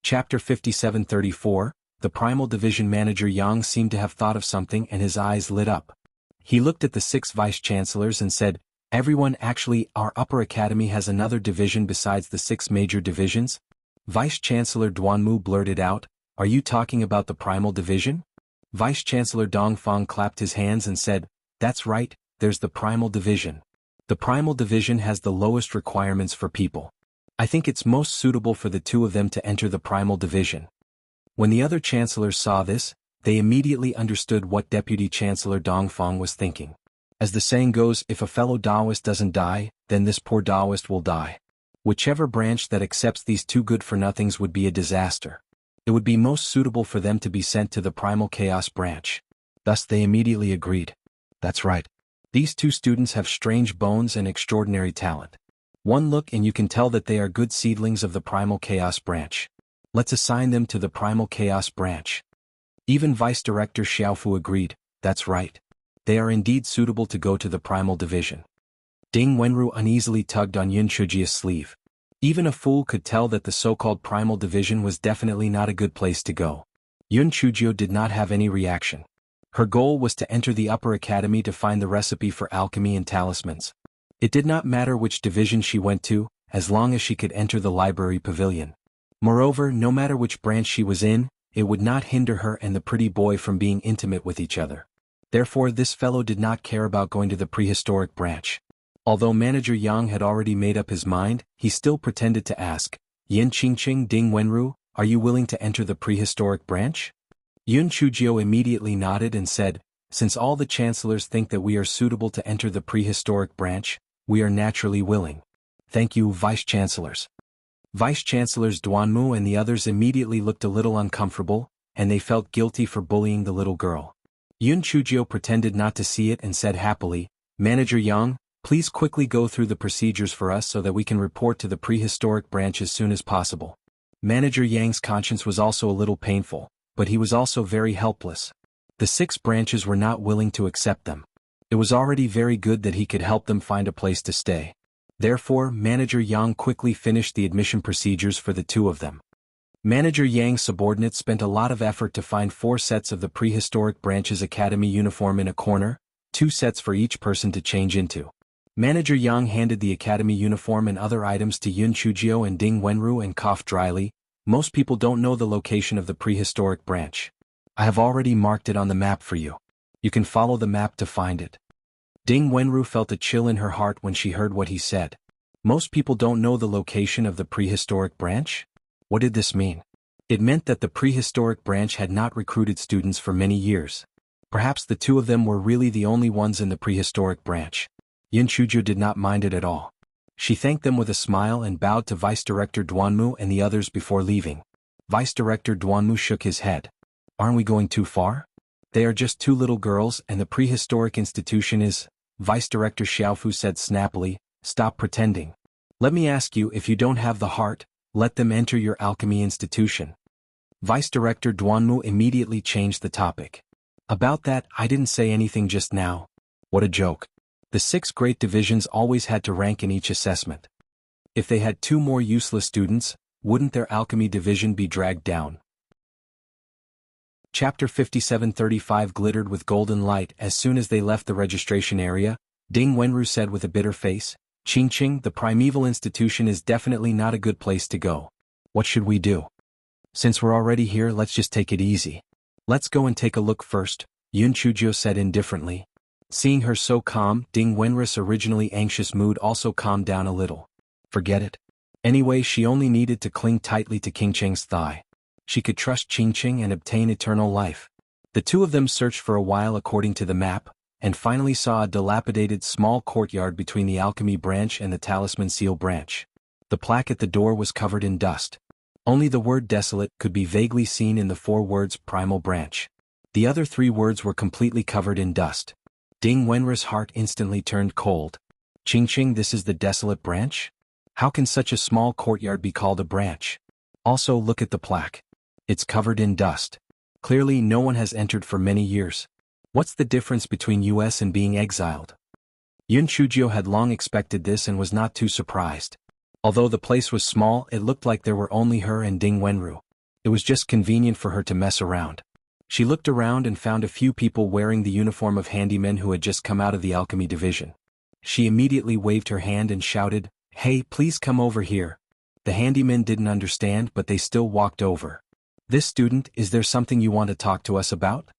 Chapter 5734, the Primal Division Manager Yang seemed to have thought of something and his eyes lit up. He looked at the 6 vice-chancellors and said, "Everyone, actually, our upper academy has another division besides the 6 major divisions?" Vice-Chancellor Duanmu blurted out, "Are you talking about the Primal Division?" Vice-Chancellor Dongfang clapped his hands and said, "That's right, there's the Primal Division. The Primal Division has the lowest requirements for people. I think it's most suitable for the 2 of them to enter the Primal Division." When the other chancellors saw this, they immediately understood what Deputy Chancellor Dongfang was thinking. As the saying goes, if a fellow Taoist doesn't die, then this poor Taoist will die. Whichever branch that accepts these 2 good-for-nothings would be a disaster. It would be most suitable for them to be sent to the Primal Chaos branch. Thus they immediately agreed. That's right. These 2 students have strange bones and extraordinary talent. One look and you can tell that they are good seedlings of the Primal Chaos branch. Let's assign them to the Primal Chaos branch. Even Vice Director Xiaofu agreed, that's right. They are indeed suitable to go to the Primal Division. Ding Wenru uneasily tugged on Yun Chujia's sleeve. Even a fool could tell that the so-called Primal Division was definitely not a good place to go. Yun Chujio did not have any reaction. Her goal was to enter the upper academy to find the recipe for alchemy and talismans. It did not matter which division she went to, as long as she could enter the library pavilion. Moreover, no matter which branch she was in, it would not hinder her and the pretty boy from being intimate with each other. Therefore this fellow did not care about going to the prehistoric branch. Although Manager Yang had already made up his mind, he still pretended to ask, "Yin Qingqing Ding Wenru, are you willing to enter the prehistoric branch?" Yun Chujio immediately nodded and said, "Since all the chancellors think that we are suitable to enter the prehistoric branch, we are naturally willing. Thank you, Vice-Chancellors." Vice-Chancellors Duanmu and the others immediately looked a little uncomfortable, and they felt guilty for bullying the little girl. Yun Chujio pretended not to see it and said happily, "Manager Yang, please quickly go through the procedures for us so that we can report to the prehistoric branch as soon as possible." Manager Yang's conscience was also a little painful, but he was also very helpless. The 6 branches were not willing to accept them. It was already very good that he could help them find a place to stay. Therefore, Manager Yang quickly finished the admission procedures for the 2 of them. Manager Yang's subordinates spent a lot of effort to find 4 sets of the prehistoric branch's academy uniform in a corner, 2 sets for each person to change into. Manager Yang handed the academy uniform and other items to Yun Chujio and Ding Wenru and coughed dryly. "Most people don't know the location of the prehistoric branch. I have already marked it on the map for you. You can follow the map to find it." Ding Wenru felt a chill in her heart when she heard what he said. Most people don't know the location of the prehistoric branch? What did this mean? It meant that the prehistoric branch had not recruited students for many years. Perhaps the 2 of them were really the only ones in the prehistoric branch. Yun Chujio did not mind it at all. She thanked them with a smile and bowed to Vice Director Duanmu and the others before leaving. Vice Director Duanmu shook his head. "Aren't we going too far? They are just 2 little girls and the prehistoric institution is..." Vice Director Xiaofu said snappily, "Stop pretending. Let me ask you, if you don't have the heart, let them enter your alchemy institution." Vice Director Duanmu immediately changed the topic. "About that, I didn't say anything just now." What a joke. The 6 great divisions always had to rank in each assessment. If they had 2 more useless students, wouldn't their alchemy division be dragged down? Chapter 5735 glittered with golden light as soon as they left the registration area. Ding Wenru said with a bitter face, "Qingqing, the primeval institution is definitely not a good place to go. What should we do? Since we're already here, let's just take it easy." "Let's go and take a look first," Yun Chujio said indifferently. Seeing her so calm, Ding Wenru's originally anxious mood also calmed down a little. Forget it. Anyway, she only needed to cling tightly to Qingqing's thigh. She could trust Qingqing and obtain eternal life. The 2 of them searched for a while according to the map, and finally saw a dilapidated small courtyard between the alchemy branch and the talisman seal branch. The plaque at the door was covered in dust. Only the word desolate could be vaguely seen in the 4 words primal branch. The other 3 words were completely covered in dust. Ding Wenru's heart instantly turned cold. "Qingqing, this is the desolate branch? How can such a small courtyard be called a branch? Also, look at the plaque. It's covered in dust. Clearly no one has entered for many years. What's the difference between us and being exiled?" Yun Chujio had long expected this and was not too surprised. Although the place was small, it looked like there were only her and Ding Wenru. It was just convenient for her to mess around. She looked around and found a few people wearing the uniform of handymen who had just come out of the alchemy division. She immediately waved her hand and shouted, "Hey, please come over here." The handymen didn't understand, but they still walked over. "This student, is there something you want to talk to us about?"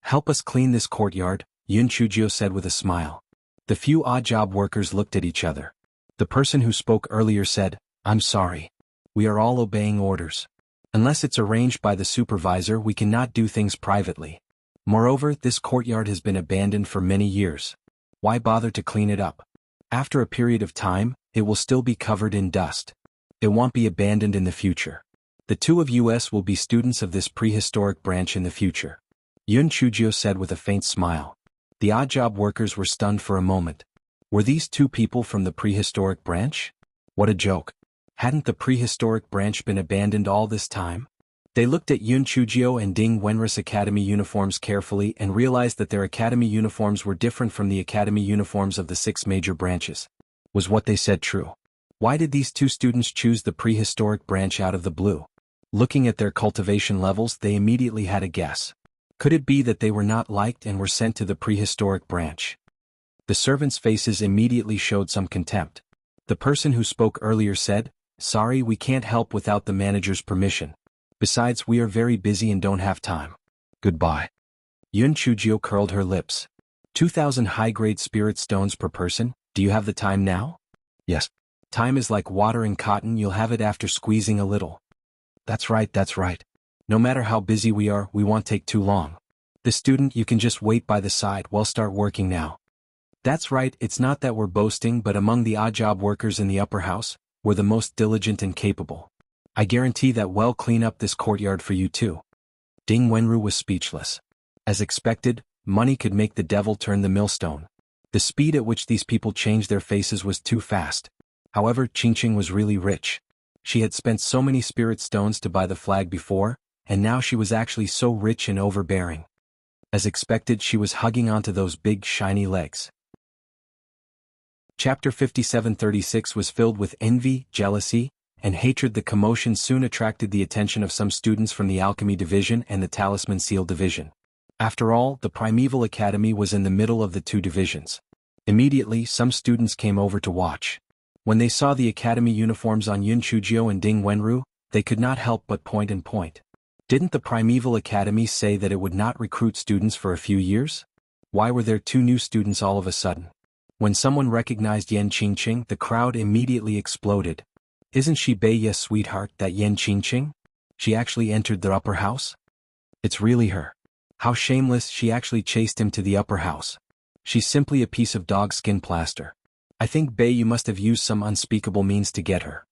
"Help us clean this courtyard," Yun Chujio said with a smile. The few odd job workers looked at each other. The person who spoke earlier said, "I'm sorry. We are all obeying orders. Unless it's arranged by the supervisor, we cannot do things privately. Moreover, this courtyard has been abandoned for many years. Why bother to clean it up? After a period of time, it will still be covered in dust. It won't be abandoned in the future. The two of us will be students of this prehistoric branch in the future," Yun Chujio said with a faint smile. The odd job workers were stunned for a moment. Were these two people from the prehistoric branch? What a joke. Hadn't the prehistoric branch been abandoned all this time? They looked at Yun Chujio and Ding Wenris academy uniforms carefully and realized that their academy uniforms were different from the academy uniforms of the 6 major branches. Was what they said true? Why did these two students choose the prehistoric branch out of the blue? Looking at their cultivation levels, they immediately had a guess. Could it be that they were not liked and were sent to the prehistoric branch? The servants' faces immediately showed some contempt. The person who spoke earlier said, "Sorry, we can't help without the manager's permission. Besides, we are very busy and don't have time. Goodbye." Yun Chujio curled her lips. 2,000 high-grade spirit stones per person, do you have the time now? Yes. Time is like water in cotton, you'll have it after squeezing a little. That's right, that's right. No matter how busy we are, we won't take too long. The student, you can just wait by the side, we'll start working now. That's right, it's not that we're boasting, but among the odd job workers in the upper house, we're the most diligent and capable. I guarantee that we'll clean up this courtyard for you too. Ding Wenru was speechless. As expected, money could make the devil turn the millstone. The speed at which these people changed their faces was too fast. However, Qingqing was really rich. She had spent so many spirit stones to buy the flag before, and now she was actually so rich and overbearing. As expected, she was hugging onto those big shiny legs. Chapter 5736 was filled with envy, jealousy, and hatred. The commotion soon attracted the attention of some students from the Alchemy Division and the Talisman Seal Division. After all, the Primeval Academy was in the middle of the two divisions. Immediately, some students came over to watch. When they saw the academy uniforms on Yun Chujio and Ding Wenru, they could not help but point and point. Didn't the Primeval Academy say that it would not recruit students for a few years? Why were there 2 new students all of a sudden? When someone recognized Yan Qingqing, the crowd immediately exploded. Isn't she Beiya's sweetheart, that Yan Qingqing? She actually entered the upper house? It's really her. How shameless, she actually chased him to the upper house. She's simply a piece of dog skin plaster. I think Beiyu must have used some unspeakable means to get her.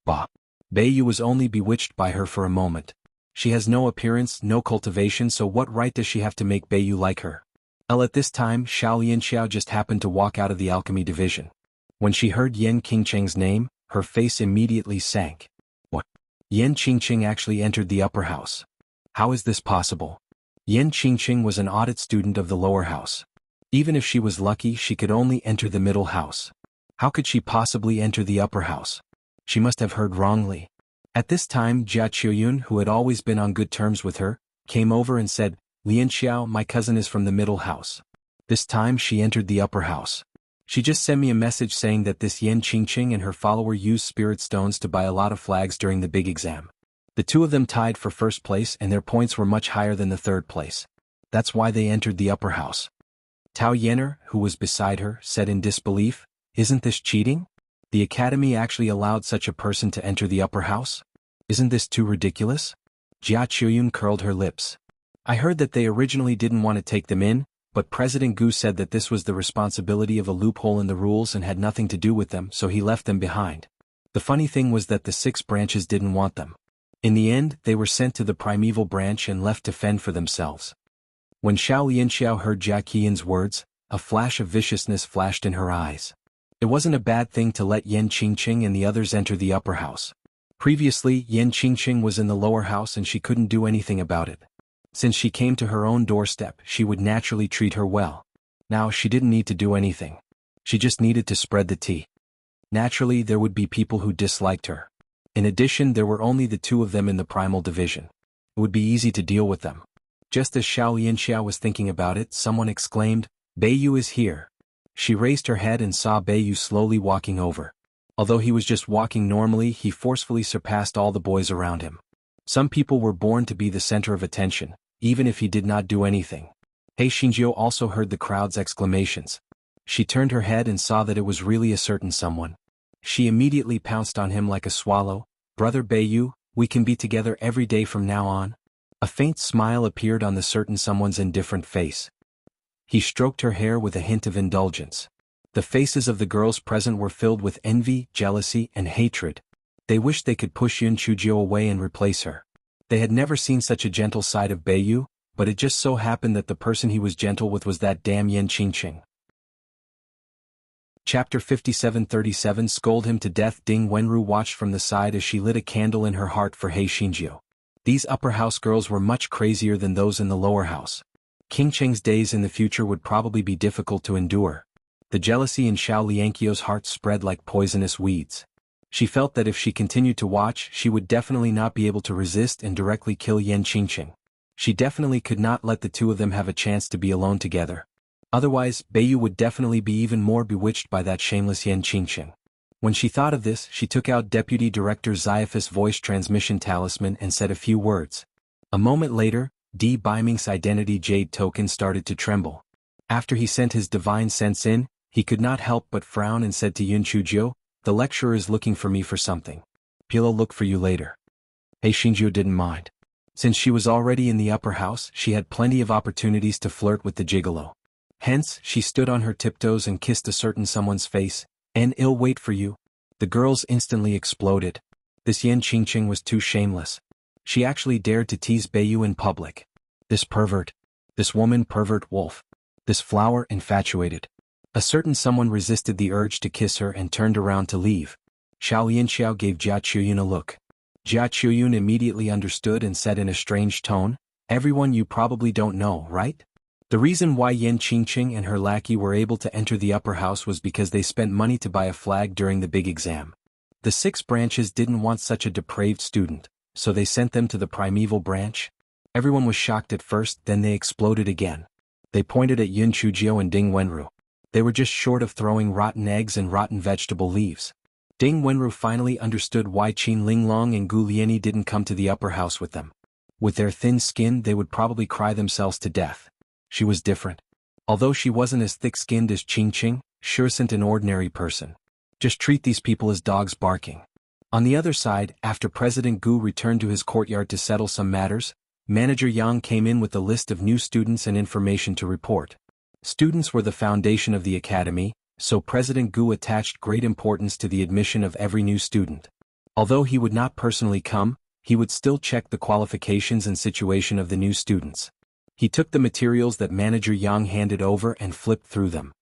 Bah. Beiyu was only bewitched by her for a moment. She has no appearance, no cultivation, so what right does she have to make Beiyu like her? At this time, Xiao Lianxiao just happened to walk out of the alchemy division. When she heard Yan Qingqing's name, her face immediately sank. What? Yan Qingqing actually entered the upper house. How is this possible? Yan Qingqing was an audit student of the lower house. Even if she was lucky, she could only enter the middle house. How could she possibly enter the upper house? She must have heard wrongly. At this time, Jia Qiuyun, who had always been on good terms with her, came over and said, "Lianxiao, my cousin is from the middle house." This time she entered the upper house. She just sent me a message saying that this Yan Qingqing and her follower used spirit stones to buy a lot of flags during the big exam. The 2 of them tied for first place and their points were much higher than the 3rd place. That's why they entered the upper house. Tao Yenner, who was beside her, said in disbelief, "Isn't this cheating? The academy actually allowed such a person to enter the upper house? Isn't this too ridiculous?" Jia Qiuyun curled her lips. "I heard that they originally didn't want to take them in, but President Gu said that this was the responsibility of a loophole in the rules and had nothing to do with them, so he left them behind. The funny thing was that the 6 branches didn't want them. In the end, they were sent to the primeval branch and left to fend for themselves." When Xiao Lianxiao heard Jia Qian's words, a flash of viciousness flashed in her eyes. It wasn't a bad thing to let Yan Qingqing and the others enter the upper house. Previously, Yan Qingqing was in the lower house and she couldn't do anything about it. Since she came to her own doorstep, she would naturally treat her well. Now she didn't need to do anything. She just needed to spread the tea. Naturally, there would be people who disliked her. In addition, there were only the two of them in the primal division. It would be easy to deal with them. Just as Xiao Yinxia was thinking about it, someone exclaimed, "Beiyu is here." She raised her head and saw Beiyu slowly walking over. Although he was just walking normally, he forcefully surpassed all the boys around him. Some people were born to be the center of attention, even if he did not do anything. He Xinjiu also heard the crowd's exclamations. She turned her head and saw that it was really a certain someone. She immediately pounced on him like a swallow. "Brother Beiyu, we can be together every day from now on." A faint smile appeared on the certain someone's indifferent face. He stroked her hair with a hint of indulgence. The faces of the girls present were filled with envy, jealousy, and hatred. They wished they could push Yun Chujio away and replace her. They had never seen such a gentle side of Beiyu, but it just so happened that the person he was gentle with was that damn Yan Qingqing. Chapter 57:37 Scold him to death. Ding Wenru watched from the side as she lit a candle in her heart for He Xinjiu. These upper house girls were much crazier than those in the lower house. Qingqing's days in the future would probably be difficult to endure. The jealousy in Xiao Liankio's heart spread like poisonous weeds. She felt that if she continued to watch, she would definitely not be able to resist and directly kill Yan Qingqing. She definitely could not let the two of them have a chance to be alone together. Otherwise, Beiyu would definitely be even more bewitched by that shameless Yan Qingqing. When she thought of this, she took out Deputy Director Xiophus' voice transmission talisman and said a few words. A moment later, D. Biming's identity jade token started to tremble. After he sent his divine sense in, he could not help but frown and said to Yun Chujio, "The lecturer is looking for me for something. He'll look for you later." He Xinjiu didn't mind. Since she was already in the upper house, she had plenty of opportunities to flirt with the gigolo. Hence, she stood on her tiptoes and kissed a certain someone's face, and "I'll wait for you." The girls instantly exploded. This Yan Qingqing was too shameless. She actually dared to tease Beiyu in public. This pervert. This woman pervert wolf. This flower infatuated. A certain someone resisted the urge to kiss her and turned around to leave. Xiao Yinxiao gave Jia Chuyun a look. Jia Chuyun immediately understood and said in a strange tone, "Everyone, you probably don't know, right? The reason why Yan Qingqing and her lackey were able to enter the upper house was because they spent money to buy a flag during the big exam. The 6 branches didn't want such a depraved student, so they sent them to the primeval branch." Everyone was shocked at first, then they exploded again. They pointed at Yun Chujio and Ding Wenru. They were just short of throwing rotten eggs and rotten vegetable leaves. Ding Wenru finally understood why Qin Linglong and Gu Liani didn't come to the upper house with them. With their thin skin, they would probably cry themselves to death. She was different. Although she wasn't as thick-skinned as Qingqing, she wasn't an ordinary person. Just treat these people as dogs barking. On the other side, after President Gu returned to his courtyard to settle some matters, Manager Yang came in with a list of new students and information to report. Students were the foundation of the academy, so President Gu attached great importance to the admission of every new student. Although he would not personally come, he would still check the qualifications and situation of the new students. He took the materials that Manager Yang handed over and flipped through them.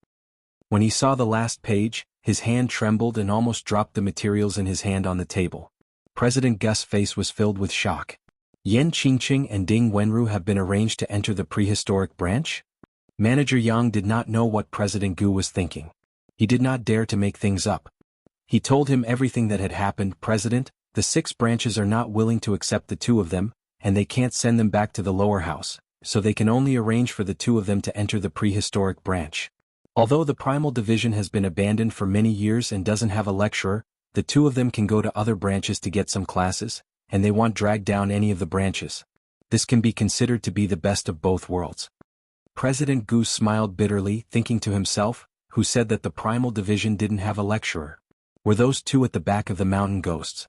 When he saw the last page, his hand trembled and almost dropped the materials in his hand on the table. President Gus's face was filled with shock. Yan Qingqing and Ding Wenru have been arranged to enter the prehistoric branch? Manager Yang did not know what President Gu was thinking. He did not dare to make things up. He told him everything that had happened. "President, the 6 branches are not willing to accept the 2 of them, and they can't send them back to the lower house, so they can only arrange for the 2 of them to enter the prehistoric branch. Although the primal division has been abandoned for many years and doesn't have a lecturer, the 2 of them can go to other branches to get some classes, and they won't drag down any of the branches. This can be considered to be the best of both worlds." President Gu smiled bitterly, thinking to himself, who said that the primal division didn't have a lecturer? Were those 2 at the back of the mountain ghosts?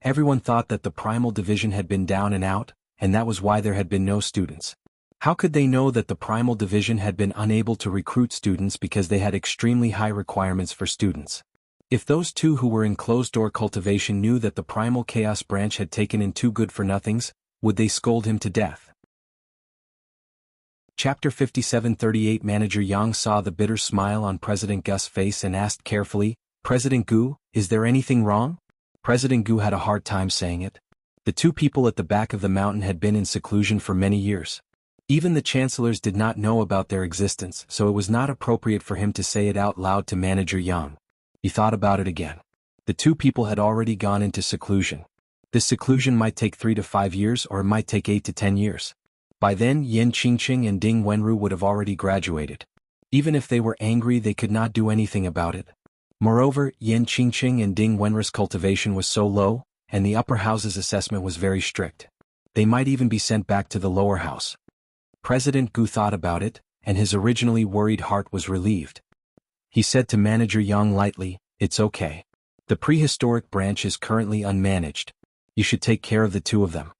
Everyone thought that the primal division had been down and out, and that was why there had been no students. How could they know that the primal division had been unable to recruit students because they had extremely high requirements for students? If those 2 who were in closed-door cultivation knew that the primal chaos branch had taken in 2 good-for-nothings, would they scold him to death? Chapter 57:38 Manager Yang saw the bitter smile on President Gus's face and asked carefully, "President Gu, is there anything wrong?" President Gu had a hard time saying it. The 2 people at the back of the mountain had been in seclusion for many years. Even the chancellors did not know about their existence, so it was not appropriate for him to say it out loud to Manager Yang. He thought about it again. The two people had already gone into seclusion. This seclusion might take 3 to 5 years or it might take 8 to 10 years. By then Yan Qingqing and Ding Wenru would have already graduated. Even if they were angry they could not do anything about it. Moreover, Yan Qingqing and Ding Wenru's cultivation was so low, and the upper house's assessment was very strict. They might even be sent back to the lower house. President Gu thought about it, and his originally worried heart was relieved. He said to Manager Yang lightly, "It's okay. The prehistoric branch is currently unmanaged. You should take care of the two of them."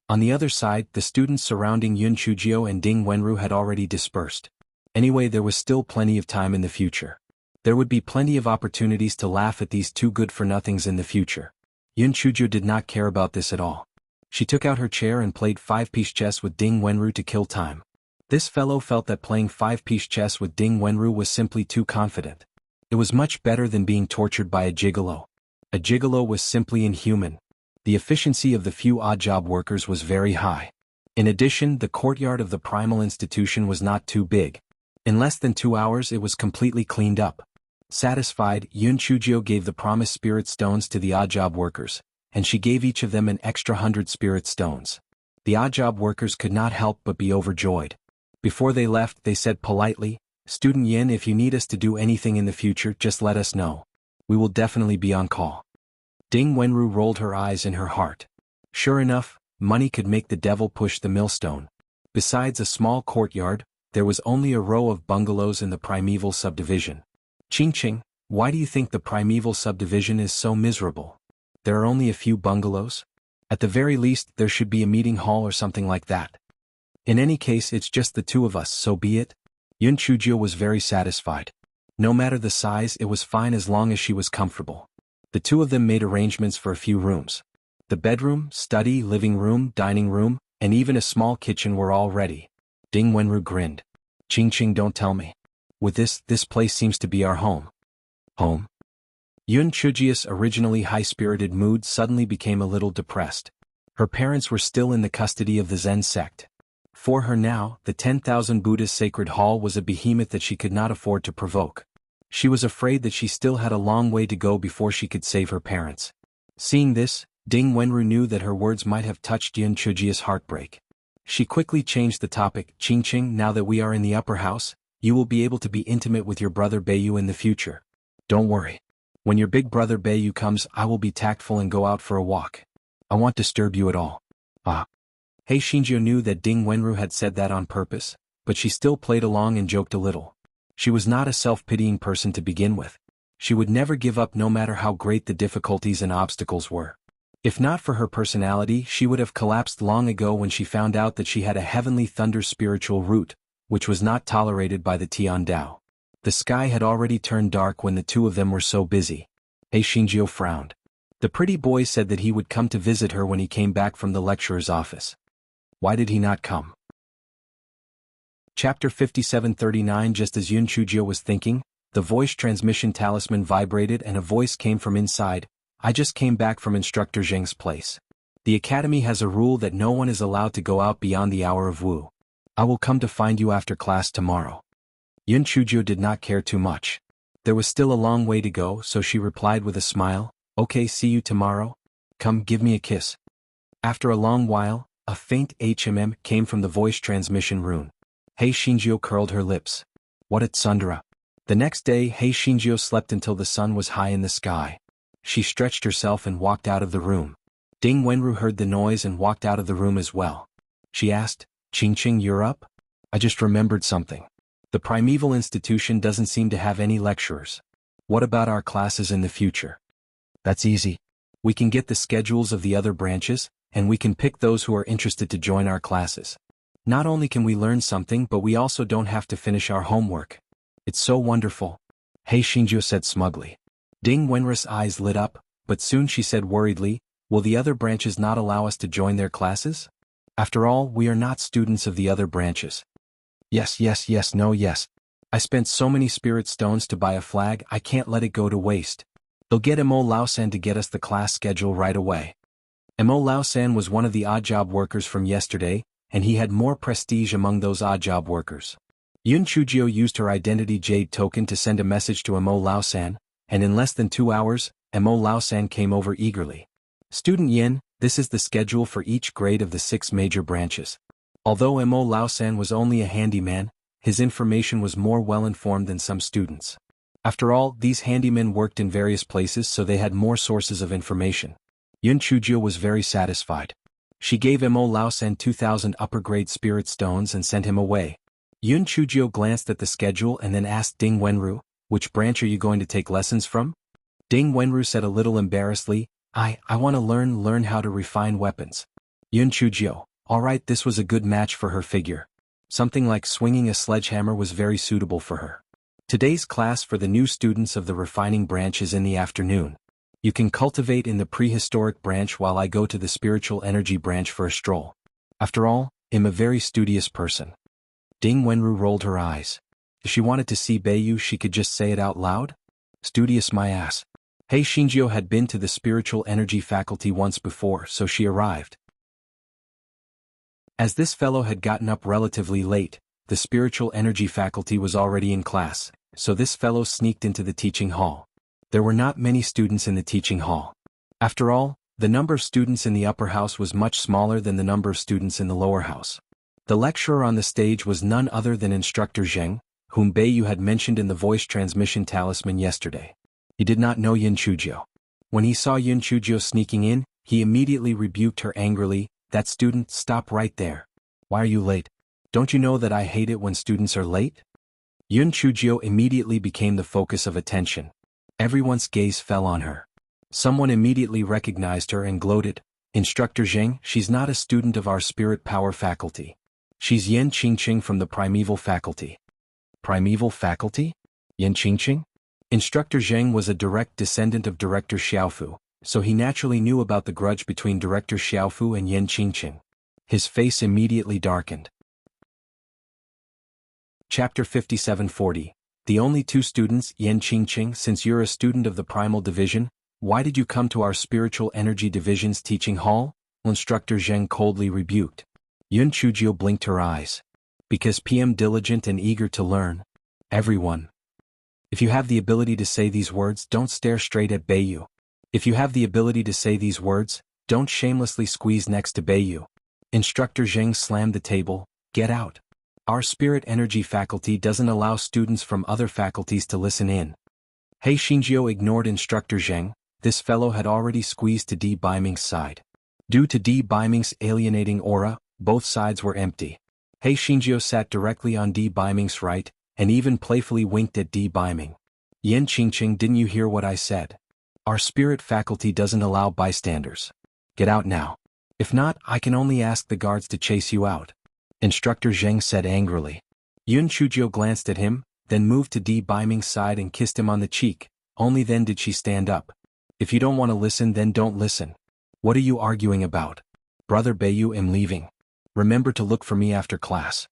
On the other side, the students surrounding Yun Chujio and Ding Wenru had already dispersed. Anyway, there was still plenty of time in the future. There would be plenty of opportunities to laugh at these two good-for-nothings in the future. Yun Chujio did not care about this at all. She took out her chair and played 5-piece chess with Ding Wenru to kill time. This fellow felt that playing 5-piece chess with Ding Wenru was simply too confident. It was much better than being tortured by a gigolo. A gigolo was simply inhuman. The efficiency of the few odd-job workers was very high. In addition, the courtyard of the primal institution was not too big. In less than 2 hours it was completely cleaned up. Satisfied, Yun Chujio gave the promised spirit stones to the odd-job workers, and she gave each of them an extra 100 spirit stones. The odd-job workers could not help but be overjoyed. Before they left, they said politely, "Student Yin, if you need us to do anything in the future, just let us know. We will definitely be on call." Ding Wenru rolled her eyes in her heart. Sure enough, money could make the devil push the millstone. Besides a small courtyard, there was only a row of bungalows in the primeval subdivision. "Qingqing, why do you think the primeval subdivision is so miserable? There are only a few bungalows? At the very least, there should be a meeting hall or something like that. In any case, it's just the two of us, so be it." Yun Chujio was very satisfied. No matter the size, it was fine as long as she was comfortable. The two of them made arrangements for a few rooms. The bedroom, study, living room, dining room, and even a small kitchen were all ready. Ding Wenru grinned. "Qingqing, don't tell me. With this place seems to be our home." Home? Yun Chujio's originally high-spirited mood suddenly became a little depressed. Her parents were still in the custody of the Zen sect. For her now, the 10,000 Buddhist sacred hall was a behemoth that she could not afford to provoke. She was afraid that she still had a long way to go before she could save her parents. Seeing this, Ding Wenru knew that her words might have touched Yun Chujio's heartbreak. She quickly changed the topic. "Qingqing, now that we are in the upper house, you will be able to be intimate with your brother Beiyu in the future. Don't worry. When your big brother Beiyu comes, I will be tactful and go out for a walk. I won't disturb you at all." Ah. Hei Shinjio knew that Ding Wenru had said that on purpose, but she still played along and joked a little. She was not a self-pitying person to begin with. She would never give up no matter how great the difficulties and obstacles were. If not for her personality, she would have collapsed long ago when she found out that she had a heavenly thunder spiritual root, which was not tolerated by the Tian Dao. The sky had already turned dark when the two of them were so busy. Hei Shinjio frowned. The pretty boy said that he would come to visit her when he came back from the lecturer's office. Why did he not come? Chapter 5739. Just as Yun Chujio was thinking, the voice transmission talisman vibrated and a voice came from inside. "I just came back from Instructor Zheng's place. The academy has a rule that no one is allowed to go out beyond the hour of Wu. I will come to find you after class tomorrow." Yun Chujio did not care too much. There was still a long way to go, so she replied with a smile, "Okay, see you tomorrow. Come, give me a kiss." After a long while, a faint HMM came from the voice transmission room. Hei Shinjio curled her lips. What a tsundere. The next day, Hei Shinjio slept until the sun was high in the sky. She stretched herself and walked out of the room. Ding Wenru heard the noise and walked out of the room as well. She asked, "Qingqing, you're up? I just remembered something. The primeval institution doesn't seem to have any lecturers. What about our classes in the future?" "That's easy. We can get the schedules of the other branches, and we can pick those who are interested to join our classes. Not only can we learn something, but we also don't have to finish our homework. It's so wonderful," Hei Shinjio said smugly. Ding Wenru's eyes lit up, but soon she said worriedly, "Will the other branches not allow us to join their classes? After all, we are not students of the other branches." Yes, no, yes. I spent so many spirit stones to buy a flag, I can't let it go to waste. They'll get Mo Laosan to get us the class schedule right away." Mo Laosan was one of the odd-job workers from yesterday, and he had more prestige among those odd-job workers. Yun Chujio used her identity jade token to send a message to Mo Laosan, and in less than 2 hours, Mo Laosan came over eagerly. Student Yin, this is the schedule for each grade of the 6 major branches. Although Mo Laosan was only a handyman, his information was more well-informed than some students. After all, these handymen worked in various places, so they had more sources of information. Yun Chujio was very satisfied. She gave Mo Laosan 2,000 upper-grade spirit stones and sent him away. Yun Chujio glanced at the schedule and then asked Ding Wenru, "Which branch are you going to take lessons from?" Ding Wenru said a little embarrassedly, I want to learn how to refine weapons." Yun Chujio, alright, this was a good match for her figure. Something like swinging a sledgehammer was very suitable for her. Today's class for the new students of the refining branch is in the afternoon. You can cultivate in the prehistoric branch while I go to the spiritual energy branch for a stroll. After all, I'm a very studious person. Ding Wenru rolled her eyes. If she wanted to see Beiyu, she could just say it out loud? Studious my ass. Hei Shinjio had been to the spiritual energy faculty once before, so she arrived. As this fellow had gotten up relatively late, the spiritual energy faculty was already in class, so this fellow sneaked into the teaching hall. There were not many students in the teaching hall. After all, the number of students in the upper house was much smaller than the number of students in the lower house. The lecturer on the stage was none other than Instructor Zheng, whom Beiyu had mentioned in the voice transmission talisman yesterday. He did not know Yun Chujio. When he saw Yun Chujio sneaking in, he immediately rebuked her angrily, "That student, stop right there. Why are you late? Don't you know that I hate it when students are late?" Yun Chujio immediately became the focus of attention. Everyone's gaze fell on her. Someone immediately recognized her and gloated, "Instructor Zheng, she's not a student of our spirit power faculty. She's Yen Qingqing from the primeval faculty." Primeval faculty? Yen Qingqing? Instructor Zheng was a direct descendant of Director Xiaofu, so he naturally knew about the grudge between Director Xiaofu and Yen Qingqing. His face immediately darkened. Chapter 5740. The only 2 students, Yen Qingqing, since you're a student of the Primal Division, why did you come to our Spiritual Energy Division's teaching hall? Instructor Zheng coldly rebuked. Yun Chujio blinked her eyes. Because PM diligent and eager to learn. Everyone. If you have the ability to say these words, don't stare straight at Beiyu. If you have the ability to say these words, don't shamelessly squeeze next to Beiyu. Instructor Zheng slammed the table, "Get out. Our spirit energy faculty doesn't allow students from other faculties to listen in." Hei Shinjio ignored Instructor Zheng. This fellow had already squeezed to D. Baiming's side. Due to D. Baiming's alienating aura, both sides were empty. Hei Shinjio sat directly on D. Baiming's right, and even playfully winked at D. Baiming. "Yen Qingqing, didn't you hear what I said? Our spirit faculty doesn't allow bystanders. Get out now. If not, I can only ask the guards to chase you out," Instructor Zheng said angrily. Yun Chujio glanced at him, then moved to D. Baiming's side and kissed him on the cheek. Only then did she stand up. "If you don't want to listen, then don't listen. What are you arguing about? Brother Beiyu, I'm leaving. Remember to look for me after class."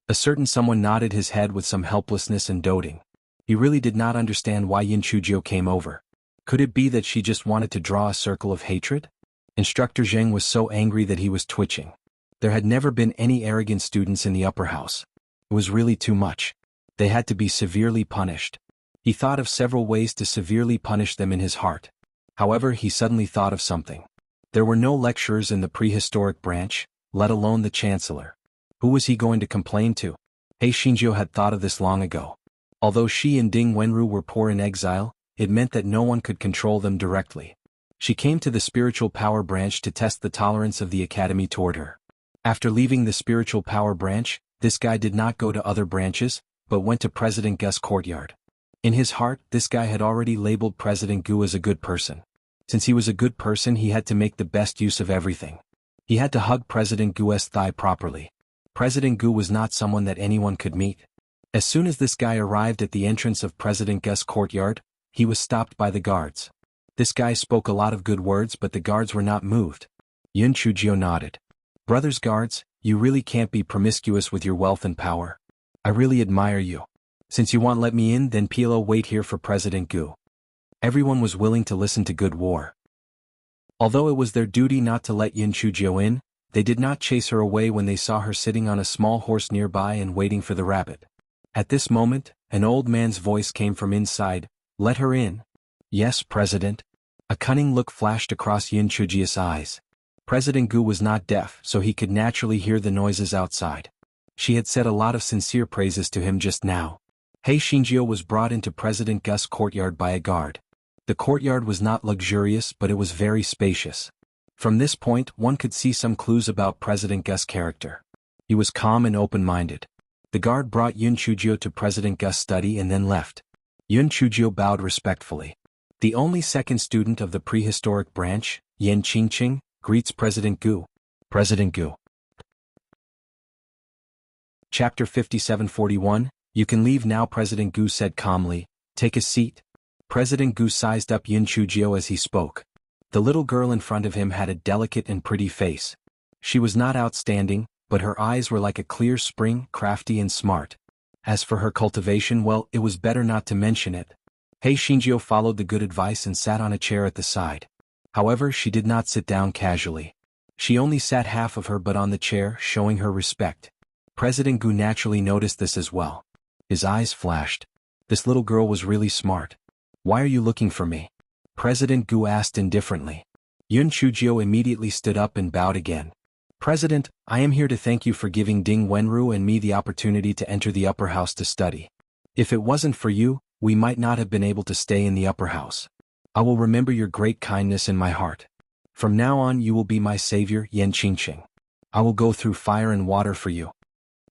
A certain someone nodded his head with some helplessness and doting. He really did not understand why Yin Chujio came over. Could it be that she just wanted to draw a circle of hatred? Instructor Zheng was so angry that he was twitching. There had never been any arrogant students in the upper house. It was really too much. They had to be severely punished. He thought of several ways to severely punish them in his heart. However, he suddenly thought of something. There were no lecturers in the prehistoric branch, let alone the chancellor. Who was he going to complain to? Hei Shinjio had thought of this long ago. Although she and Ding Wenru were poor in exile, it meant that no one could control them directly. She came to the spiritual power branch to test the tolerance of the academy toward her. After leaving the spiritual power branch, this guy did not go to other branches, but went to President Gu's courtyard. In his heart, this guy had already labeled President Gu as a good person. Since he was a good person, he had to make the best use of everything. He had to hug President Gu's thigh properly. President Gu was not someone that anyone could meet. As soon as this guy arrived at the entrance of President Gu's courtyard, he was stopped by the guards. This guy spoke a lot of good words, but the guards were not moved. Yun Chujio nodded. "Brothers guards, you really can't be promiscuous with your wealth and power. I really admire you. Since you won't let me in, then Pilo wait here for President Gu." Everyone was willing to listen to good war. Although it was their duty not to let Yun Chujio in, they did not chase her away when they saw her sitting on a small horse nearby and waiting for the rabbit. At this moment, an old man's voice came from inside, "Let her in." "Yes, President." A cunning look flashed across Yin Chujia's eyes. President Gu was not deaf, so he could naturally hear the noises outside. She had said a lot of sincere praises to him just now. He Xinjiu was brought into President Gu's courtyard by a guard. The courtyard was not luxurious, but it was very spacious. From this point, one could see some clues about President Gu's character. He was calm and open-minded. The guard brought Yun Chujiu to President Gu's study and then left. Yun Chujiu bowed respectfully. The only second student of the prehistoric branch, Yan Qingqing, greets President Gu. President Gu. Chapter 5741, You can leave now, President Gu said calmly. Take a seat. President Gu sized up Yun Chujiu as he spoke. The little girl in front of him had a delicate and pretty face. She was not outstanding, but her eyes were like a clear spring, crafty and smart. As for her cultivation, well, it was better not to mention it. He Xinjiu followed the good advice and sat on a chair at the side. However, she did not sit down casually. She only sat half of her butt on the chair, showing her respect. President Gu naturally noticed this as well. His eyes flashed. This little girl was really smart. Why are you looking for me? President Gu asked indifferently. Yun Chujiu immediately stood up and bowed again. President, I am here to thank you for giving Ding Wenru and me the opportunity to enter the upper house to study. If it wasn't for you, we might not have been able to stay in the upper house. I will remember your great kindness in my heart. From now on you will be my savior, Yan Qingqing. I will go through fire and water for you.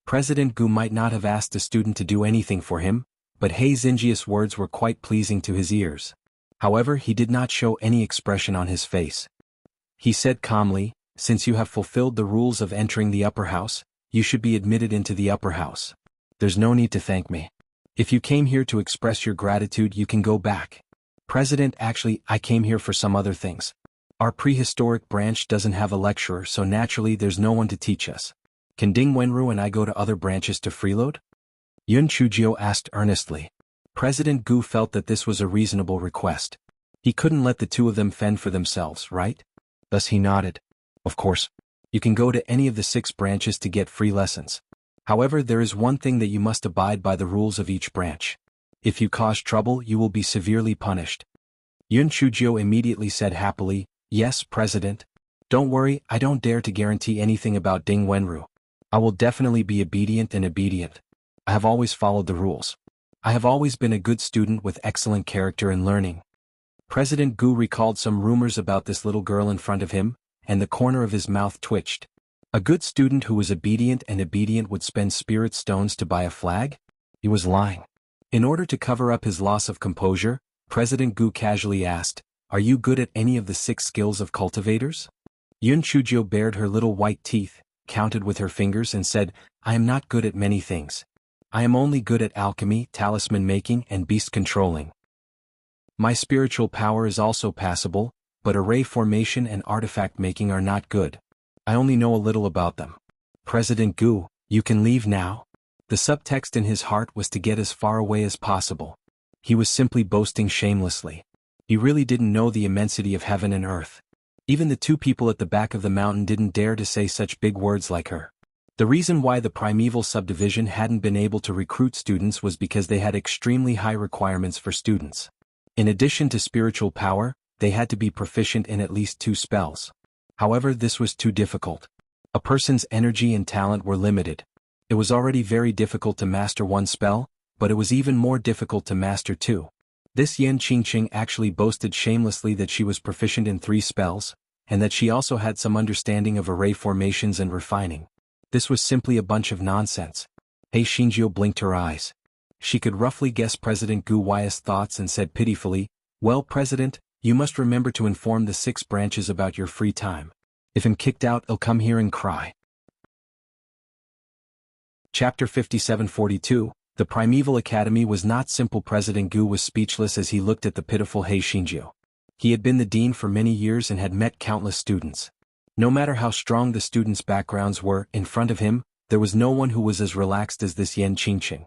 President Gu might not have asked the student to do anything for him, but He Xinjiu's words were quite pleasing to his ears. However, he did not show any expression on his face. He said calmly, Since you have fulfilled the rules of entering the upper house, you should be admitted into the upper house. There's no need to thank me. If you came here to express your gratitude, you can go back. President, actually, I came here for some other things. Our prehistoric branch doesn't have a lecturer, so naturally there's no one to teach us. Can Ding Wenru and I go to other branches to freeload? Yun Chujiu asked earnestly. President Gu felt that this was a reasonable request. He couldn't let the two of them fend for themselves, right? Thus he nodded. Of course. You can go to any of the 6 branches to get free lessons. However, there is one thing that you must abide by the rules of each branch. If you cause trouble, you will be severely punished. Yun Chujiu immediately said happily, Yes, President. Don't worry, I don't dare to guarantee anything about Ding Wenru. I will definitely be obedient. I have always followed the rules. I have always been a good student with excellent character and learning. President Gu recalled some rumors about this little girl in front of him, and the corner of his mouth twitched. A good student who was obedient would spend spirit stones to buy a flag? He was lying. In order to cover up his loss of composure, President Gu casually asked, Are you good at any of the 6 skills of cultivators? Yun Chujiu bared her little white teeth, counted with her fingers and said, I am not good at many things. I am only good at alchemy, talisman making and beast controlling. My spiritual power is also passable, but array formation and artifact making are not good. I only know a little about them. President Gu, you can leave now. The subtext in his heart was to get as far away as possible. He was simply boasting shamelessly. He really didn't know the immensity of heaven and earth. Even the 2 people at the back of the mountain didn't dare to say such big words like her. The reason why the primeval subdivision hadn't been able to recruit students was because they had extremely high requirements for students. In addition to spiritual power, they had to be proficient in at least 2 spells. However, this was too difficult. A person's energy and talent were limited. It was already very difficult to master 1 spell, but it was even more difficult to master 2. This Yan Qingqing actually boasted shamelessly that she was proficient in 3 spells, and that she also had some understanding of array formations and refining. This was simply a bunch of nonsense. He Xinjiu blinked her eyes. She could roughly guess President Gu Wei's thoughts and said pitifully, Well, President, you must remember to inform the 6 branches about your free time. If I'm kicked out, I'll come here and cry. Chapter 5742, The Primeval Academy was not simple. President Gu was speechless as he looked at the pitiful He Xinjiu. He had been the dean for many years and had met countless students. No matter how strong the students' backgrounds were, in front of him, there was no one who was as relaxed as this Yan Qingqing.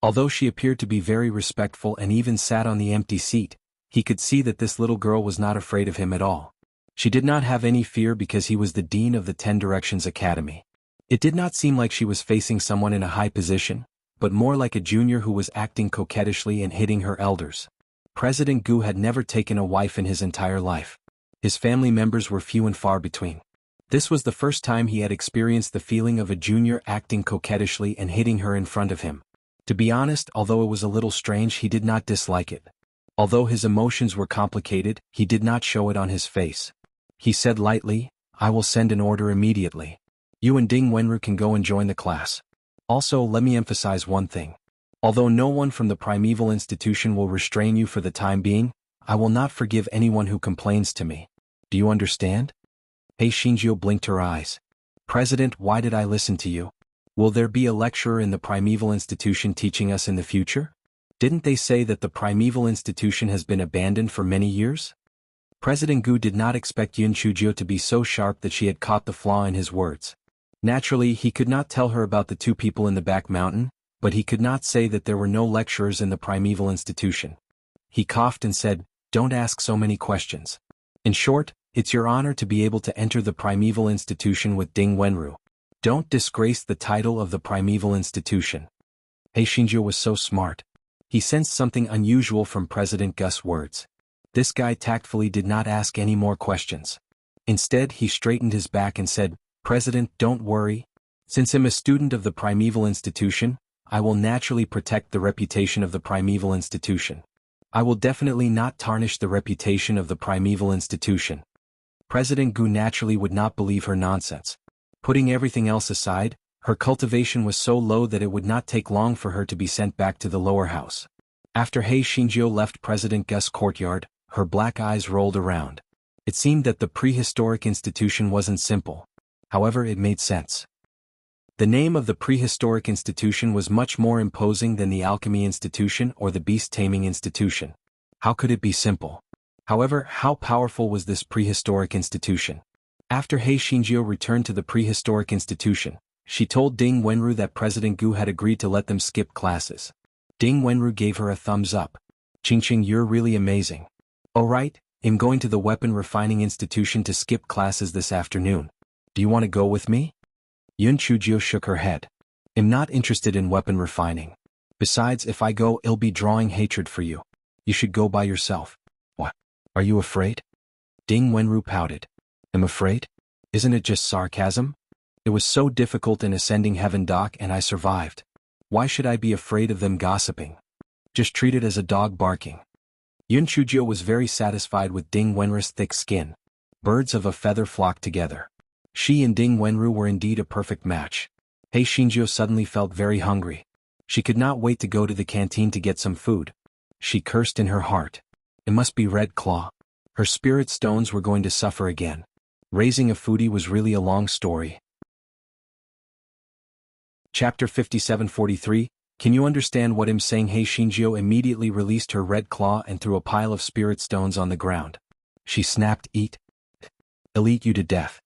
Although she appeared to be very respectful and even sat on the empty seat, he could see that this little girl was not afraid of him at all. She did not have any fear because he was the dean of the 10 Directions Academy. It did not seem like she was facing someone in a high position, but more like a junior who was acting coquettishly and hitting her elders. President Gu had never taken a wife in his entire life. His family members were few and far between. This was the first time he had experienced the feeling of a junior acting coquettishly and hitting her in front of him. To be honest, although it was a little strange, he did not dislike it. Although his emotions were complicated, he did not show it on his face. He said lightly, "I will send an order immediately. You and Ding Wenru can go and join the class. Also, let me emphasize one thing. Although no one from the primeval institution will restrain you for the time being, I will not forgive anyone who complains to me. Do you understand?" Hei Xinjiu blinked her eyes. "President, why did I listen to you? Will there be a lecturer in the primeval institution teaching us in the future? Didn't they say that the primeval institution has been abandoned for many years?" President Gu did not expect Yun Chujio to be so sharp that she had caught the flaw in his words. Naturally, he could not tell her about the two people in the back mountain, but he could not say that there were no lecturers in the primeval institution. He coughed and said, "Don't ask so many questions. In short, it's your honor to be able to enter the primeval institution with Ding Wenru. Don't disgrace the title of the primeval institution." Hei Xinjiu was so smart. He sensed something unusual from President Gus' words. This guy tactfully did not ask any more questions. Instead, he straightened his back and said, "President, don't worry. Since I'm a student of the primeval institution, I will naturally protect the reputation of the primeval institution. I will definitely not tarnish the reputation of the primeval institution." President Gu naturally would not believe her nonsense. Putting everything else aside, her cultivation was so low that it would not take long for her to be sent back to the lower house. After Hei Xinjiu left President Gus' courtyard, her black eyes rolled around. It seemed that the prehistoric institution wasn't simple. However, it made sense. The name of the prehistoric institution was much more imposing than the alchemy institution or the beast-taming institution. How could it be simple? However, how powerful was this prehistoric institution? After Hei Xinjiu returned to the prehistoric institution, she told Ding Wenru that President Gu had agreed to let them skip classes. Ding Wenru gave her a thumbs up. "Qingqing, you're really amazing. Alright, I'm going to the weapon refining institution to skip classes this afternoon. Do you want to go with me?" Yun Chujio shook her head. "I'm not interested in weapon refining. Besides, if I go, I'll be drawing hatred for you. You should go by yourself." "What? Are you afraid?" Ding Wenru pouted. "I'm afraid? Isn't it just sarcasm? It was so difficult in ascending Heaven Dock and I survived. Why should I be afraid of them gossiping? Just treat it as a dog barking." Yun Chujio was very satisfied with Ding Wenru's thick skin. Birds of a feather flocked together. She and Ding Wenru were indeed a perfect match. Hei Xinjiu suddenly felt very hungry. She could not wait to go to the canteen to get some food. She cursed in her heart. It must be Red Claw. Her spirit stones were going to suffer again. Raising a foodie was really a long story. Chapter 5743, Can you understand what I'm saying? Hei Xinjiu immediately released her red claw and threw a pile of spirit stones on the ground. She snapped, "Eat. I'll eat you to death."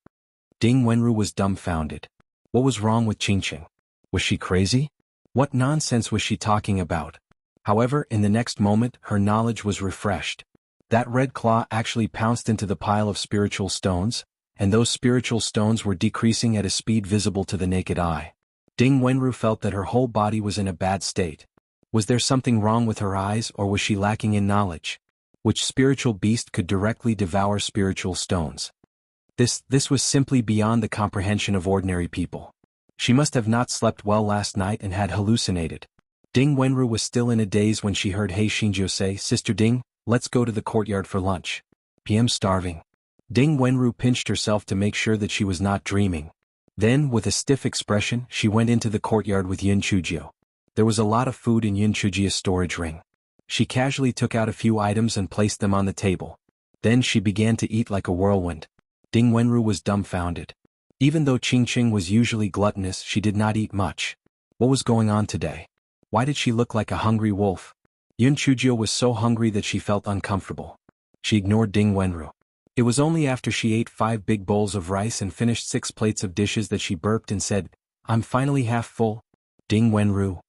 Ding Wenru was dumbfounded. What was wrong with Qingqing? Was she crazy? What nonsense was she talking about? However, in the next moment, her knowledge was refreshed. That red claw actually pounced into the pile of spiritual stones, and those spiritual stones were decreasing at a speed visible to the naked eye. Ding Wenru felt that her whole body was in a bad state. Was there something wrong with her eyes, or was she lacking in knowledge? Which spiritual beast could directly devour spiritual stones? This was simply beyond the comprehension of ordinary people. She must have not slept well last night and had hallucinated. Ding Wenru was still in a daze when she heard Hei Xinjiu say, "Sister Ding, let's go to the courtyard for lunch. I'm starving." Ding Wenru pinched herself to make sure that she was not dreaming. Then, with a stiff expression, she went into the courtyard with Yun Chujio. There was a lot of food in Yun Chujio's storage ring. She casually took out a few items and placed them on the table. Then she began to eat like a whirlwind. Ding Wenru was dumbfounded. Even though Qingqing was usually gluttonous, she did not eat much. What was going on today? Why did she look like a hungry wolf? Yun Chujio was so hungry that she felt uncomfortable. She ignored Ding Wenru. It was only after she ate 5 big bowls of rice and finished 6 plates of dishes that she burped and said, "I'm finally half full." Ding Wenru.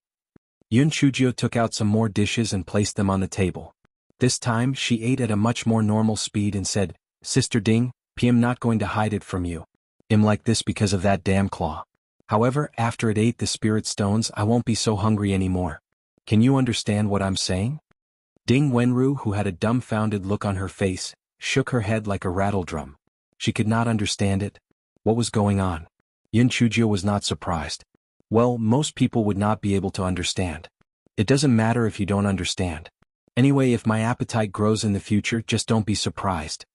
Yun Chujio took out some more dishes and placed them on the table. This time she ate at a much more normal speed and said, "Sister Ding, I'm not going to hide it from you. I'm like this because of that damn claw. However, after it ate the spirit stones, I won't be so hungry anymore. Can you understand what I'm saying?" Ding Wenru, who had a dumbfounded look on her face, shook her head like a rattledrum. She could not understand it. What was going on? Yun Chujio was not surprised. Well, most people would not be able to understand. It doesn't matter if you don't understand. Anyway, if my appetite grows in the future, just don't be surprised.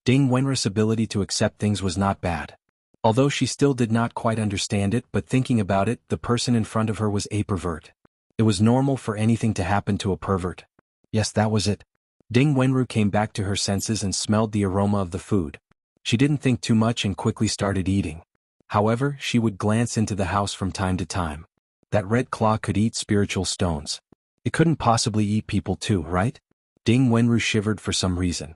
Ding Wenru's ability to accept things was not bad. Although she still did not quite understand it, but thinking about it, the person in front of her was a pervert. It was normal for anything to happen to a pervert. Yes, that was it. Ding Wenru came back to her senses and smelled the aroma of the food. She didn't think too much and quickly started eating. However, she would glance into the house from time to time. That red claw could eat spiritual stones. It couldn't possibly eat people too, right? Ding Wenru shivered for some reason.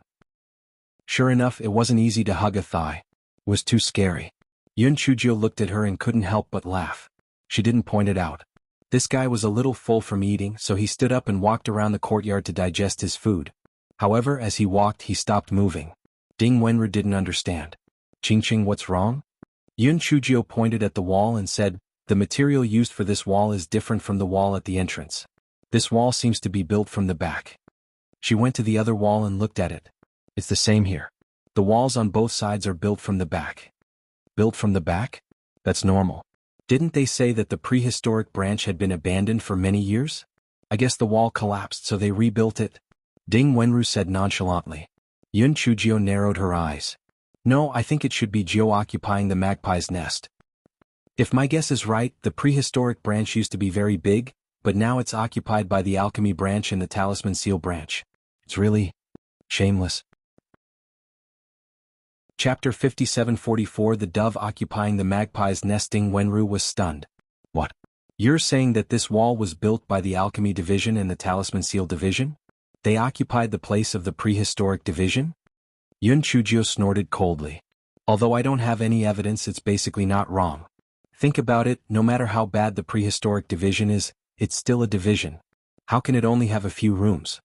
Sure enough, it wasn't easy to hug a thigh. It was too scary. Yun Chujio looked at her and couldn't help but laugh. She didn't point it out. This guy was a little full from eating, so he stood up and walked around the courtyard to digest his food. However, as he walked, he stopped moving. Ding Wenru didn't understand. Ching, what's wrong? Yun Chujio pointed at the wall and said, the material used for this wall is different from the wall at the entrance. This wall seems to be built from the back. She went to the other wall and looked at it. It's the same here. The walls on both sides are built from the back. Built from the back? That's normal. Didn't they say that the prehistoric branch had been abandoned for many years? I guess the wall collapsed, so they rebuilt it. Ding Wenru said nonchalantly. Yun Chujio narrowed her eyes. No, I think it should be Jiu occupying the magpie's nest. If my guess is right, the prehistoric branch used to be very big, but now it's occupied by the alchemy branch and the talisman seal branch. It's really shameless. Chapter 5744 The Dove Occupying the Magpie's Nest. Ding Wenru was stunned. What? You're saying that this wall was built by the alchemy division and the talisman seal division? They occupied the place of the prehistoric division? Yun Chujio snorted coldly. Although I don't have any evidence, it's basically not wrong. Think about it, no matter how bad the prehistoric division is, it's still a division. How can it only have a few rooms?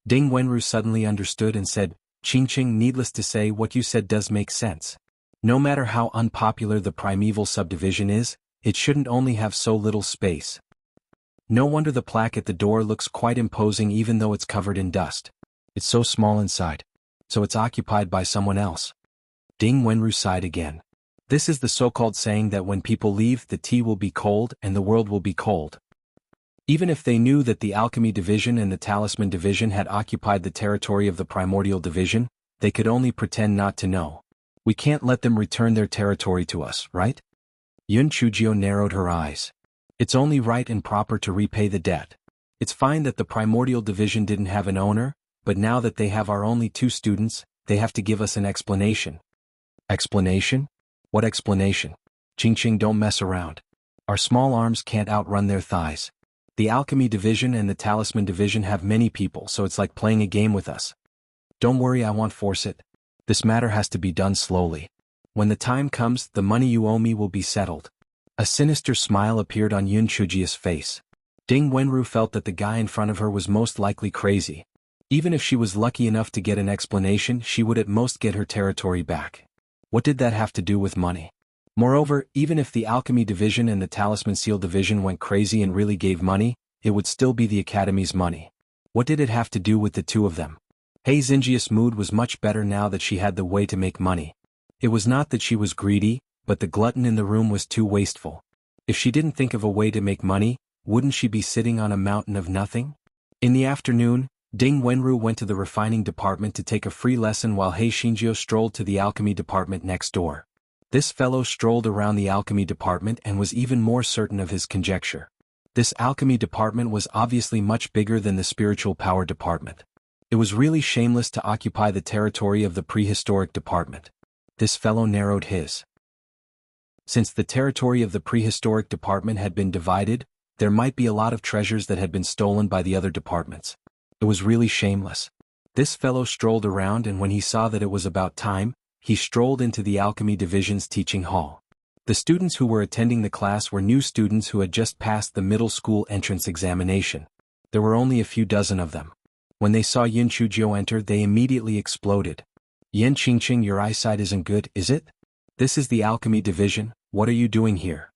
Ding Wenru suddenly understood and said, Ching, needless to say, what you said does make sense. No matter how unpopular the primeval subdivision is, it shouldn't only have so little space. No wonder the plaque at the door looks quite imposing even though it's covered in dust. It's so small inside. So it's occupied by someone else. Ding Wenru sighed again. This is the so-called saying that when people leave, the tea will be cold and the world will be cold. Even if they knew that the alchemy division and the talisman division had occupied the territory of the primordial division, they could only pretend not to know. We can't let them return their territory to us, right? Yun Chujio narrowed her eyes. It's only right and proper to repay the debt. It's fine that the primordial division didn't have an owner, but now that they have our only 2 students, they have to give us an explanation. Explanation? What explanation? Ching, don't mess around. Our small arms can't outrun their thighs. The alchemy division and the talisman division have many people, so it's like playing a game with us. Don't worry, I won't force it. This matter has to be done slowly. When the time comes, the money you owe me will be settled. A sinister smile appeared on Yun Chujio's face. Ding Wenru felt that the guy in front of her was most likely crazy. Even if she was lucky enough to get an explanation, she would at most get her territory back. What did that have to do with money? Moreover, even if the alchemy division and the talisman seal division went crazy and really gave money, it would still be the academy's money. What did it have to do with the 2 of them? Hey Xinjia's mood was much better now that she had the way to make money. It was not that she was greedy, but the glutton in the room was too wasteful. If she didn't think of a way to make money, wouldn't she be sitting on a mountain of nothing? In the afternoon, Ding Wenru went to the refining department to take a free lesson while He Xinjio strolled to the alchemy department next door. This fellow strolled around the alchemy department and was even more certain of his conjecture. This alchemy department was obviously much bigger than the spiritual power department. It was really shameless to occupy the territory of the prehistoric department. This fellow narrowed his. Since the territory of the prehistoric department had been divided, there might be a lot of treasures that had been stolen by the other departments. It was really shameless. This fellow strolled around, and when he saw that it was about time, he strolled into the alchemy division's teaching hall. The students who were attending the class were new students who had just passed the middle school entrance examination. There were only a few dozen of them. When they saw Yun Chujio enter, they immediately exploded. Yen Ching, your eyesight isn't good, is it? This is the alchemy division, what are you doing here?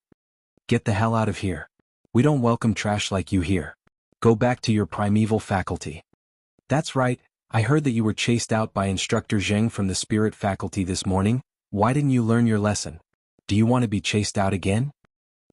Get the hell out of here. We don't welcome trash like you here. Go back to your primeval faculty. That's right, I heard that you were chased out by Instructor Zheng from the spirit faculty this morning. Why didn't you learn your lesson? Do you want to be chased out again?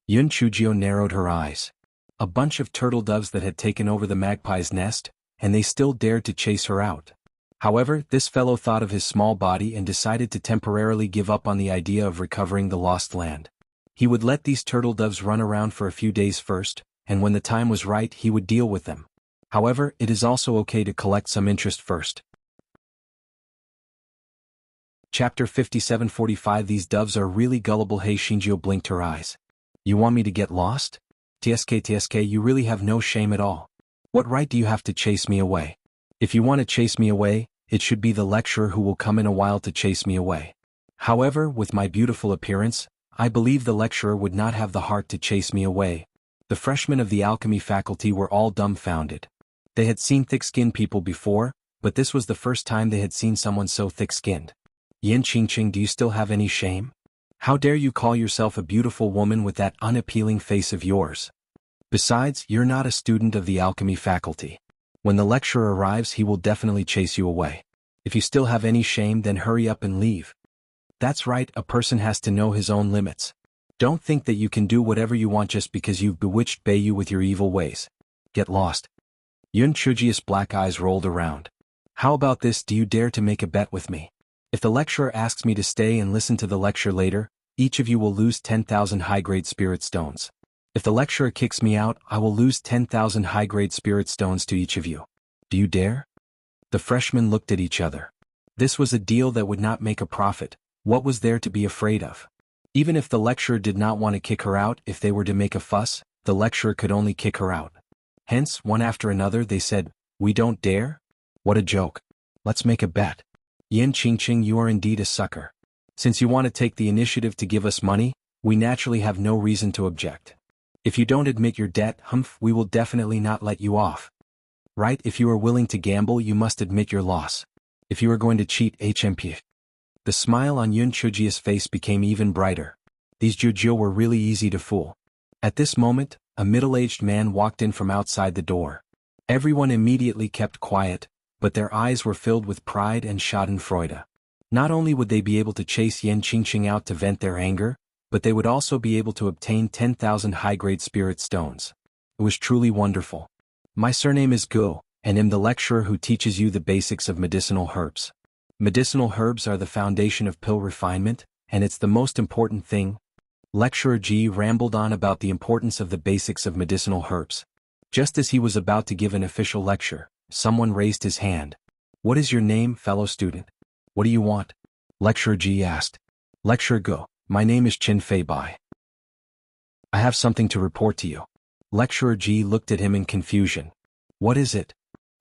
Yun Chujio narrowed her eyes. A bunch of turtle doves that had taken over the magpie's nest, and they still dared to chase her out. However, this fellow thought of his small body and decided to temporarily give up on the idea of recovering the lost land. He would let these turtle doves run around for a few days first, and when the time was right he would deal with them. However, it is also okay to collect some interest first. Chapter 57:45 These doves are really gullible. Hey, Shinjio blinked her eyes. You want me to get lost? TSK, you really have no shame at all. What right do you have to chase me away? If you want to chase me away, it should be the lecturer who will come in a while to chase me away. However, with my beautiful appearance, I believe the lecturer would not have the heart to chase me away. The freshmen of the alchemy faculty were all dumbfounded. They had seen thick-skinned people before, but this was the first time they had seen someone so thick-skinned. Yin Qingqing, do you still have any shame? How dare you call yourself a beautiful woman with that unappealing face of yours? Besides, you're not a student of the alchemy faculty. When the lecturer arrives he will definitely chase you away. If you still have any shame, then hurry up and leave. That's right, a person has to know his own limits. Don't think that you can do whatever you want just because you've bewitched Beiyu with your evil ways. Get lost. Yun Chuji's black eyes rolled around. How about this, do you dare to make a bet with me? If the lecturer asks me to stay and listen to the lecture later, each of you will lose 10,000 high-grade spirit stones. If the lecturer kicks me out, I will lose 10,000 high-grade spirit stones to each of you. Do you dare? The freshmen looked at each other. This was a deal that would not make a profit. What was there to be afraid of? Even if the lecturer did not want to kick her out, if they were to make a fuss, the lecturer could only kick her out. Hence, one after another they said, "We don't dare?" What a joke. Let's make a bet. Yin Qingqing, you are indeed a sucker. Since you want to take the initiative to give us money, we naturally have no reason to object. If you don't admit your debt, we will definitely not let you off. Right, if you are willing to gamble you must admit your loss. If you are going to cheat, HMP. The smile on Yun Chuji's face became even brighter. These Jujio were really easy to fool. At this moment, a middle-aged man walked in from outside the door. Everyone immediately kept quiet, but their eyes were filled with pride and schadenfreude. Not only would they be able to chase Yin Qingqing out to vent their anger, but they would also be able to obtain 10,000 high-grade spirit stones. It was truly wonderful. My surname is Gu, and am the lecturer who teaches you the basics of medicinal herbs. Medicinal herbs are the foundation of pill refinement, and it's the most important thing. Lecturer Ji rambled on about the importance of the basics of medicinal herbs. Just as he was about to give an official lecture, someone raised his hand. What is your name, fellow student? What do you want? Lecturer Ji asked. Lecturer Gu, my name is Qin Fei Bai. I have something to report to you. Lecturer Ji looked at him in confusion. What is it?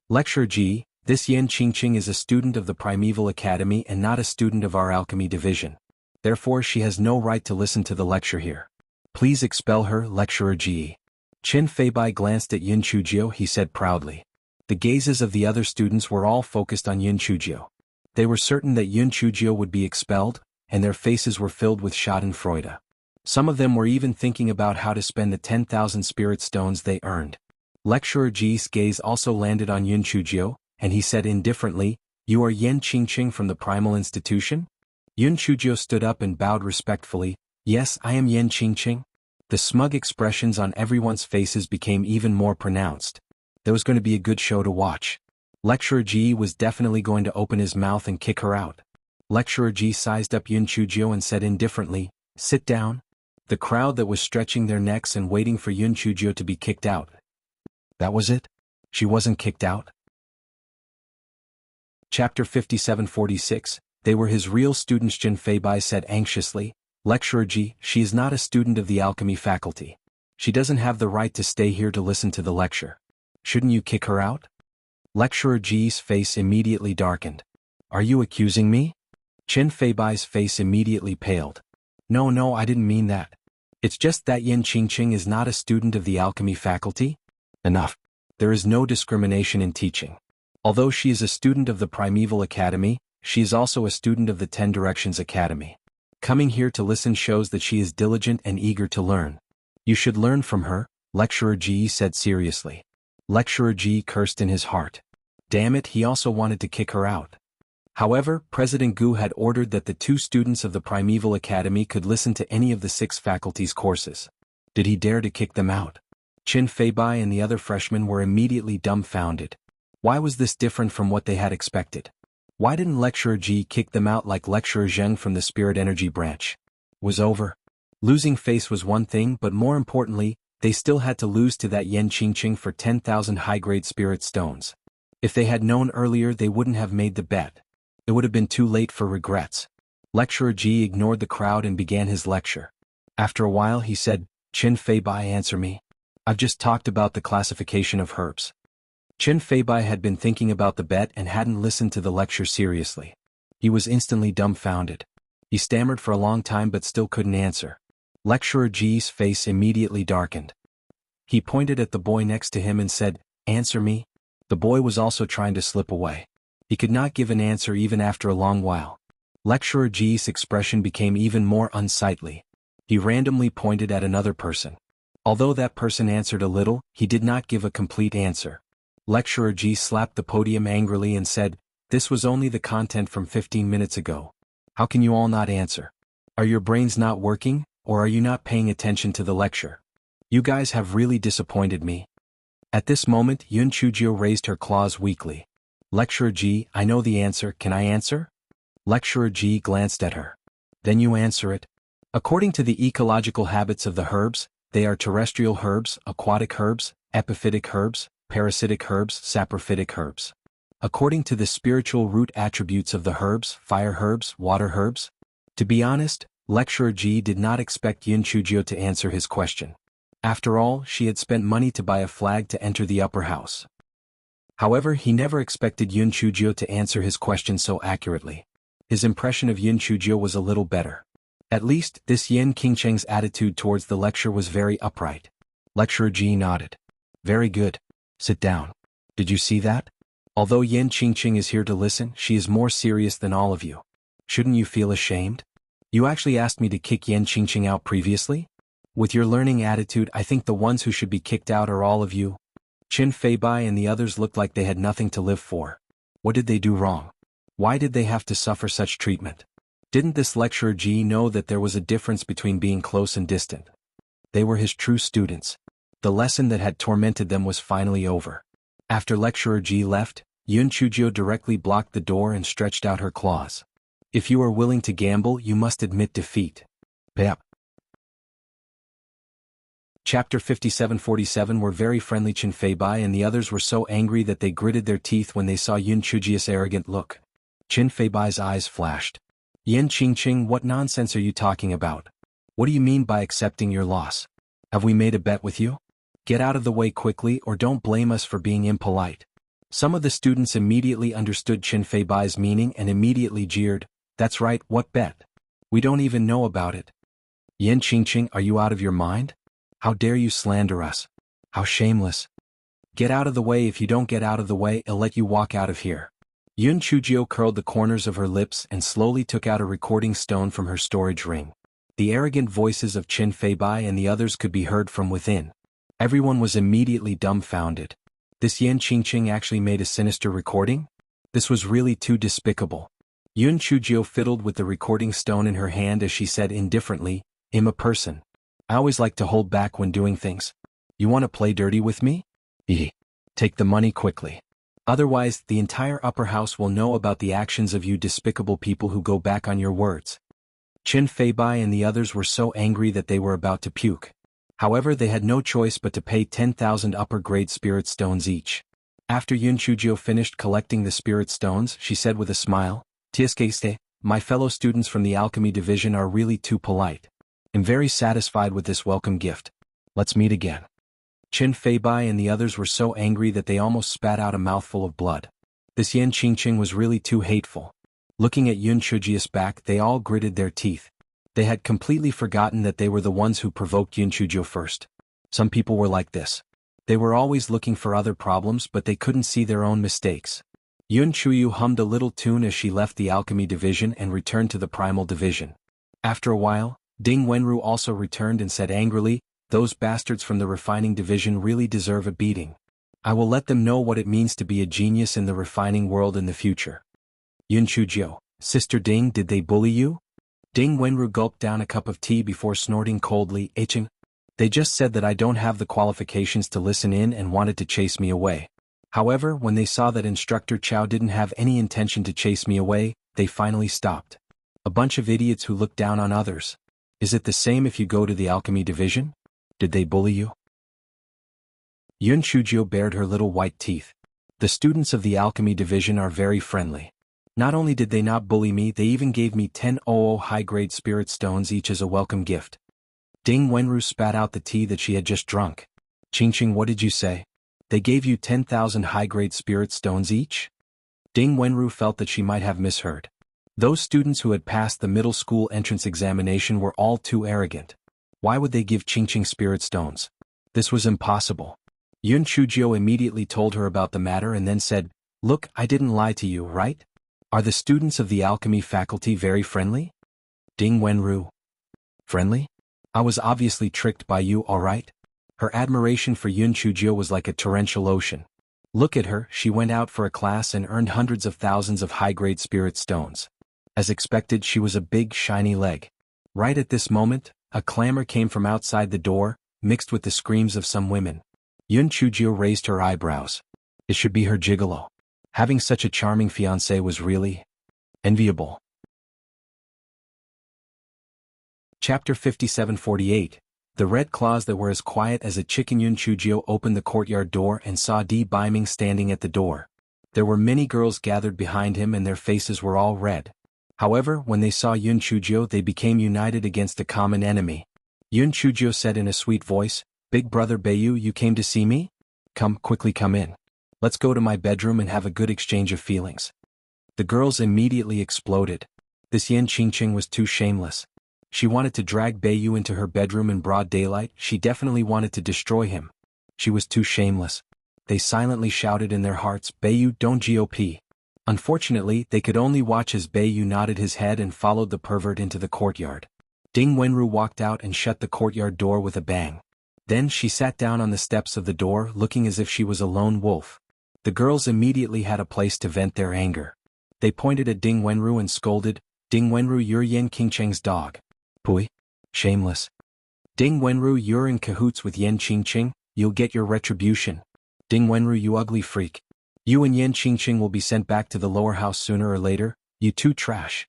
Lecturer Ji, this Yin Qingqing is a student of the Primeval Academy and not a student of our alchemy division. Therefore she has no right to listen to the lecture here. Please expel her, Lecturer Ji. Qin Fei Bai glanced at Yin Chujio, he said proudly. The gazes of the other students were all focused on Yin Chujio. They were certain that Yin Chujio would be expelled, and their faces were filled with schadenfreude. Some of them were even thinking about how to spend the 10,000 spirit stones they earned. Lecturer Ji's gaze also landed on Yin Chujio, and he said indifferently, You are Yin Qingqing from the Primal Institution? Yin Chujio stood up and bowed respectfully. Yes, I am Yin Qingqing. The smug expressions on everyone's faces became even more pronounced. There was going to be a good show to watch. Lecturer Ji was definitely going to open his mouth and kick her out. Lecturer Ji sized up Yin Chujio and said indifferently, Sit down. The crowd that was stretching their necks and waiting for Yin Chujio to be kicked out. That was it? She wasn't kicked out? Chapter 57:46, They were his real students. Qin Fei Bai said anxiously. Lecturer Ji, she is not a student of the alchemy faculty. She doesn't have the right to stay here to listen to the lecture. Shouldn't you kick her out? Lecturer Ji's face immediately darkened. Are you accusing me? Qin Fei Bai's face immediately paled. No, I didn't mean that. It's just that Yin Qingqing is not a student of the alchemy faculty. Enough. There is no discrimination in teaching. Although she is a student of the Primeval Academy, she is also a student of the 10 Directions Academy. Coming here to listen shows that she is diligent and eager to learn. You should learn from her, Lecturer Ji said seriously. Lecturer Ji cursed in his heart. Damn it, he also wanted to kick her out. However, President Gu had ordered that the 2 students of the Primeval Academy could listen to any of the 6 faculties' courses. Did he dare to kick them out? Qin Feibai and the other freshmen were immediately dumbfounded. Why was this different from what they had expected? Why didn't Lecturer Ji kick them out like Lecturer Zheng from the Spirit Energy branch? Was over. Losing face was one thing, but more importantly, they still had to lose to that Yan Qingqing for 10,000 high-grade spirit stones. If they had known earlier, they wouldn't have made the bet. It would have been too late for regrets. Lecturer Ji ignored the crowd and began his lecture. After a while he said, Qin Feibai, answer me. I've just talked about the classification of herbs. Qin Feibai had been thinking about the bet and hadn't listened to the lecture seriously. He was instantly dumbfounded. He stammered for a long time but still couldn't answer. Lecturer Ji's face immediately darkened. He pointed at the boy next to him and said, Answer me. The boy was also trying to slip away. He could not give an answer even after a long while. Lecturer Ji's expression became even more unsightly. He randomly pointed at another person. Although that person answered a little, he did not give a complete answer. Lecturer Ji slapped the podium angrily and said, This was only the content from 15 minutes ago. How can you all not answer? Are your brains not working, or are you not paying attention to the lecture? You guys have really disappointed me. At this moment, Yun Chujio raised her claws weakly. Lecturer Ji, I know the answer, can I answer? Lecturer Ji glanced at her. Then you answer it. According to the ecological habits of the herbs, they are terrestrial herbs, aquatic herbs, epiphytic herbs, parasitic herbs, saprophytic herbs. According to the spiritual root attributes of the herbs, fire herbs, water herbs. To be honest, Lecturer Ji did not expect Yun Chujio to answer his question. After all, she had spent money to buy a flag to enter the upper house. However, he never expected Yun Chujio to answer his question so accurately. His impression of Yun Chujio was a little better. At least, this Yan Qingcheng's attitude towards the lecture was very upright. Lecturer Ji nodded. Very good. Sit down. Did you see that? Although Yan Qingqing is here to listen, she is more serious than all of you. Shouldn't you feel ashamed? You actually asked me to kick Yan Qingqing out previously? With your learning attitude, I think the ones who should be kicked out are all of you. Qin Feibai and the others looked like they had nothing to live for. What did they do wrong? Why did they have to suffer such treatment? Didn't this Lecturer Ji know that there was a difference between being close and distant? They were his true students. The lesson that had tormented them was finally over. After Lecturer Ji left, Yun Chujio directly blocked the door and stretched out her claws. If you are willing to gamble, you must admit defeat. Pep. Chapter 57-47 were very friendly. Qin Feibai and the others were so angry that they gritted their teeth when they saw Yun Chujio's arrogant look. Qin Feibai's eyes flashed. Yan Qingqing, what nonsense are you talking about? What do you mean by accepting your loss? Have we made a bet with you? Get out of the way quickly or don't blame us for being impolite. Some of the students immediately understood Qin Feibai's meaning and immediately jeered. That's right, what bet? We don't even know about it. Yan Qingqing, are you out of your mind? How dare you slander us? How shameless. Get out of the way. If you don't get out of the way, I'll let you walk out of here. Yun Chujio curled the corners of her lips and slowly took out a recording stone from her storage ring. The arrogant voices of Qin Feibai and the others could be heard from within. Everyone was immediately dumbfounded. This Yan Qingqing actually made a sinister recording? This was really too despicable. Yun Chujio fiddled with the recording stone in her hand as she said indifferently, I'm a person. I always like to hold back when doing things. You want to play dirty with me? Take the money quickly. Otherwise, the entire upper house will know about the actions of you despicable people who go back on your words. Qin Feibai and the others were so angry that they were about to puke. However, they had no choice but to pay 10,000 upper-grade spirit stones each. After Yun Chujio finished collecting the spirit stones, she said with a smile, Tieskeste, my fellow students from the alchemy division are really too polite. I'm very satisfied with this welcome gift. Let's meet again. Qin Feibai and the others were so angry that they almost spat out a mouthful of blood. This Yan Qingqing was really too hateful. Looking at Yun Chujio's back, they all gritted their teeth. They had completely forgotten that they were the ones who provoked Yun Chujio first. Some people were like this. They were always looking for other problems, but they couldn't see their own mistakes. Yun Chuyu hummed a little tune as she left the alchemy division and returned to the primal division. After a while, Ding Wenru also returned and said angrily, those bastards from the refining division really deserve a beating. I will let them know what it means to be a genius in the refining world in the future. Yun Chujio, Sister Ding, did they bully you? Ding Wenru gulped down a cup of tea before snorting coldly, Aching. They just said that I don't have the qualifications to listen in and wanted to chase me away. However, when they saw that Instructor Chow didn't have any intention to chase me away, they finally stopped. A bunch of idiots who look down on others. Is it the same if you go to the alchemy division? Did they bully you? Yun Chujio bared her little white teeth. The students of the alchemy division are very friendly. Not only did they not bully me, they even gave me 10 high-grade spirit stones each as a welcome gift. Ding Wenru spat out the tea that she had just drunk. Qingqing, what did you say? They gave you 10,000 high-grade spirit stones each? Ding Wenru felt that she might have misheard. Those students who had passed the middle school entrance examination were all too arrogant. Why would they give Qingqing spirit stones? This was impossible. Yun Chujio immediately told her about the matter and then said, Look, I didn't lie to you, right? Are the students of the alchemy faculty very friendly? Ding Wenru. Friendly? I was obviously tricked by you, alright? Her admiration for Yun Chujio was like a torrential ocean. Look at her, she went out for a class and earned hundreds of thousands of high-grade spirit stones. As expected, she was a big, shiny leg. Right at this moment, a clamor came from outside the door, mixed with the screams of some women. Yun Chujio raised her eyebrows. It should be her gigolo. Having such a charming fiancé was really enviable. Chapter 57-48. The red claws that were as quiet as a chicken. Yun Chujio opened the courtyard door and saw Di Biming standing at the door. There were many girls gathered behind him and their faces were all red. However, when they saw Yun Chujio, they became united against a common enemy. Yun Chujio said in a sweet voice, Big brother Bayu, you came to see me? Quickly come in. Let's go to my bedroom and have a good exchange of feelings. The girls immediately exploded. This Yan Qingqing was too shameless. She wanted to drag Bayu into her bedroom in broad daylight. She definitely wanted to destroy him. She was too shameless. They silently shouted in their hearts, Bayu, don't GOP. Unfortunately, they could only watch as Bayu nodded his head and followed the pervert into the courtyard. Ding Wenru walked out and shut the courtyard door with a bang. Then she sat down on the steps of the door, looking as if she was a lone wolf. The girls immediately had a place to vent their anger. They pointed at Ding Wenru and scolded, Ding Wenru, you're Yan Qingqing's dog. Pui. Shameless. Ding Wenru, you're in cahoots with Yan Qingqing, you'll get your retribution. Ding Wenru, you ugly freak. You and Yan Qingqing will be sent back to the lower house sooner or later, you two trash.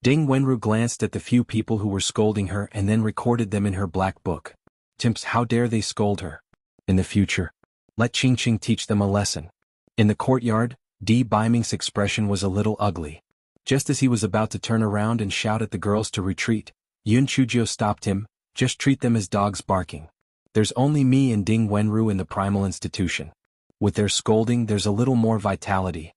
Ding Wenru glanced at the few people who were scolding her and then recorded them in her black book. Timps, how dare they scold her? In the future, let Qingqing teach them a lesson. In the courtyard, Di Biming's expression was a little ugly. Just as he was about to turn around and shout at the girls to retreat, Yun Chujio stopped him, just treat them as dogs barking. There's only me and Ding Wenru in the primal institution. With their scolding there's a little more vitality.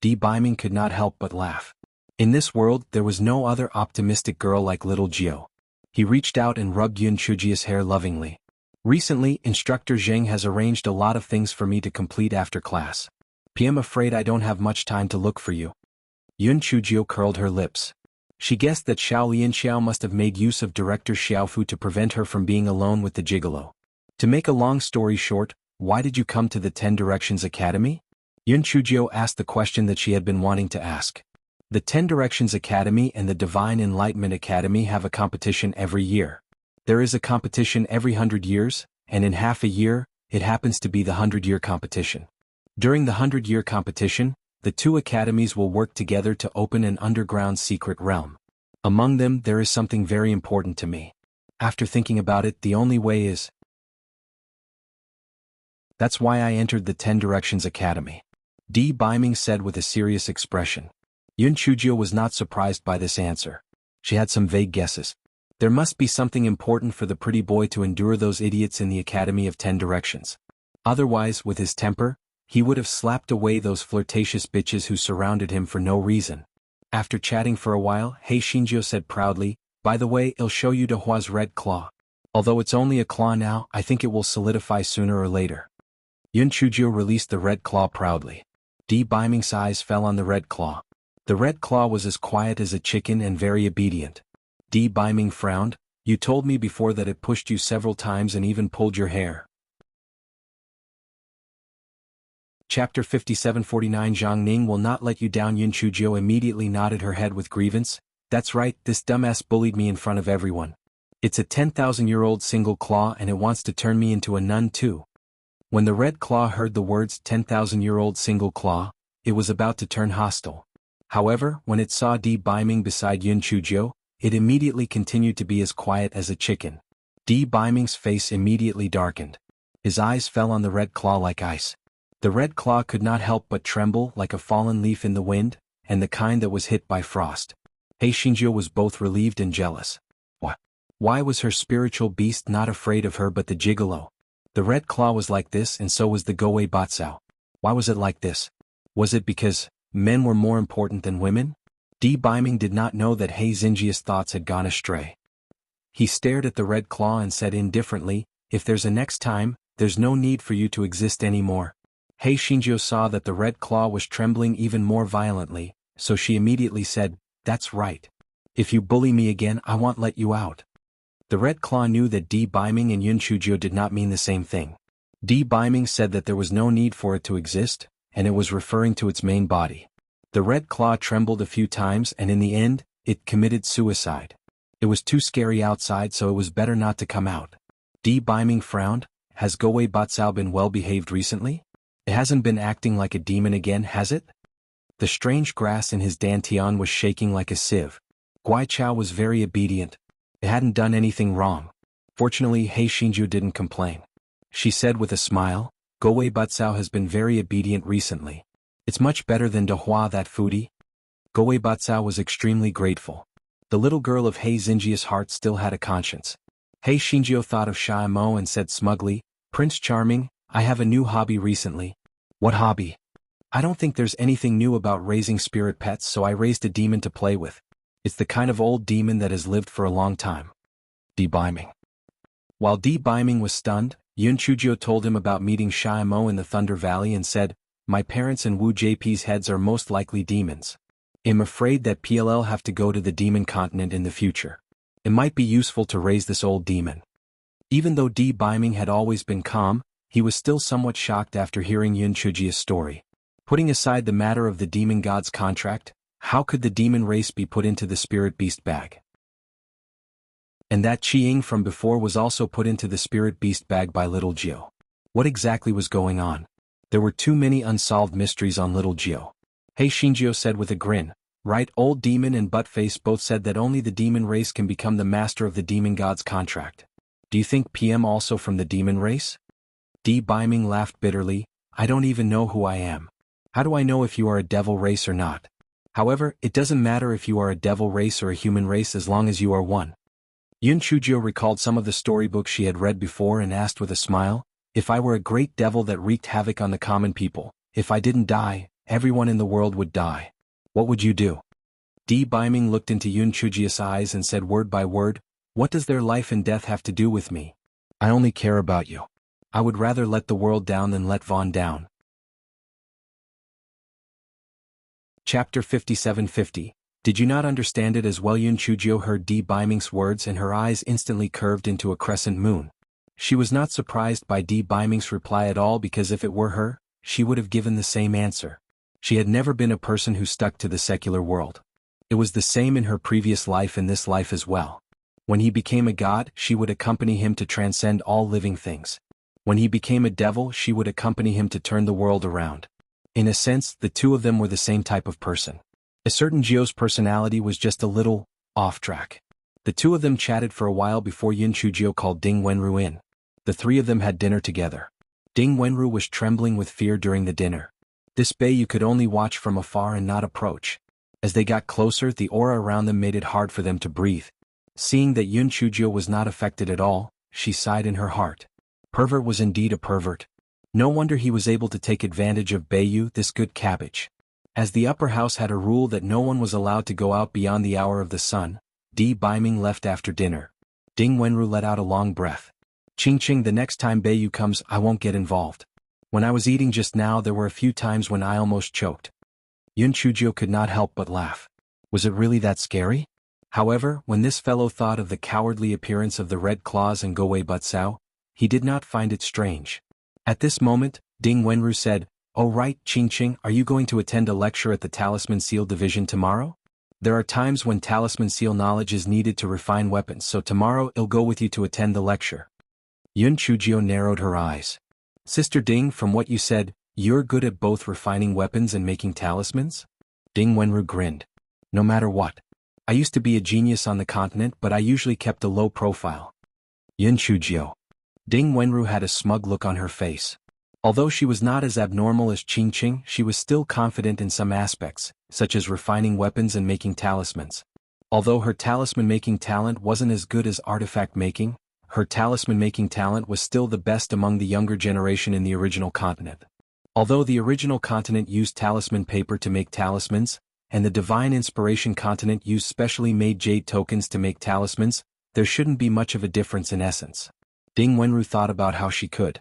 Di Biming could not help but laugh. In this world there was no other optimistic girl like little Jio. He reached out and rubbed Yun Chujio's hair lovingly. Recently, Instructor Zheng has arranged a lot of things for me to complete after class. I'm afraid I don't have much time to look for you. Yun Chujio curled her lips. She guessed that Xiao Lianxiao must have made use of Director Xiaofu to prevent her from being alone with the gigolo. To make a long story short, why did you come to the 10 Directions Academy? Yun Chujio asked the question that she had been wanting to ask. The 10 Directions Academy and the Divine Enlightenment Academy have a competition every year. There is a competition every 100 years, and in half a year, it happens to be the 100-year competition. During the 100-year competition, the two academies will work together to open an underground secret realm. Among them there is something very important to me. After thinking about it, the only way is... That's why I entered the 10 Directions Academy. Di Biming said with a serious expression. Yun Chujio was not surprised by this answer. She had some vague guesses. There must be something important for the pretty boy to endure those idiots in the Academy of 10 Directions. Otherwise, with his temper, he would have slapped away those flirtatious bitches who surrounded him for no reason. After chatting for a while, He Shinjio said proudly, by the way, I'll show you De Hua's red claw. Although it's only a claw now, I think it will solidify sooner or later. Yun Chujio released the red claw proudly. Di Biming's eyes fell on the red claw. The red claw was as quiet as a chicken and very obedient. Di Biming frowned, you told me before that it pushed you several times and even pulled your hair. Chapter 5749 Zhang Ning will not let you down. Yun Chuzhou immediately nodded her head with grievance. That's right, this dumbass bullied me in front of everyone. It's a 10,000-year-old single claw and it wants to turn me into a nun too. When the red claw heard the words 10,000-year-old single claw, it was about to turn hostile. However, when it saw Di Baiming beside Yun Chuzhou, it immediately continued to be as quiet as a chicken. Di Baiming's face immediately darkened. His eyes fell on the red claw like ice. The red claw could not help but tremble like a fallen leaf in the wind, and the kind that was hit by frost. He Xingjiu was both relieved and jealous. What? Why was her spiritual beast not afraid of her but the gigolo? The red claw was like this and so was the Gowei Batsao. Why was it like this? Was it because men were more important than women? Di Baiming did not know that He Xingjia's thoughts had gone astray. He stared at the red claw and said indifferently, if there's a next time, there's no need for you to exist anymore. He Xingjiu saw that the red claw was trembling even more violently, so she immediately said, that's right. If you bully me again I won't let you out. The red claw knew that Di Baiming and Yun Chuzhou did not mean the same thing. Di Baiming said that there was no need for it to exist, and it was referring to its main body. The red claw trembled a few times and in the end, it committed suicide. It was too scary outside so it was better not to come out. Di Baiming frowned. Has Gowei Batsao been well behaved recently? It hasn't been acting like a demon again, has it? The strange grass in his dantian was shaking like a sieve. Guai Chao was very obedient. It hadn't done anything wrong. Fortunately, He Xingjiu didn't complain. She said with a smile, Gowei Batsao has been very obedient recently. It's much better than Dehua that foodie. Gowei Batsao was extremely grateful. The little girl of He Xingjia's heart still had a conscience. He Xingjiu thought of Sha Mo and said smugly, Prince Charming, I have a new hobby recently. What hobby? I don't think there's anything new about raising spirit pets so I raised a demon to play with. It's the kind of old demon that has lived for a long time. Di Baiming. While Di Baiming was stunned, Yun Chuzhou told him about meeting Sha Mo in the Thunder Valley and said, my parents and Wu JP's heads are most likely demons. I'm afraid that PLL have to go to the demon continent in the future. It might be useful to raise this old demon. Even though Di Baiming had always been calm, he was still somewhat shocked after hearing Yun Chuzhi's story. Putting aside the matter of the demon god's contract, how could the demon race be put into the spirit beast bag? And that Qi-Ying from before was also put into the spirit beast bag by Little Jiu. What exactly was going on? There were too many unsolved mysteries on Little Jiu. He Xingjiu said with a grin, right, old demon and Buttface both said that only the demon race can become the master of the demon god's contract. Do you think PM also from the demon race? Di Baiming laughed bitterly, I don't even know who I am. How do I know if you are a devil race or not? However, it doesn't matter if you are a devil race or a human race as long as you are one. Yun Chuzhou recalled some of the storybooks she had read before and asked with a smile, if I were a great devil that wreaked havoc on the common people, if I didn't die, everyone in the world would die. What would you do? Di Baiming looked into Yun Chuzhi's eyes and said word by word, what does their life and death have to do with me? I only care about you. I would rather let the world down than let Vaughn down. Chapter 5750. Did you not understand it as well? Yun Chuzhou heard Di Baiming's words and her eyes instantly curved into a crescent moon. She was not surprised by Di Baiming's reply at all because if it were her, she would have given the same answer. She had never been a person who stuck to the secular world. It was the same in her previous life and this life as well. When he became a god, she would accompany him to transcend all living things. When he became a devil, she would accompany him to turn the world around. In a sense, the two of them were the same type of person. A certain Jiu's personality was just a little off track. The two of them chatted for a while before Yun Chuzhou called Ding Wenru in. The three of them had dinner together. Ding Wenru was trembling with fear during the dinner. This Bei you could only watch from afar and not approach. As they got closer, the aura around them made it hard for them to breathe. Seeing that Yun Chuzhou was not affected at all, she sighed in her heart. Pervert was indeed a pervert. No wonder he was able to take advantage of Beiyu, this good cabbage. As the upper house had a rule that no one was allowed to go out beyond the hour of the sun, Di Baiming left after dinner. Ding Wenru let out a long breath. Ching, the next time Beiyu comes I won't get involved. When I was eating just now there were a few times when I almost choked. Yun Chuzhou could not help but laugh. Was it really that scary? However, when this fellow thought of the cowardly appearance of the Red Claws and Gowei Batsao, he did not find it strange. At this moment, Ding Wenru said, "Oh right, Qingqing, are you going to attend a lecture at the Talisman Seal Division tomorrow? There are times when Talisman Seal knowledge is needed to refine weapons, so tomorrow I'll go with you to attend the lecture." Yun Chujio narrowed her eyes. "Sister Ding, from what you said, you're good at both refining weapons and making talismans?" Ding Wenru grinned. "No matter what. I used to be a genius on the continent, but I usually kept a low profile." Yun Chujio. Ding Wenru had a smug look on her face. Although she was not as abnormal as Qingqing, she was still confident in some aspects, such as refining weapons and making talismans. Although her talisman-making talent wasn't as good as artifact-making, her talisman-making talent was still the best among the younger generation in the original continent. Although the original continent used talisman paper to make talismans, and the Divine Inspiration continent used specially made jade tokens to make talismans, there shouldn't be much of a difference in essence. Ding Wenru thought about how she could.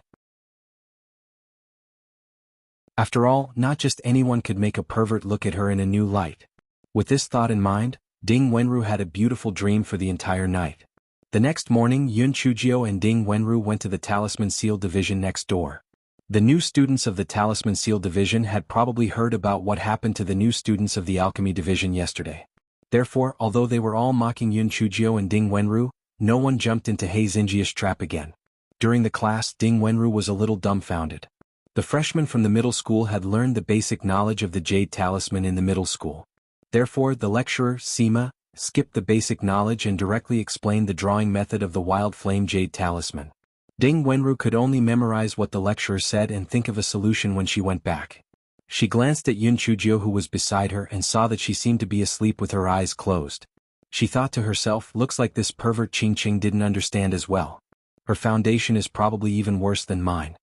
After all, not just anyone could make a pervert look at her in a new light. With this thought in mind, Ding Wenru had a beautiful dream for the entire night. The next morning, Yun Chujio and Ding Wenru went to the Talisman Seal Division next door. The new students of the Talisman Seal Division had probably heard about what happened to the new students of the Alchemy Division yesterday. Therefore, although they were all mocking Yun Chujio and Ding Wenru, no one jumped into He Xinjia's trap again. During the class, Ding Wenru was a little dumbfounded. The freshman from the middle school had learned the basic knowledge of the Jade Talisman in the middle school. Therefore, the lecturer, Sima, skipped the basic knowledge and directly explained the drawing method of the Wild Flame Jade Talisman. Ding Wenru could only memorize what the lecturer said and think of a solution when she went back. She glanced at Yun Chujio, who was beside her, and saw that she seemed to be asleep with her eyes closed. She thought to herself, looks like this pervert Qingqing didn't understand as well. Her foundation is probably even worse than mine.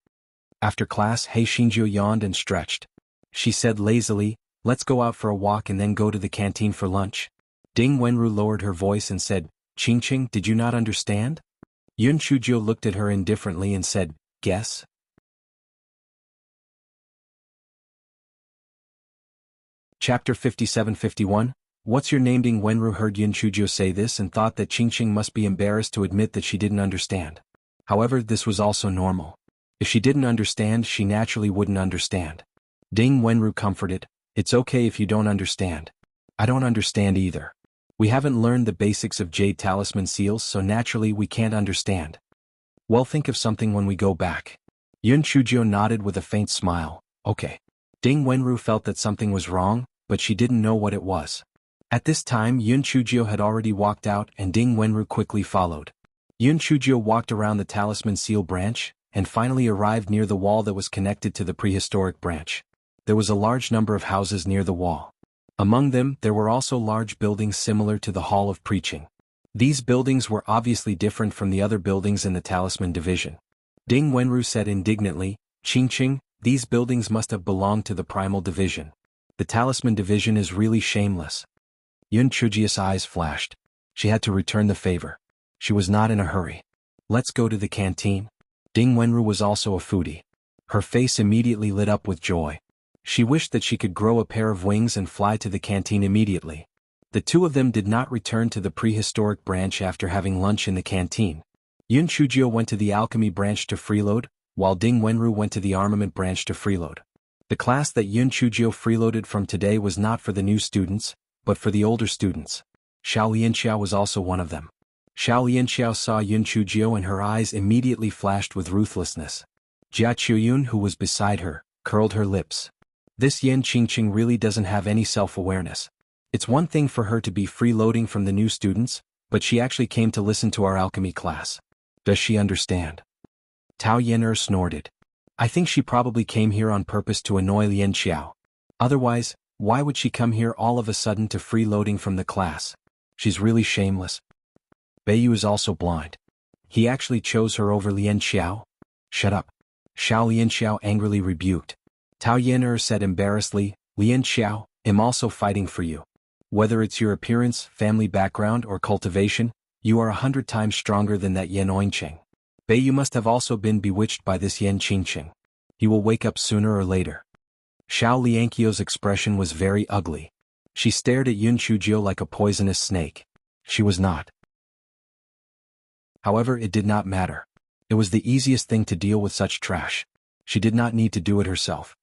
After class, He Xinjiu yawned and stretched. She said lazily, "Let's go out for a walk and then go to the canteen for lunch." Ding Wenru lowered her voice and said, "Qingqing, did you not understand?" Yun Chujio looked at her indifferently and said, "Guess?" Chapter 57-51. What's your name? Ding Wenru heard Yun Chujio say this and thought that Qingqing must be embarrassed to admit that she didn't understand. However, this was also normal. If she didn't understand, she naturally wouldn't understand. Ding Wenru comforted, "It's okay if you don't understand. I don't understand either. We haven't learned the basics of Jade Talisman seals, so naturally we can't understand. Well, think of something when we go back." Yun Chujio nodded with a faint smile, "Okay." Ding Wenru felt that something was wrong, but she didn't know what it was. At this time, Yun Chujio had already walked out and Ding Wenru quickly followed. Yun Chujio walked around the Talisman Seal branch, and finally arrived near the wall that was connected to the prehistoric branch. There was a large number of houses near the wall. Among them, there were also large buildings similar to the Hall of Preaching. These buildings were obviously different from the other buildings in the Talisman Division. Ding Wenru said indignantly, "Qingqing, these buildings must have belonged to the Primal Division. The Talisman Division is really shameless." Yun Chujio's eyes flashed. She had to return the favor. She was not in a hurry. "Let's go to the canteen." Ding Wenru was also a foodie. Her face immediately lit up with joy. She wished that she could grow a pair of wings and fly to the canteen immediately. The two of them did not return to the prehistoric branch after having lunch in the canteen. Yun Chujio went to the alchemy branch to freeload, while Ding Wenru went to the armament branch to freeload. The class that Yun Chujio freeloaded from today was not for the new students, but for the older students. Xiao Lianxiao was also one of them. Xiao Lianxiao saw Yun Chujio and her eyes immediately flashed with ruthlessness. Jia Chuyun, who was beside her, curled her lips. This Yan Qingqing really doesn't have any self-awareness. It's one thing for her to be freeloading from the new students, but she actually came to listen to our alchemy class. Does she understand? Tao Yan'er snorted. I think she probably came here on purpose to annoy Lian Xiao. Otherwise, why would she come here all of a sudden to freeloading from the class? She's really shameless. Beiyu is also blind. He actually chose her over Lian Xiao? Shut up. Xiao Lianxiao angrily rebuked. Tao Yan'er said embarrassedly, Lian Xiao, I'm also fighting for you. Whether it's your appearance, family background, or cultivation, you are 100 times stronger than that Yan Oingcheng. Beiyu must have also been bewitched by this Yan Qingqing. He will wake up sooner or later. Xiao Lianqiu's expression was very ugly. She stared at Yun Chujio like a poisonous snake. She was not. However, it did not matter. It was the easiest thing to deal with such trash. She did not need to do it herself.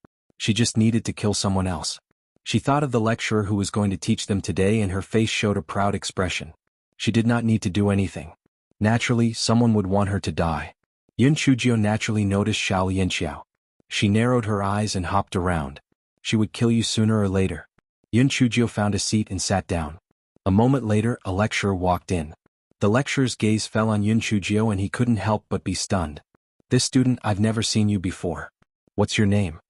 She just needed to kill someone else. She thought of the lecturer who was going to teach them today and her face showed a proud expression. She did not need to do anything. Naturally, someone would want her to die. Yun Chujio naturally noticed Xiao Yanxiao. She narrowed her eyes and hopped around. She would kill you sooner or later. Yun Chujio found a seat and sat down. A moment later, a lecturer walked in. The lecturer's gaze fell on Yun Chujio and he couldn't help but be stunned. "This student, I've never seen you before. What's your name?"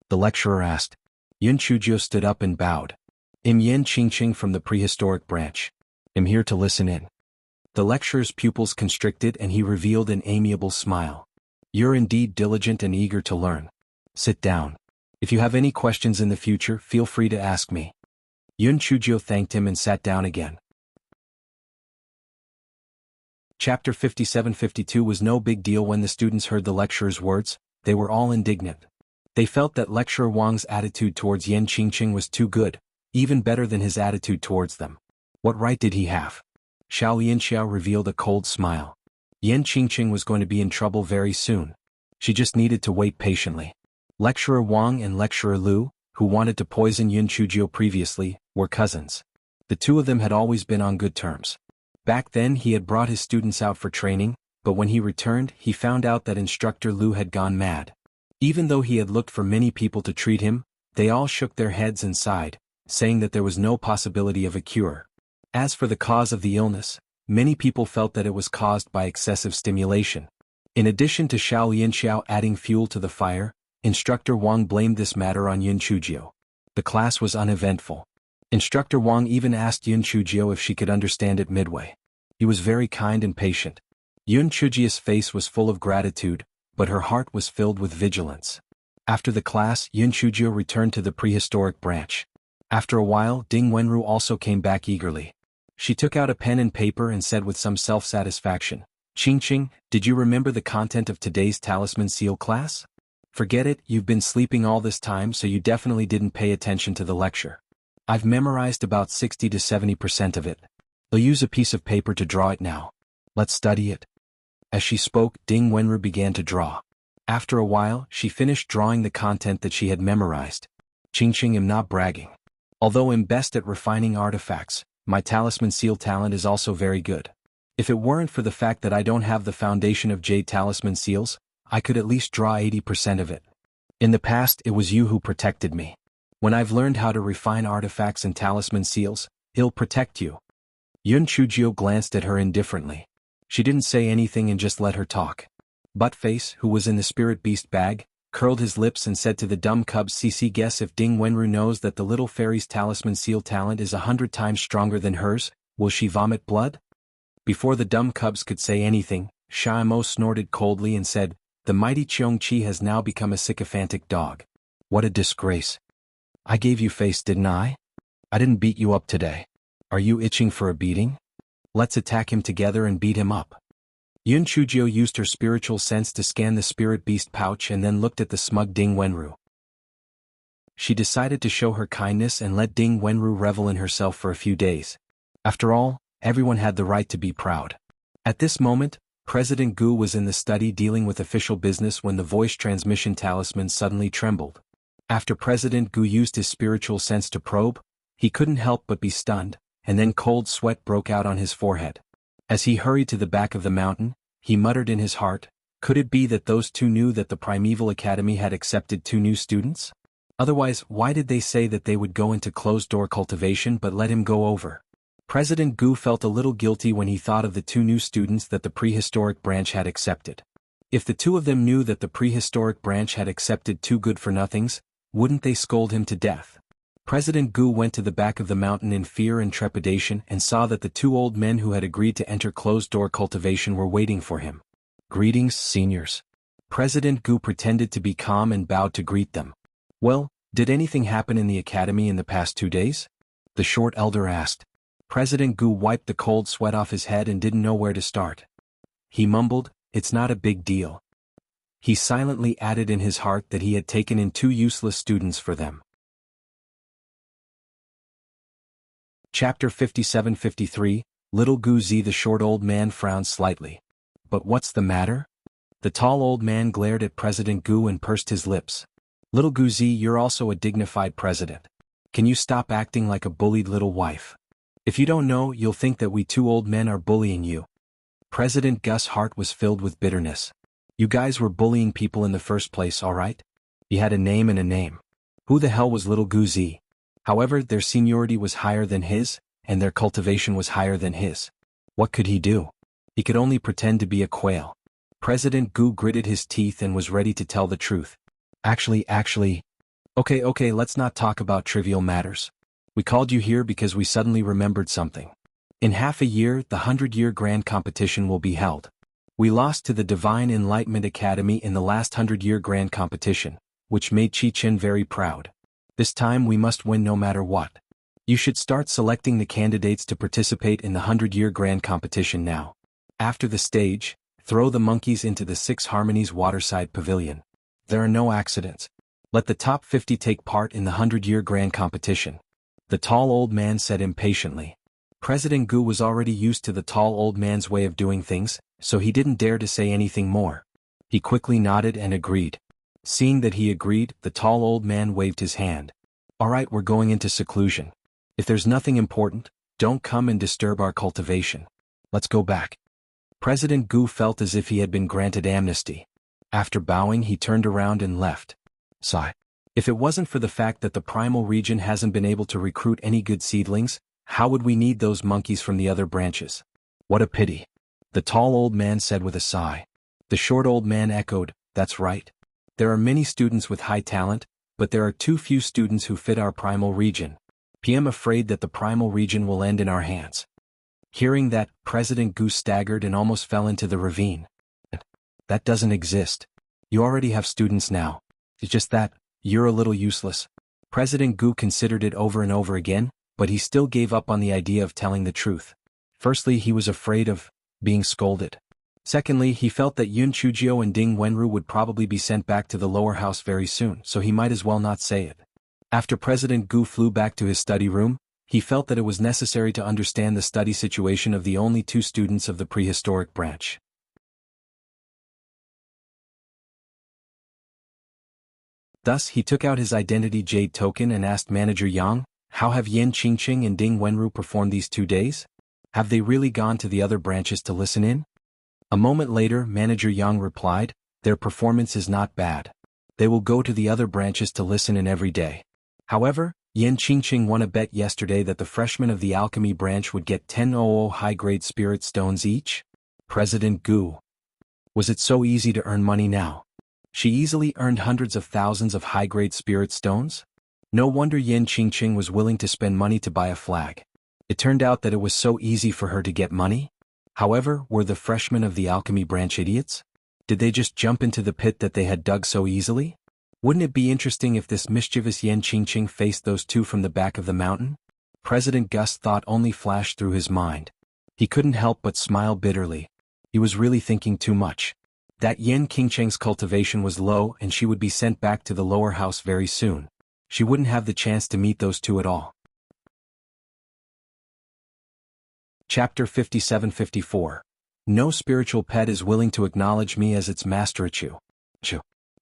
the lecturer asked. Yun Chujio stood up and bowed. "I'm Yan Qingqing from the prehistoric branch. I'm here to listen in." The lecturer's pupils constricted and he revealed an amiable smile. "You're indeed diligent and eager to learn. Sit down. If you have any questions in the future, feel free to ask me." Yun Chujio thanked him and sat down again. Chapter 57-52 was no big deal when the students heard the lecturer's words. They were all indignant. They felt that Lecturer Wang's attitude towards Yan Qingqing was too good, even better than his attitude towards them. What right did he have? Xiao Yanxiao revealed a cold smile. Yan Qingqing was going to be in trouble very soon. She just needed to wait patiently. Lecturer Wang and Lecturer Lu, who wanted to poison Yun Chujio previously, were cousins. The two of them had always been on good terms. Back then he had brought his students out for training, but when he returned he found out that Instructor Lu had gone mad. Even though he had looked for many people to treat him, they all shook their heads and sighed, saying that there was no possibility of a cure. As for the cause of the illness, many people felt that it was caused by excessive stimulation. In addition to Xiao Yanxiao adding fuel to the fire, Instructor Wang blamed this matter on Yun Chujio. The class was uneventful. Instructor Wang even asked Yun Chujio if she could understand it midway. He was very kind and patient. Yun Chujio's face was full of gratitude, but her heart was filled with vigilance. After the class, Yun Chujio returned to the prehistoric branch. After a while, Ding Wenru also came back eagerly. She took out a pen and paper and said with some self-satisfaction, "Qingqing, did you remember the content of today's Talisman Seal class? Forget it, you've been sleeping all this time so you definitely didn't pay attention to the lecture. I've memorized about 60 to 70% of it. I'll use a piece of paper to draw it now. Let's study it." As she spoke, Ding Wenru began to draw. After a while, she finished drawing the content that she had memorized. "Qingqing, am not bragging. Although I'm best at refining artifacts, my Talisman Seal talent is also very good. If it weren't for the fact that I don't have the foundation of Jade Talisman Seals, I could at least draw 80% of it. In the past, it was you who protected me. When I've learned how to refine artifacts and Talisman Seals, I'll protect you." Yun Chujio glanced at her indifferently. She didn't say anything and just let her talk. Buttface, who was in the spirit beast bag, curled his lips and said to the dumb cubs, "CC, guess if Ding Wenru knows that the little fairy's Talisman Seal talent is 100 times stronger than hers, will she vomit blood?" Before the dumb cubs could say anything, Shaimo snorted coldly and said, "The mighty Cheong-Chi has now become a sycophantic dog. What a disgrace. I gave you face, didn't I? I didn't beat you up today. Are you itching for a beating? Let's attack him together and beat him up." Yun Chujio used her spiritual sense to scan the spirit beast pouch and then looked at the smug Ding Wenru. She decided to show her kindness and let Ding Wenru revel in herself for a few days. After all, everyone had the right to be proud. At this moment, President Gu was in the study dealing with official business when the voice transmission talisman suddenly trembled. After President Gu used his spiritual sense to probe, he couldn't help but be stunned, and then cold sweat broke out on his forehead. As he hurried to the back of the mountain, he muttered in his heart, could it be that those two knew that the Primeval Academy had accepted 2 new students? Otherwise, why did they say that they would go into closed-door cultivation but let him go over? President Gu felt a little guilty when he thought of the 2 new students that the prehistoric branch had accepted. If the 2 of them knew that the prehistoric branch had accepted 2 good-for-nothings, wouldn't they scold him to death? President Gu went to the back of the mountain in fear and trepidation and saw that the 2 old men who had agreed to enter closed-door cultivation were waiting for him. "Greetings, seniors." President Gu pretended to be calm and bowed to greet them. "Well, did anything happen in the academy in the past 2 days?" the short elder asked. President Gu wiped the cold sweat off his head and didn't know where to start. He mumbled, "It's not a big deal." He silently added in his heart that he had taken in 2 useless students for them. Chapter 57-53, Little Gu Zi. The short old man frowned slightly. "But what's the matter?" The tall old man glared at President Gu and pursed his lips. Little Guzi, you're also a dignified president. Can you stop acting like a bullied little wife? If you don't know, you'll think that we two old men are bullying you. President Gus' heart was filled with bitterness. You guys were bullying people in the first place, alright? You had a name and a name. Who the hell was Little Guzi? However, their seniority was higher than his, and their cultivation was higher than his. What could he do? He could only pretend to be a quail. President Gu gritted his teeth and was ready to tell the truth. Actually. Okay, let's not talk about trivial matters. We called you here because we suddenly remembered something. In half a year, the 100-year grand competition will be held. We lost to the Divine Enlightenment Academy in the last 100-year grand competition, which made Chi-Chen very proud. This time we must win no matter what. You should start selecting the candidates to participate in the 100-year grand competition now. After the stage, throw the monkeys into the Six Harmonies Waterside Pavilion. There are no accidents. Let the top 50 take part in the 100-year grand competition. The tall old man said impatiently. President Gu was already used to the tall old man's way of doing things, so he didn't dare to say anything more. He quickly nodded and agreed. Seeing that he agreed, the tall old man waved his hand. Alright, we're going into seclusion. If there's nothing important, don't come and disturb our cultivation. Let's go back. President Gu felt as if he had been granted amnesty. After bowing, he turned around and left. Sigh. If it wasn't for the fact that the primal region hasn't been able to recruit any good seedlings, how would we need those monkeys from the other branches? What a pity. The tall old man said with a sigh. The short old man echoed, that's right. There are many students with high talent, but there are too few students who fit our primal region. I'm afraid that the primal region will end in our hands. Hearing that, President Gu staggered and almost fell into the ravine. That doesn't exist. You already have students now. It's just that, you're a little useless. President Gu considered it over and over again, but he still gave up on the idea of telling the truth. Firstly, he was afraid of being scolded. Secondly, he felt that Yun Chujio and Ding Wenru would probably be sent back to the lower house very soon, so he might as well not say it. After President Gu flew back to his study room, he felt that it was necessary to understand the study situation of the only two students of the prehistoric branch. Thus, he took out his identity jade token and asked Manager Yang, how have Yan Qingqing and Ding Wenru performed these 2 days? Have they really gone to the other branches to listen in? A moment later, Manager Yang replied, their performance is not bad. They will go to the other branches to listen in every day. However, Yan Qingqing won a bet yesterday that the freshmen of the alchemy branch would get 10 high-grade spirit stones each. President Gu. Was it so easy to earn money now? She easily earned hundreds of thousands of high-grade spirit stones? No wonder Yan Qingqing was willing to spend money to buy a flag. It turned out that it was so easy for her to get money? However, were the freshmen of the alchemy branch idiots? Did they just jump into the pit that they had dug so easily? Wouldn't it be interesting if this mischievous Yan Qingqing faced those two from the back of the mountain? President Gus' thought only flashed through his mind. He couldn't help but smile bitterly. He was really thinking too much. That Yan Qingqing's cultivation was low and she would be sent back to the lower house very soon. She wouldn't have the chance to meet those two at all. Chapter 57-54. No spiritual pet is willing to acknowledge me as its master. Achu.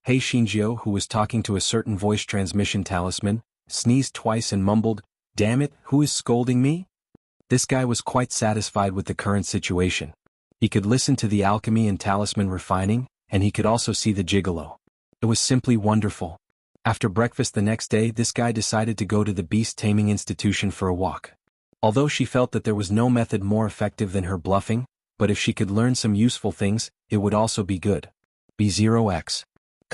Hey Shinjio, who was talking to a certain voice transmission talisman, sneezed twice and mumbled, damn it, who is scolding me? This guy was quite satisfied with the current situation. He could listen to the alchemy and talisman refining, and he could also see the gigolo. It was simply wonderful. After breakfast the next day, this guy decided to go to the beast taming institution for a walk. Although she felt that there was no method more effective than her bluffing, but if she could learn some useful things, it would also be good. B0x.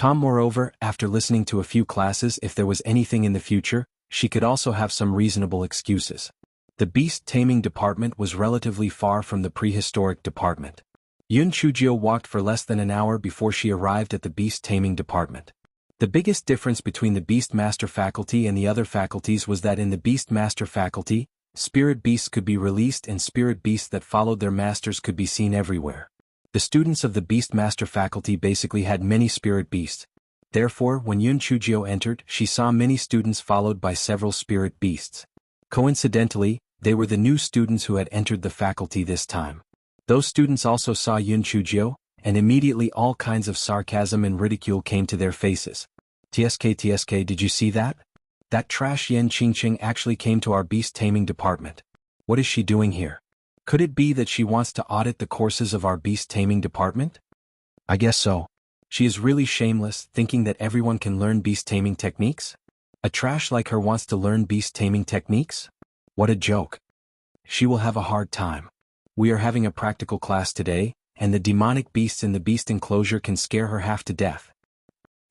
Moreover, after listening to a few classes, if there was anything in the future, she could also have some reasonable excuses. The beast taming department was relatively far from the prehistoric department. Yun Chujio walked for less than an hour before she arrived at the beast taming department. The biggest difference between the beast master faculty and the other faculties was that in the beast master faculty, spirit beasts could be released and spirit beasts that followed their masters could be seen everywhere. The students of the beast master faculty basically had many spirit beasts. Therefore, when Yun Chujio entered, she saw many students followed by several spirit beasts. Coincidentally, they were the new students who had entered the faculty this time. Those students also saw Yun Chujio, and immediately all kinds of sarcasm and ridicule came to their faces. TSK, did you see that? That trash Yen Qingqing actually came to our beast taming department. What is she doing here? Could it be that she wants to audit the courses of our beast taming department? I guess so. She is really shameless, thinking that everyone can learn beast taming techniques? A trash like her wants to learn beast taming techniques? What a joke. She will have a hard time. We are having a practical class today, and the demonic beasts in the beast enclosure can scare her half to death.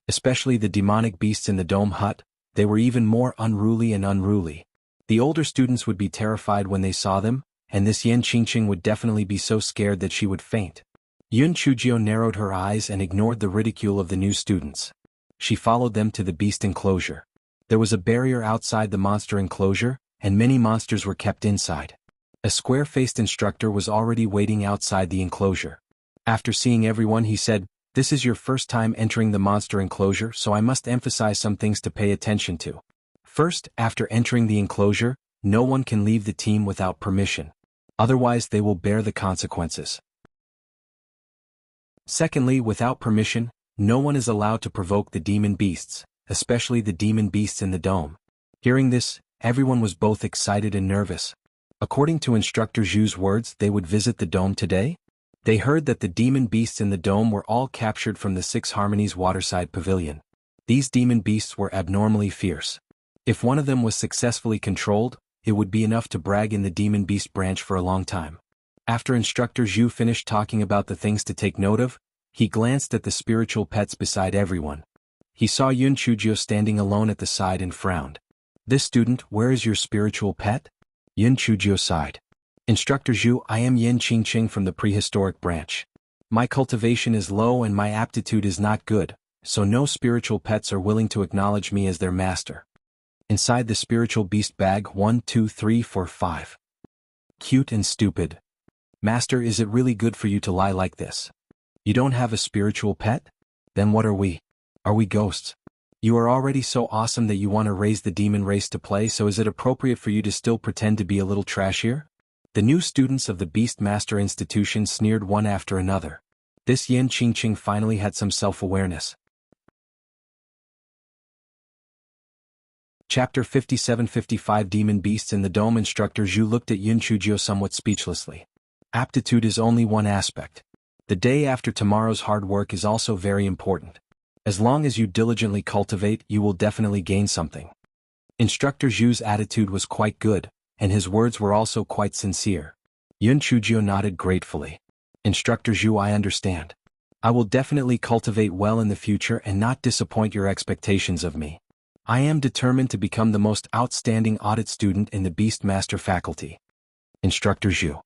Especially the demonic beasts in the dome hut, they were even more unruly and unruly. The older students would be terrified when they saw them, and this Yen Qingqing would definitely be so scared that she would faint. Yun Chujio narrowed her eyes and ignored the ridicule of the new students. She followed them to the beast enclosure. There was a barrier outside the monster enclosure, and many monsters were kept inside. A square-faced instructor was already waiting outside the enclosure. After seeing everyone, he said, "This is your first time entering the monster enclosure, so I must emphasize some things to pay attention to. First, after entering the enclosure, no one can leave the team without permission. Otherwise they will bear the consequences. Secondly, without permission, no one is allowed to provoke the demon beasts, especially the demon beasts in the dome." Hearing this, everyone was both excited and nervous. According to Instructor Zhu's words, they would visit the dome today? They heard that the demon beasts in the dome were all captured from the Six Harmonies Waterside Pavilion. These demon beasts were abnormally fierce. If one of them was successfully controlled, it would be enough to brag in the demon beast branch for a long time. After Instructor Zhu finished talking about the things to take note of, he glanced at the spiritual pets beside everyone. He saw Yun Chujio standing alone at the side and frowned. "This student, where is your spiritual pet?" Yun Chujio sighed. "Instructor Zhu, I am Yen Qingqing from the prehistoric branch. My cultivation is low and my aptitude is not good, so no spiritual pets are willing to acknowledge me as their master." Inside the spiritual beast bag, 1, 2, 3, 4, 5. Cute and stupid. "Master, is it really good for you to lie like this? You don't have a spiritual pet? Then what are we? Are we ghosts? You are already so awesome that you want to raise the demon race to play, so is it appropriate for you to still pretend to be a little trashier?" The new students of the Beast Master Institution sneered one after another. This Yen Qingqing finally had some self-awareness. Chapter 57-55 Demon Beasts in the Dome. Instructor Zhu looked at Yun Chujio somewhat speechlessly. Aptitude is only one aspect. The day after tomorrow's hard work is also very important. As long as you diligently cultivate, you will definitely gain something. Instructor Zhu's attitude was quite good, and his words were also quite sincere. Yun Chujio nodded gratefully. "Instructor Zhu, I understand. I will definitely cultivate well in the future and not disappoint your expectations of me. I am determined to become the most outstanding audit student in the Beast Master faculty." Instructor Zhu.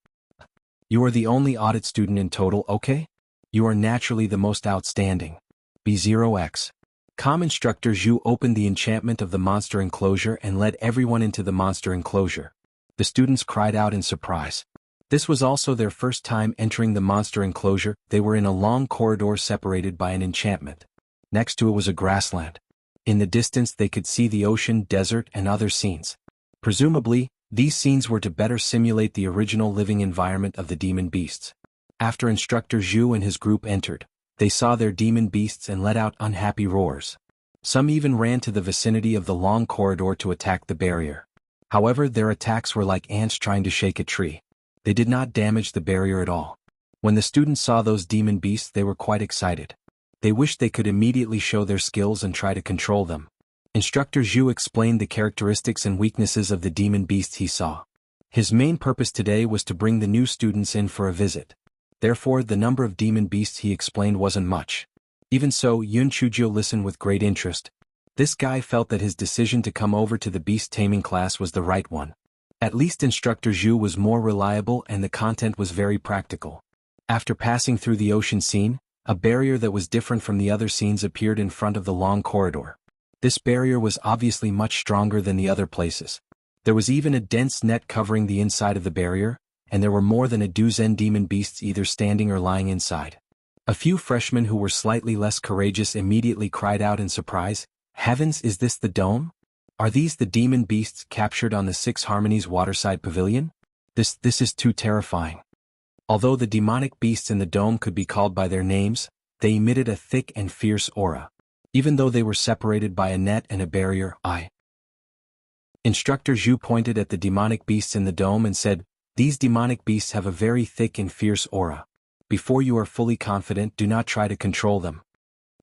"You are the only audit student in total, okay? You are naturally the most outstanding. B0X. Calm." Instructor Zhu opened the enchantment of the monster enclosure and led everyone into the monster enclosure. The students cried out in surprise. This was also their first time entering the monster enclosure. They were in a long corridor separated by an enchantment. Next to it was a grassland. In the distance they could see the ocean, desert, and other scenes. Presumably, these scenes were to better simulate the original living environment of the demon beasts. After Instructor Zhu and his group entered, they saw their demon beasts and let out unhappy roars. Some even ran to the vicinity of the long corridor to attack the barrier. However, their attacks were like ants trying to shake a tree. They did not damage the barrier at all. When the students saw those demon beasts, they were quite excited. They wished they could immediately show their skills and try to control them. Instructor Zhu explained the characteristics and weaknesses of the demon beasts he saw. His main purpose today was to bring the new students in for a visit. Therefore, the number of demon beasts he explained wasn't much. Even so, Yun Chujio listened with great interest. This guy felt that his decision to come over to the beast taming class was the right one. At least Instructor Zhu was more reliable and the content was very practical. After passing through the ocean scene, a barrier that was different from the other scenes appeared in front of the long corridor. This barrier was obviously much stronger than the other places. There was even a dense net covering the inside of the barrier, and there were more than a dozen demon beasts either standing or lying inside. A few freshmen who were slightly less courageous immediately cried out in surprise, "Heavens, is this the dome? Are these the demon beasts captured on the Six Harmonies Waterside Pavilion? This is too terrifying." Although the demonic beasts in the dome could be called by their names, they emitted a thick and fierce aura. Even though they were separated by a net and a barrier, Instructor Zhu pointed at the demonic beasts in the dome and said, "These demonic beasts have a very thick and fierce aura. Before you are fully confident, do not try to control them."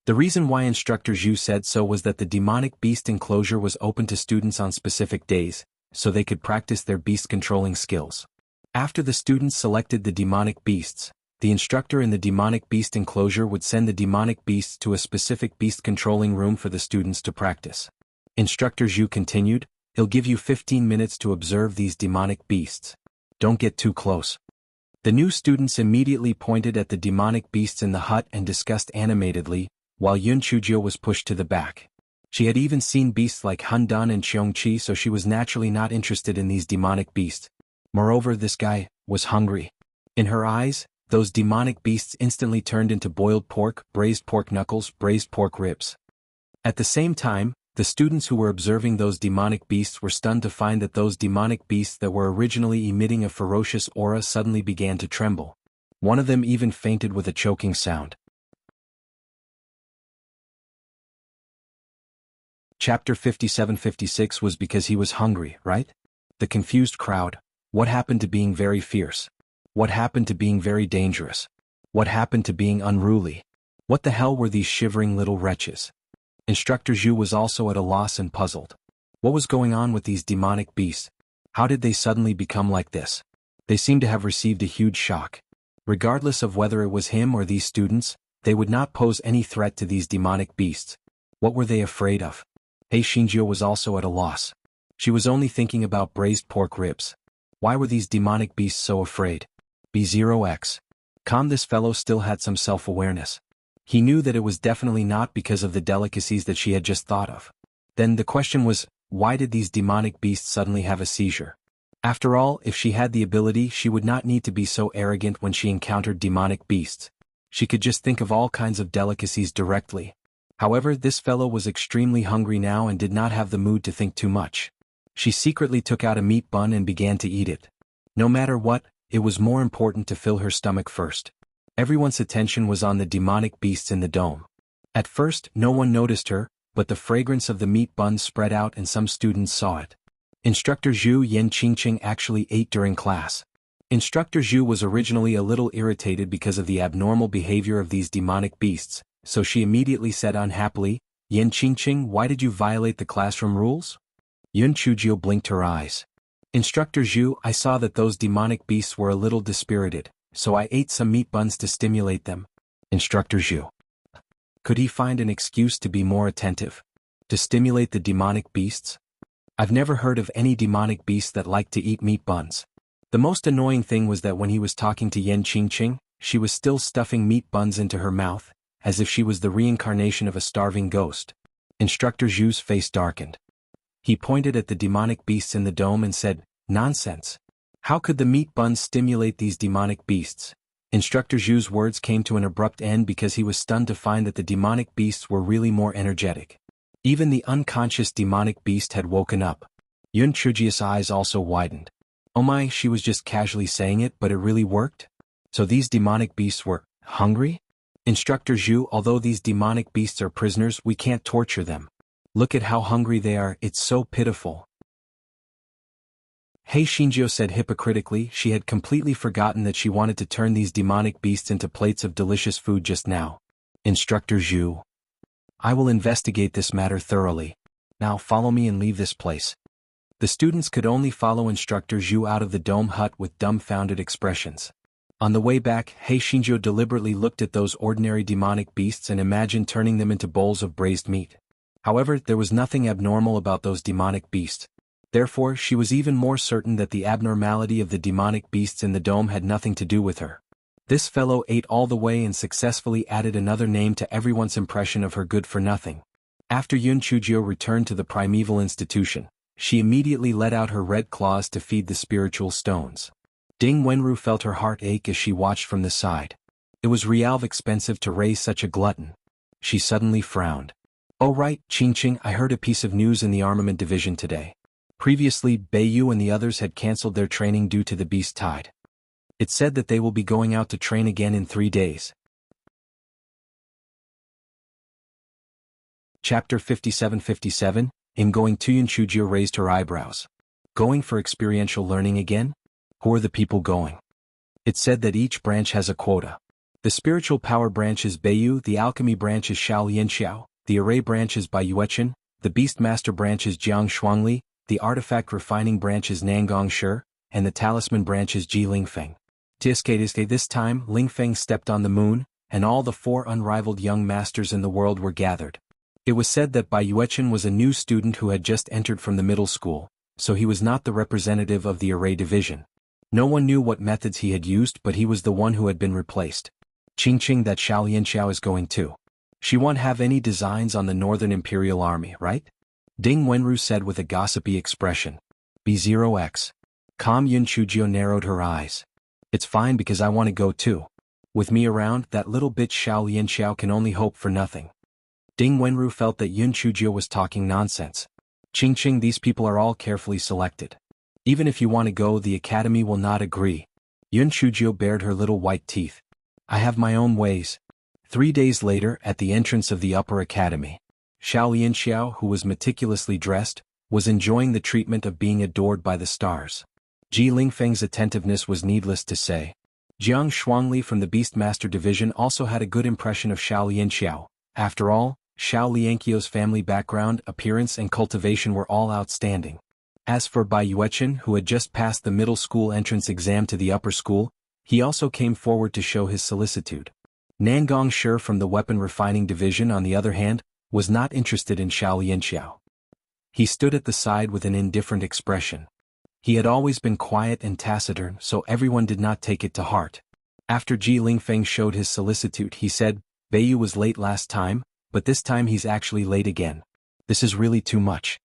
The reason why Instructor Zhu said so was that the demonic beast enclosure was open to students on specific days, so they could practice their beast-controlling skills. After the students selected the demonic beasts, the instructor in the demonic beast enclosure would send the demonic beasts to a specific beast-controlling room for the students to practice. Instructor Zhu continued, "He'll give you 15 minutes to observe these demonic beasts. Don't get too close." The new students immediately pointed at the demonic beasts in the hut and discussed animatedly, while Yun Chujio was pushed to the back. She had even seen beasts like Hundan and Qiongqi, so she was naturally not interested in these demonic beasts. Moreover, this guy was hungry. In her eyes, those demonic beasts instantly turned into boiled pork, braised pork knuckles, braised pork ribs. At the same time, the students who were observing those demonic beasts were stunned to find that those demonic beasts that were originally emitting a ferocious aura suddenly began to tremble. One of them even fainted with a choking sound. Chapter 57-56 was because he was hungry, right? The confused crowd. What happened to being very fierce? What happened to being very dangerous? What happened to being unruly? What the hell were these shivering little wretches? Instructor Zhu was also at a loss and puzzled. What was going on with these demonic beasts? How did they suddenly become like this? They seemed to have received a huge shock. Regardless of whether it was him or these students, they would not pose any threat to these demonic beasts. What were they afraid of? Hei Xinjiu was also at a loss. She was only thinking about braised pork ribs. Why were these demonic beasts so afraid? B0X. This fellow still had some self-awareness. He knew that it was definitely not because of the delicacies that she had just thought of. Then the question was, why did these demonic beasts suddenly have a seizure? After all, if she had the ability, she would not need to be so arrogant when she encountered demonic beasts. She could just think of all kinds of delicacies directly. However, this fellow was extremely hungry now and did not have the mood to think too much. She secretly took out a meat bun and began to eat it. No matter what, it was more important to fill her stomach first. Everyone's attention was on the demonic beasts in the dome. At first, no one noticed her, but the fragrance of the meat bun spread out and some students saw it. Instructor Zhu Yan Qingqing actually ate during class. Instructor Zhu was originally a little irritated because of the abnormal behavior of these demonic beasts, so she immediately said unhappily, "Yan Qingqing, why did you violate the classroom rules?" Yun Chujio blinked her eyes. "Instructor Zhu, I saw that those demonic beasts were a little dispirited, so I ate some meat buns to stimulate them." Instructor Zhu. Could he find an excuse to be more attentive? To stimulate the demonic beasts? I've never heard of any demonic beast that liked to eat meat buns. The most annoying thing was that when he was talking to Yan Qingqing, she was still stuffing meat buns into her mouth, as if she was the reincarnation of a starving ghost. Instructor Zhu's face darkened. He pointed at the demonic beasts in the dome and said, "Nonsense. How could the meat buns stimulate these demonic beasts?" Instructor Zhu's words came to an abrupt end because he was stunned to find that the demonic beasts were really more energetic. Even the unconscious demonic beast had woken up. Yun Chujio's eyes also widened. Oh my, she was just casually saying it, but it really worked? So these demonic beasts were hungry? Instructor Zhu, although these demonic beasts are prisoners, we can't torture them. Look at how hungry they are, it's so pitiful. Hei Xinjiu said hypocritically. She had completely forgotten that she wanted to turn these demonic beasts into plates of delicious food just now. Instructor Zhu. I will investigate this matter thoroughly. Now follow me and leave this place. The students could only follow Instructor Zhu out of the dome hut with dumbfounded expressions. On the way back, Hei Xinjiu deliberately looked at those ordinary demonic beasts and imagined turning them into bowls of braised meat. However, there was nothing abnormal about those demonic beasts. Therefore, she was even more certain that the abnormality of the demonic beasts in the dome had nothing to do with her. This fellow ate all the way and successfully added another name to everyone's impression of her good-for-nothing. After Yun Chujio returned to the primeval institution, she immediately let out her red claws to feed the spiritual stones. Ding Wenru felt her heart ache as she watched from the side. It was realv expensive to raise such a glutton. She suddenly frowned. "Oh right, Qingqing, I heard a piece of news in the armament division today. Previously, Beiyu and the others had cancelled their training due to the beast tide. It said that they will be going out to train again in 3 days. Chapter 57-57, in going to Yunchujio raised her eyebrows. Going for experiential learning again? Who are the people going? It said that each branch has a quota. The spiritual power branch is Beiyu, the alchemy branch is Shao Lianxiao, the array branch is Bai Yuechen, the beastmaster branch is Jiang Shuangli, the artifact refining branch is Nangong Shi, and the talisman branch is Ji Lingfeng. This time Lingfeng stepped on the moon, and all the 4 unrivaled young masters in the world were gathered. It was said that Bai Yuechen was a new student who had just entered from the middle school, so he was not the representative of the array division. No one knew what methods he had used, but he was the one who had been replaced. Qingqing, that Shao Lianxiao is going too. She won't have any designs on the Northern Imperial Army, right? Ding Wenru said with a gossipy expression. B0X. Calm Yunchujio narrowed her eyes. It's fine because I want to go too. With me around, that little bitch Shao Lianxiao can only hope for nothing. Ding Wenru felt that Yunchujio was talking nonsense. Qingqing, these people are all carefully selected. Even if you want to go, the academy will not agree. Yunchujio bared her little white teeth. I have my own ways. 3 days later, at the entrance of the upper academy, Shao Lianxiao, who was meticulously dressed, was enjoying the treatment of being adored by the stars. Ji Lingfeng's attentiveness was needless to say. Jiang Shuangli from the Beastmaster Division also had a good impression of Shao Lianxiao. After all, Shao Lianqiao's family background, appearance and cultivation were all outstanding. As for Bai Yuechen, who had just passed the middle school entrance exam to the upper school, he also came forward to show his solicitude. Nangong Shi from the Weapon Refining Division, on the other hand, was not interested in Shao Lianxiao. He stood at the side with an indifferent expression. He had always been quiet and taciturn, so everyone did not take it to heart. After Ji Lingfeng showed his solicitude, he said, Beiyu was late last time, but this time he's actually late again. This is really too much.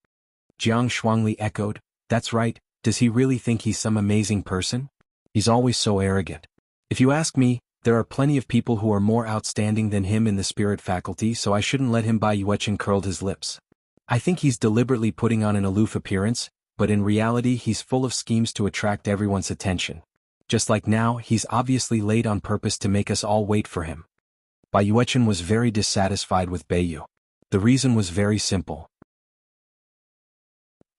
Jiang Shuangli echoed, that's right, does he really think he's some amazing person? He's always so arrogant. If you ask me, there are plenty of people who are more outstanding than him in the spirit faculty, so I shouldn't let him. Bai Yuechen curled his lips. I think he's deliberately putting on an aloof appearance, but in reality he's full of schemes to attract everyone's attention. Just like now, he's obviously late on purpose to make us all wait for him. Bai Yuechen was very dissatisfied with Beiyu. The reason was very simple.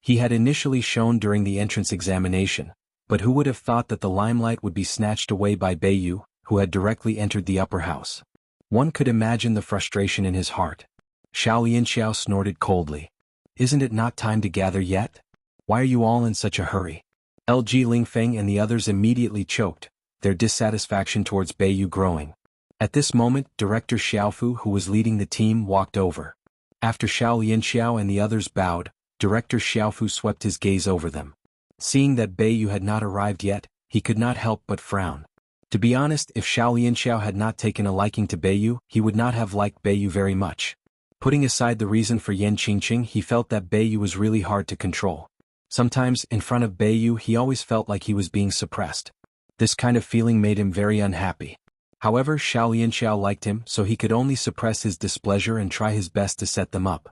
He had initially shown during the entrance examination, but who would have thought that the limelight would be snatched away by Beiyu, who had directly entered the upper house? One could imagine the frustration in his heart. Shao Lianxiao snorted coldly. Isn't it not time to gather yet? Why are you all in such a hurry? LG Lingfeng and the others immediately choked, their dissatisfaction towards Beiyu growing. At this moment, Director Xiaofu, who was leading the team, walked over. After Shao Lianxiao and the others bowed, Director Xiaofu swept his gaze over them. Seeing that Beiyu had not arrived yet, he could not help but frown. To be honest, if Shao Lianxiao had not taken a liking to Beiyu, he would not have liked Beiyu very much. Putting aside the reason for Yan Qingqing, he felt that Beiyu was really hard to control. Sometimes, in front of Beiyu, he always felt like he was being suppressed. This kind of feeling made him very unhappy. However, Shao Lianxiao liked him, so he could only suppress his displeasure and try his best to set them up.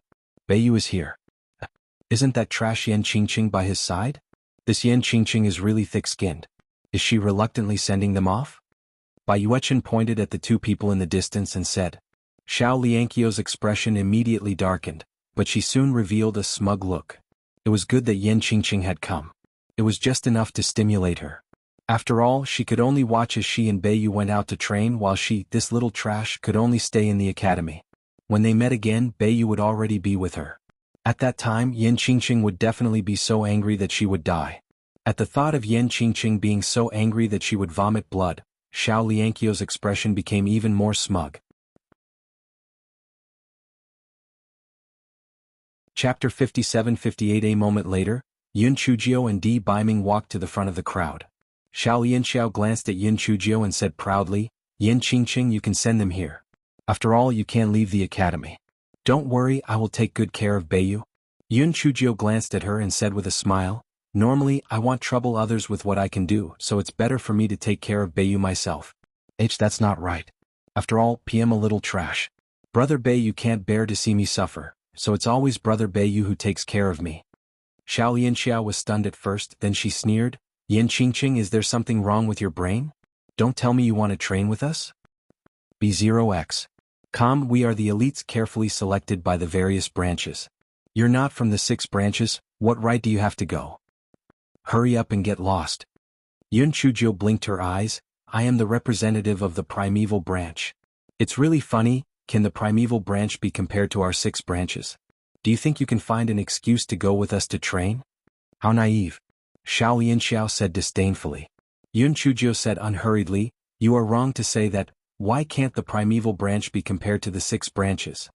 Beiyu is here. Isn't that trash Yan Qingqing by his side? This Yan Qingqing is really thick-skinned. Is she reluctantly sending them off? Bai Yuechen pointed at the 2 people in the distance and said. Shao Lianqiao's expression immediately darkened, but she soon revealed a smug look. It was good that Yan Qingqing had come. It was just enough to stimulate her. After all, she could only watch as she and Beiyu went out to train while she, this little trash, could only stay in the academy. When they met again, Beiyu would already be with her. At that time, Yan Qingqing would definitely be so angry that she would die. At the thought of Yan Qingqing being so angry that she would vomit blood, Shao Lianqiao's expression became even more smug. Chapter 57-58. A moment later, Yunchujio and Di Baiming walked to the front of the crowd. Shao Lianxiao glanced at Yunchujio and said proudly, Yan Qingqing, you can send them here. After all, you can't leave the academy. Don't worry, I will take good care of Beiyu. Yunchujio glanced at her and said with a smile, normally, I won't trouble others with what I can do, so it's better for me to take care of Beiyu myself. That's not right. After all, PM a little trash. Brother Beiyu can't bear to see me suffer, so it's always Brother Beiyu who takes care of me. Shao Lianxiao was stunned at first, then she sneered, Yan Qingqing, is there something wrong with your brain? Don't tell me you want to train with us? B0X. We are the elites carefully selected by the various branches. You're not from the 6 branches, what right do you have to go? Hurry up and get lost. Yun Chujio blinked her eyes. I am the representative of the primeval branch. It's really funny, can the primeval branch be compared to our 6 branches? Do you think you can find an excuse to go with us to train? How naive. Xiao Lianxiao said disdainfully. Yun Chujio said unhurriedly, you are wrong to say that. Why can't the primeval branch be compared to the 6 branches?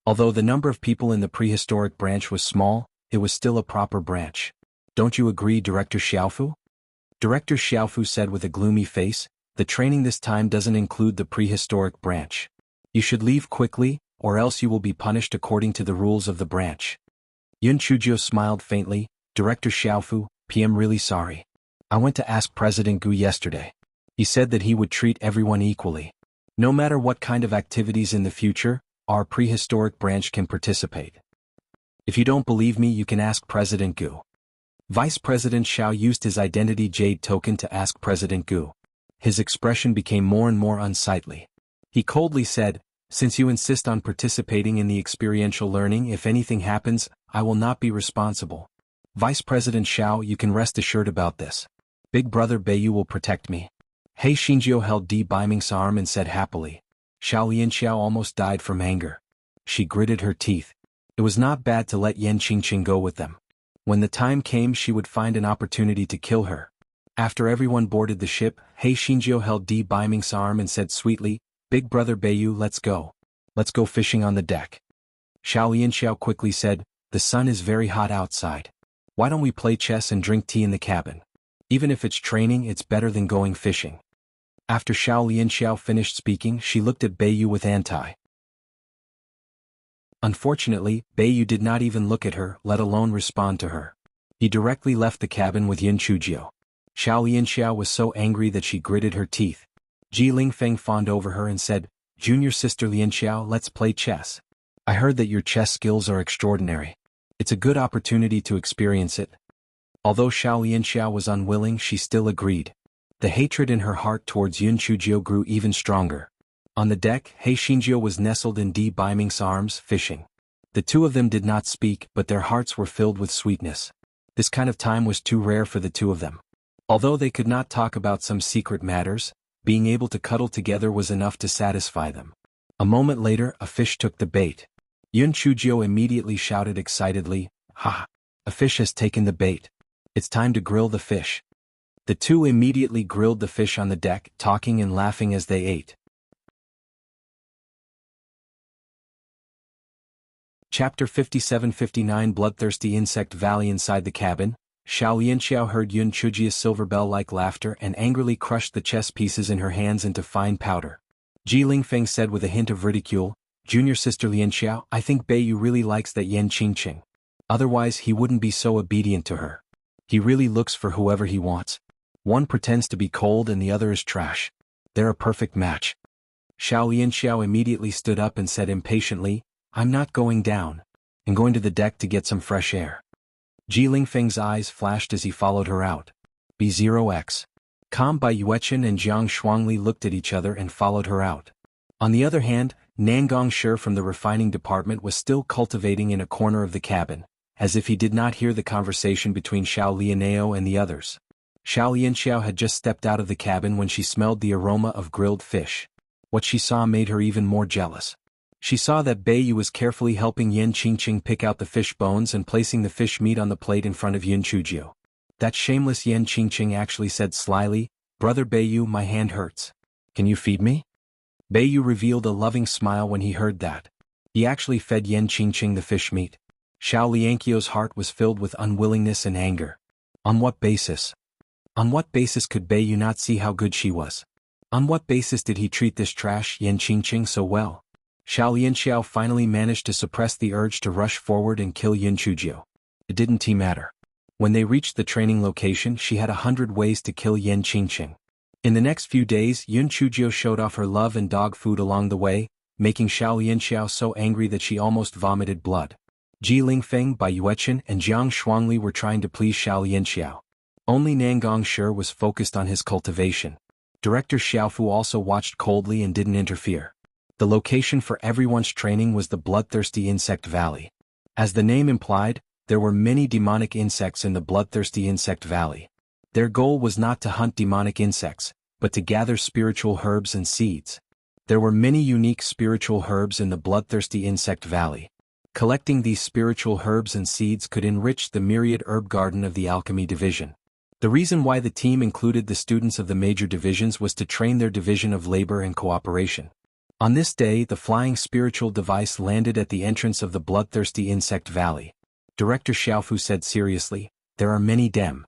Although the number of people in the prehistoric branch was small, it was still a proper branch. Don't you agree, Director Xiaofu? Director Xiaofu said with a gloomy face, the training this time doesn't include the prehistoric branch. You should leave quickly, or else you will be punished according to the rules of the branch. Yun Chujio smiled faintly, Director Xiaofu, I'm really sorry. I went to ask President Gu yesterday. He said that he would treat everyone equally. No matter what kind of activities in the future, our prehistoric branch can participate. If you don't believe me, you can ask President Gu. Vice President Xiao used his identity jade token to ask President Gu. His expression became more and more unsightly. He coldly said, since you insist on participating in the experiential learning, if anything happens, I will not be responsible. Vice President Xiao, you can rest assured about this. Big Brother Beiyu will protect me. He Xinjiu held Di Biming's arm and said happily. Xiao Lianxiao almost died from anger. She gritted her teeth. It was not bad to let Yan Qingqing go with them. When the time came, she would find an opportunity to kill her. After everyone boarded the ship, He Xinjiu held Di Biming's arm and said sweetly, Big Brother Beiyu, let's go. Let's go fishing on the deck. Xiao Lianxiao quickly said, the sun is very hot outside. Why don't we play chess and drink tea in the cabin? Even if it's training, it's better than going fishing. After Xiao Lianxiao finished speaking, she looked at Beiyu with anti. Unfortunately, Beiyu did not even look at her, let alone respond to her. He directly left the cabin with Yun Chujio. Xiao Lianxiao was so angry that she gritted her teeth. Ji Lingfeng fawned over her and said, Junior sister Lianxiao, let's play chess. I heard that your chess skills are extraordinary. It's a good opportunity to experience it. Although Xiao Lianxiao was unwilling, she still agreed. The hatred in her heart towards Yun Chujio grew even stronger. On the deck, He Xinjiu was nestled in Di Biming's arms, fishing. The two of them did not speak, but their hearts were filled with sweetness. This kind of time was too rare for the two of them. Although they could not talk about some secret matters, being able to cuddle together was enough to satisfy them. A moment later, a fish took the bait. Yun Chujio immediately shouted excitedly, Ha! A fish has taken the bait. It's time to grill the fish. The two immediately grilled the fish on the deck, talking and laughing as they ate. Chapter 57-59 Bloodthirsty Insect Valley. Inside the cabin, Xiao Lianxiao heard Yun Chujio's silver bell-like laughter and angrily crushed the chess pieces in her hands into fine powder. Ji Lingfeng said with a hint of ridicule, Junior sister Lianxiao, I think Beiyu really likes that Yan Qingqing. Otherwise he wouldn't be so obedient to her. He really looks for whoever he wants. One pretends to be cold and the other is trash. They're a perfect match. Xiao Lianxiao immediately stood up and said impatiently, I'm not going down. I'm going to the deck to get some fresh air. Ji Lingfeng's eyes flashed as he followed her out. B0X. Bai Yuechen and Jiang Shuangli looked at each other and followed her out. On the other hand, Nangong Shi from the refining department was still cultivating in a corner of the cabin, as if he did not hear the conversation between Xiao Lianxiao and the others. Xiao Lianxiao had just stepped out of the cabin when she smelled the aroma of grilled fish. What she saw made her even more jealous. She saw that Beiyu was carefully helping Yan Qingqing pick out the fish bones and placing the fish meat on the plate in front of Yun Chujio. That shameless Yan Qingqing actually said slyly, Brother Beiyu, my hand hurts. Can you feed me? Beiyu revealed a loving smile when he heard that. He actually fed Yan Qingqing the fish meat. Xiao Lianxiao's heart was filled with unwillingness and anger. On what basis? On what basis could Beiyu not see how good she was? On what basis did he treat this trash Yan Qingqing so well? Xiao Lianxiao finally managed to suppress the urge to rush forward and kill Yun Chujio. It didn't matter. When they reached the training location, she had 100 ways to kill Yan Qingqing. In the next few days, Yun Chujio showed off her love and dog food along the way, making Xiao Lianxiao so angry that she almost vomited blood. Ji Lingfeng, Bai Yuechen, and Jiang Shuangli were trying to please Xiao Lianxiao. Only Nangong Shi was focused on his cultivation. Director Xiaofu also watched coldly and didn't interfere. The location for everyone's training was the bloodthirsty insect valley. As the name implied, there were many demonic insects in the bloodthirsty insect valley. Their goal was not to hunt demonic insects, but to gather spiritual herbs and seeds. There were many unique spiritual herbs in the bloodthirsty insect valley. Collecting these spiritual herbs and seeds could enrich the myriad herb garden of the alchemy division. The reason why the team included the students of the major divisions was to train their division of labor and cooperation. On this day, the flying spiritual device landed at the entrance of the bloodthirsty insect valley. Director Xiaofu said seriously, "There are many dem.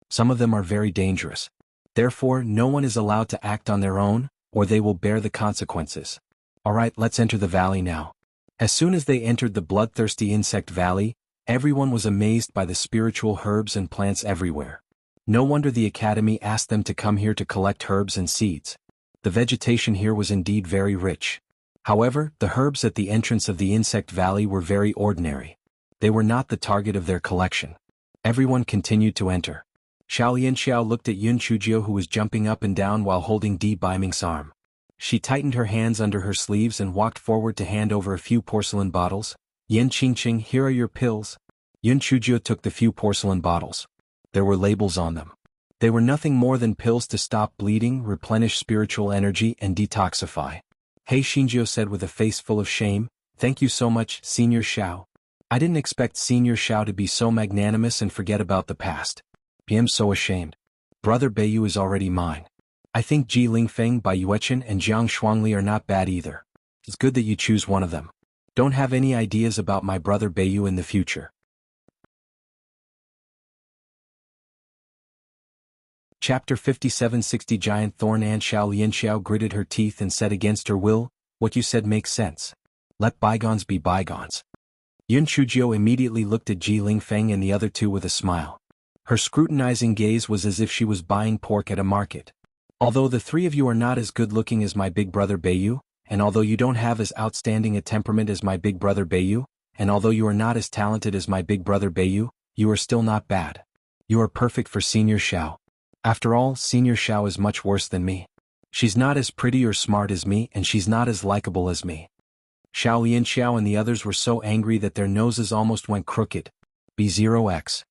Some of them are very dangerous. Therefore, no one is allowed to act on their own, or they will bear the consequences. Alright, let's enter the valley now." As soon as they entered the bloodthirsty insect valley, everyone was amazed by the spiritual herbs and plants everywhere. No wonder the academy asked them to come here to collect herbs and seeds. The vegetation here was indeed very rich. However, the herbs at the entrance of the insect valley were very ordinary. They were not the target of their collection. Everyone continued to enter. Xiao Lianxiao looked at Yun Chujio, who was jumping up and down while holding Di Baiming's arm. She tightened her hands under her sleeves and walked forward to hand over a few porcelain bottles. "Yan Qingqing, here are your pills." Yun Chujio took the few porcelain bottles. There were labels on them. They were nothing more than pills to stop bleeding, replenish spiritual energy, and detoxify. Hey, Xinjiu said with a face full of shame, "Thank you so much, Senior Xiao. I didn't expect Senior Xiao to be so magnanimous and forget about the past. I'm so ashamed. Brother Beiyu is already mine. I think Ji Lingfeng, Bai Yuechen, and Jiang Shuangli are not bad either. It's good that you choose one of them. Don't have any ideas about my brother Beiyu in the future." Chapter 57-60 Giant Thorn Ant Xiao Lianxiao gritted her teeth and said against her will, "What you said makes sense. Let bygones be bygones." Yun Chujio immediately looked at Ji Lingfeng and the other two with a smile. Her scrutinizing gaze was as if she was buying pork at a market. "Although the three of you are not as good-looking as my big brother Beiyu, and although you don't have as outstanding a temperament as my big brother Beiyu, and although you are not as talented as my big brother Beiyu, you are still not bad. You are perfect for Senior Xiao. After all, Senior Xiao is much worse than me. She's not as pretty or smart as me, and she's not as likable as me." Xiao Lianxiao and the others were so angry that their noses almost went crooked. B0x.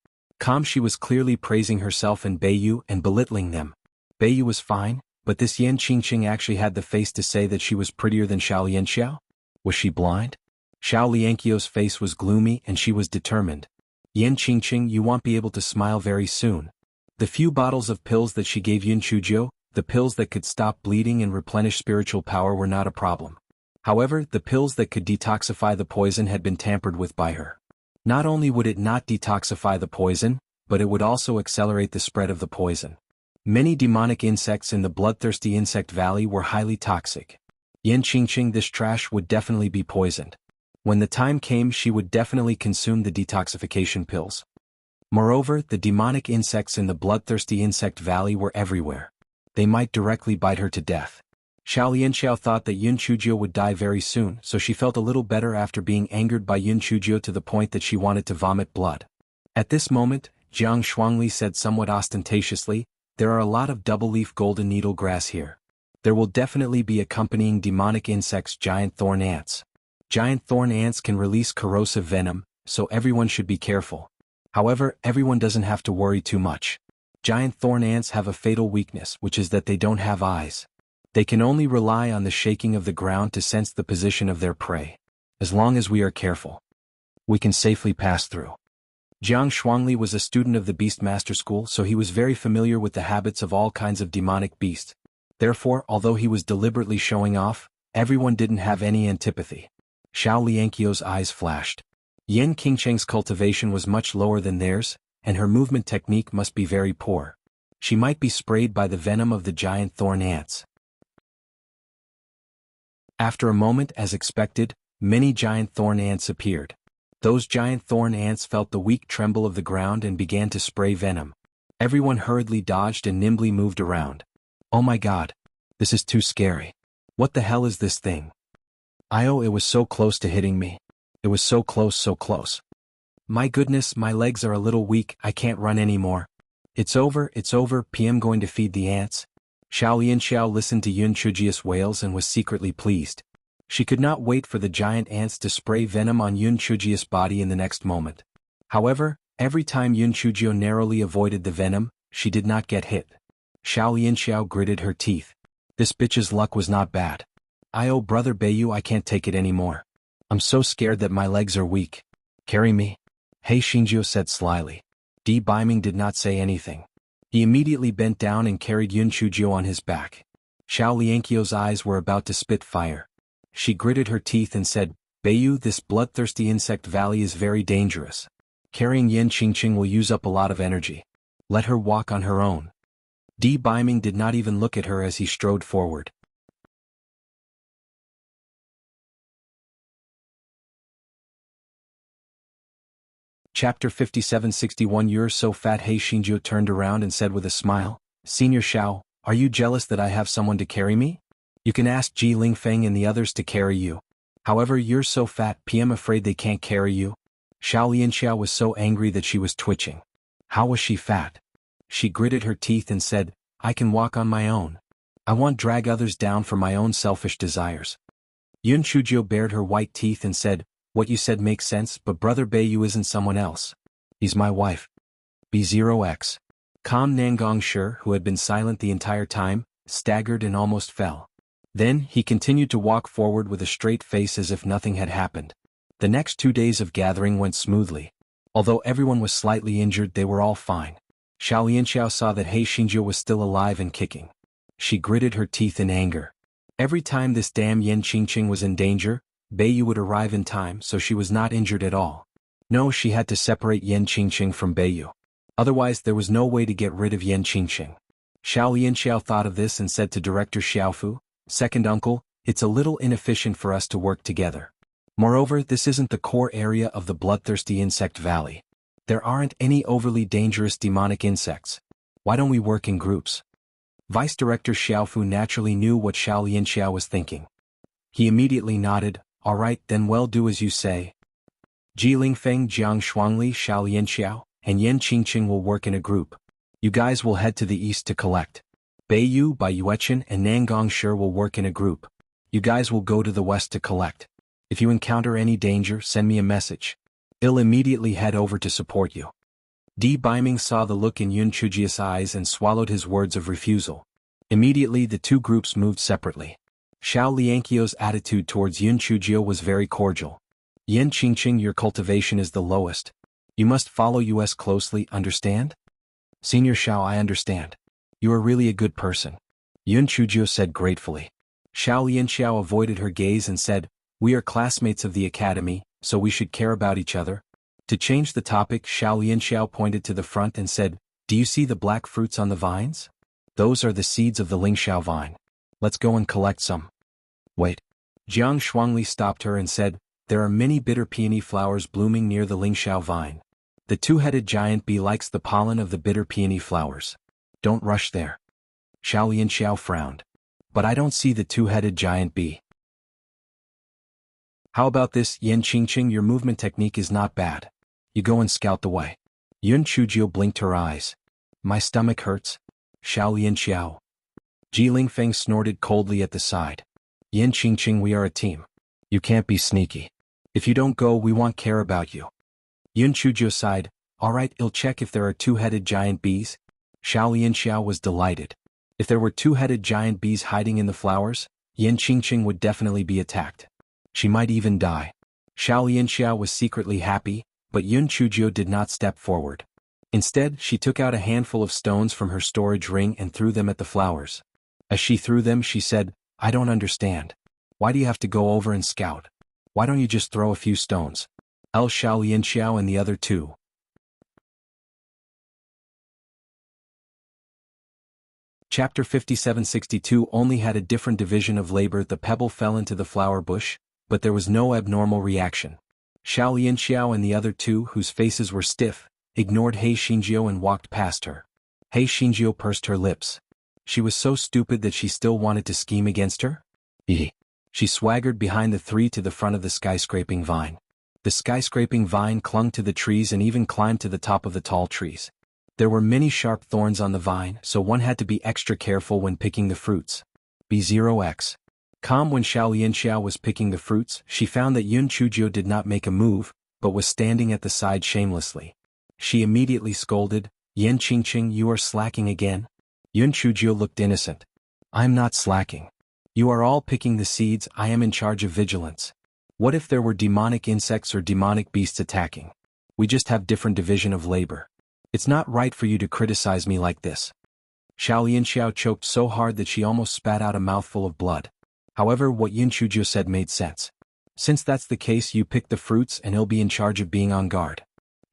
She was clearly praising herself and Beiyu and belittling them. Beiyu was fine, but this Yan Qingqing actually had the face to say that she was prettier than Xiao Lianxiao? Was she blind? Xiao Lianqiao's face was gloomy and she was determined. "Yan Qingqing, you won't be able to smile very soon." The few bottles of pills that she gave Yun Chujio, the pills that could stop bleeding and replenish spiritual power, were not a problem. However, the pills that could detoxify the poison had been tampered with by her. Not only would it not detoxify the poison, but it would also accelerate the spread of the poison. Many demonic insects in the bloodthirsty insect valley were highly toxic. Yan Qingqing, this trash would definitely be poisoned. When the time came, she would definitely consume the detoxification pills. Moreover, the demonic insects in the bloodthirsty insect valley were everywhere. They might directly bite her to death. Xiao Lianxiao thought that Yun Chujio would die very soon, so she felt a little better after being angered by Yun Chujio to the point that she wanted to vomit blood. At this moment, Jiang Shuangli said somewhat ostentatiously, "There are a lot of double-leaf golden needle grass here. There will definitely be accompanying demonic insects, giant thorn ants. Giant thorn ants can release corrosive venom, so everyone should be careful. However, everyone doesn't have to worry too much. Giant thorn ants have a fatal weakness, which is that they don't have eyes. They can only rely on the shaking of the ground to sense the position of their prey. As long as we are careful, we can safely pass through." Jiang Shuangli was a student of the Beastmaster School, so he was very familiar with the habits of all kinds of demonic beasts. Therefore, although he was deliberately showing off, everyone didn't have any antipathy. Xiao Lianqiao's eyes flashed. Yan Qingcheng's cultivation was much lower than theirs, and her movement technique must be very poor. She might be sprayed by the venom of the giant thorn ants. After a moment, as expected, many giant thorn ants appeared. Those giant thorn ants felt the weak tremble of the ground and began to spray venom. Everyone hurriedly dodged and nimbly moved around. "Oh my god. This is too scary. What the hell is this thing? It was so close to hitting me. It was so close, so close. My goodness, my legs are a little weak, I can't run anymore. It's over, PM going to feed the ants." Xiao Lianxiao listened to Yun Chujia's wails and was secretly pleased. She could not wait for the giant ants to spray venom on Yun Chujia's body in the next moment. However, every time Yun Chujio narrowly avoided the venom, she did not get hit. Xiao Lianxiao gritted her teeth. This bitch's luck was not bad. Oh brother Beiyu, I can't take it anymore. I'm so scared that my legs are weak. Carry me. He Xinjiu said slyly. Di Biming did not say anything. He immediately bent down and carried Yun Chujio on his back. Xiao Lianqiu's eyes were about to spit fire. She gritted her teeth and said, Beiyu, this bloodthirsty insect valley is very dangerous. Carrying Yan Qingqing will use up a lot of energy. Let her walk on her own. Di Biming did not even look at her as he strode forward. Chapter 57-61. You're so fat. He Xinjiu turned around and said with a smile, Senior Xiao, are you jealous that I have someone to carry me? You can ask Ji Lingfeng and the others to carry you. However, you're so fat, I'm afraid they can't carry you. Xiao Lianxiao was so angry that she was twitching. How was she fat? She gritted her teeth and said, I can walk on my own. I won't drag others down for my own selfish desires. Yun Chujio bared her white teeth and said, What you said makes sense, but brother Beiyu isn't someone else. He's my wife. B0X. Calm Nangong Shi, who had been silent the entire time, staggered and almost fell. Then, he continued to walk forward with a straight face as if nothing had happened. The next 2 days of gathering went smoothly. Although everyone was slightly injured, they were all fine. Xiao Lianxiao saw that He Xinjiu was still alive and kicking. She gritted her teeth in anger. Every time this damn Yan Qingqing was in danger, Beiyu would arrive in time, so she was not injured at all. No, she had to separate Yan Qingqing from Beiyu. Otherwise there was no way to get rid of Yan Qingqing. Xiao Lianxiao thought of this and said to Director Xiaofu, Second uncle, it's a little inefficient for us to work together. Moreover, this isn't the core area of the bloodthirsty insect valley. There aren't any overly dangerous demonic insects. Why don't we work in groups? Vice Director Xiaofu naturally knew what Xiao Lianxiao was thinking. He immediately nodded, All right, then we'll do as you say. Ji Lingfeng, Jiang Shuangli, Xiao Lianxiao, and Yan Qingqing will work in a group. You guys will head to the east to collect. Beiyu, Bai Yuechen, and Nangong Shi will work in a group. You guys will go to the west to collect. If you encounter any danger, send me a message. I'll immediately head over to support you. Di Biming saw the look in Yun Chujia's eyes and swallowed his words of refusal. Immediately the two groups moved separately. Xiao Lianqiu's attitude towards Yun Chujio was very cordial. Yan Qingqing, your cultivation is the lowest. You must follow us closely, understand? Senior Xiao, I understand. You are really a good person. Yun Chujio said gratefully. Xiao Lianxiao avoided her gaze and said, We are classmates of the academy, so we should care about each other. To change the topic, Xiao Lianxiao pointed to the front and said, Do you see the black fruits on the vines? Those are the seeds of the Lingxiao vine. Let's go and collect some. Wait. Jiang Shuangli stopped her and said, There are many bitter peony flowers blooming near the Lingxiao vine. The two-headed giant bee likes the pollen of the bitter peony flowers. Don't rush there. Xiao Lianxiao frowned. But I don't see the two-headed giant bee. How about this, Yan Qingqing, your movement technique is not bad. You go and scout the way. Yun Chujio blinked her eyes. My stomach hurts. Xiao Lianxiao. Ji Lingfeng snorted coldly at the side. Yan Qingqing, we are a team. You can't be sneaky. If you don't go, we won't care about you. Yun Chujio sighed. All right, I'll check if there are two-headed giant bees. Xiao Lianxiao was delighted. If there were two-headed giant bees hiding in the flowers, Yan Qingqing would definitely be attacked. She might even die. Xiao Lianxiao was secretly happy, but Yun Chujio did not step forward. Instead, she took out a handful of stones from her storage ring and threw them at the flowers. As she threw them, she said, I don't understand. Why do you have to go over and scout? Why don't you just throw a few stones? Xiao Lianxiao and the other two. Chapter 57-62 only had a different division of labor. The pebble fell into the flower bush, but there was no abnormal reaction. Xiao Lianxiao and the other two, whose faces were stiff, ignored He Xinjiu and walked past her. He Xinjiu pursed her lips. She was so stupid that she still wanted to scheme against her? She swaggered behind the three to the front of the skyscraping vine. The skyscraping vine clung to the trees and even climbed to the top of the tall trees. There were many sharp thorns on the vine, so one had to be extra careful when picking the fruits. B0x. Calm. When Xiao Lianxiao was picking the fruits, she found that Yun Chujio did not make a move, but was standing at the side shamelessly. She immediately scolded, "Yan Qingqing, you are slacking again?" Yun Chujio looked innocent. "I'm not slacking. You are all picking the seeds, I am in charge of vigilance. What if there were demonic insects or demonic beasts attacking? We just have different division of labor. It's not right for you to criticize me like this." Xiao Lianxiao choked so hard that she almost spat out a mouthful of blood. However, what Yun Chujio said made sense. "Since that's the case, you pick the fruits and he'll be in charge of being on guard,"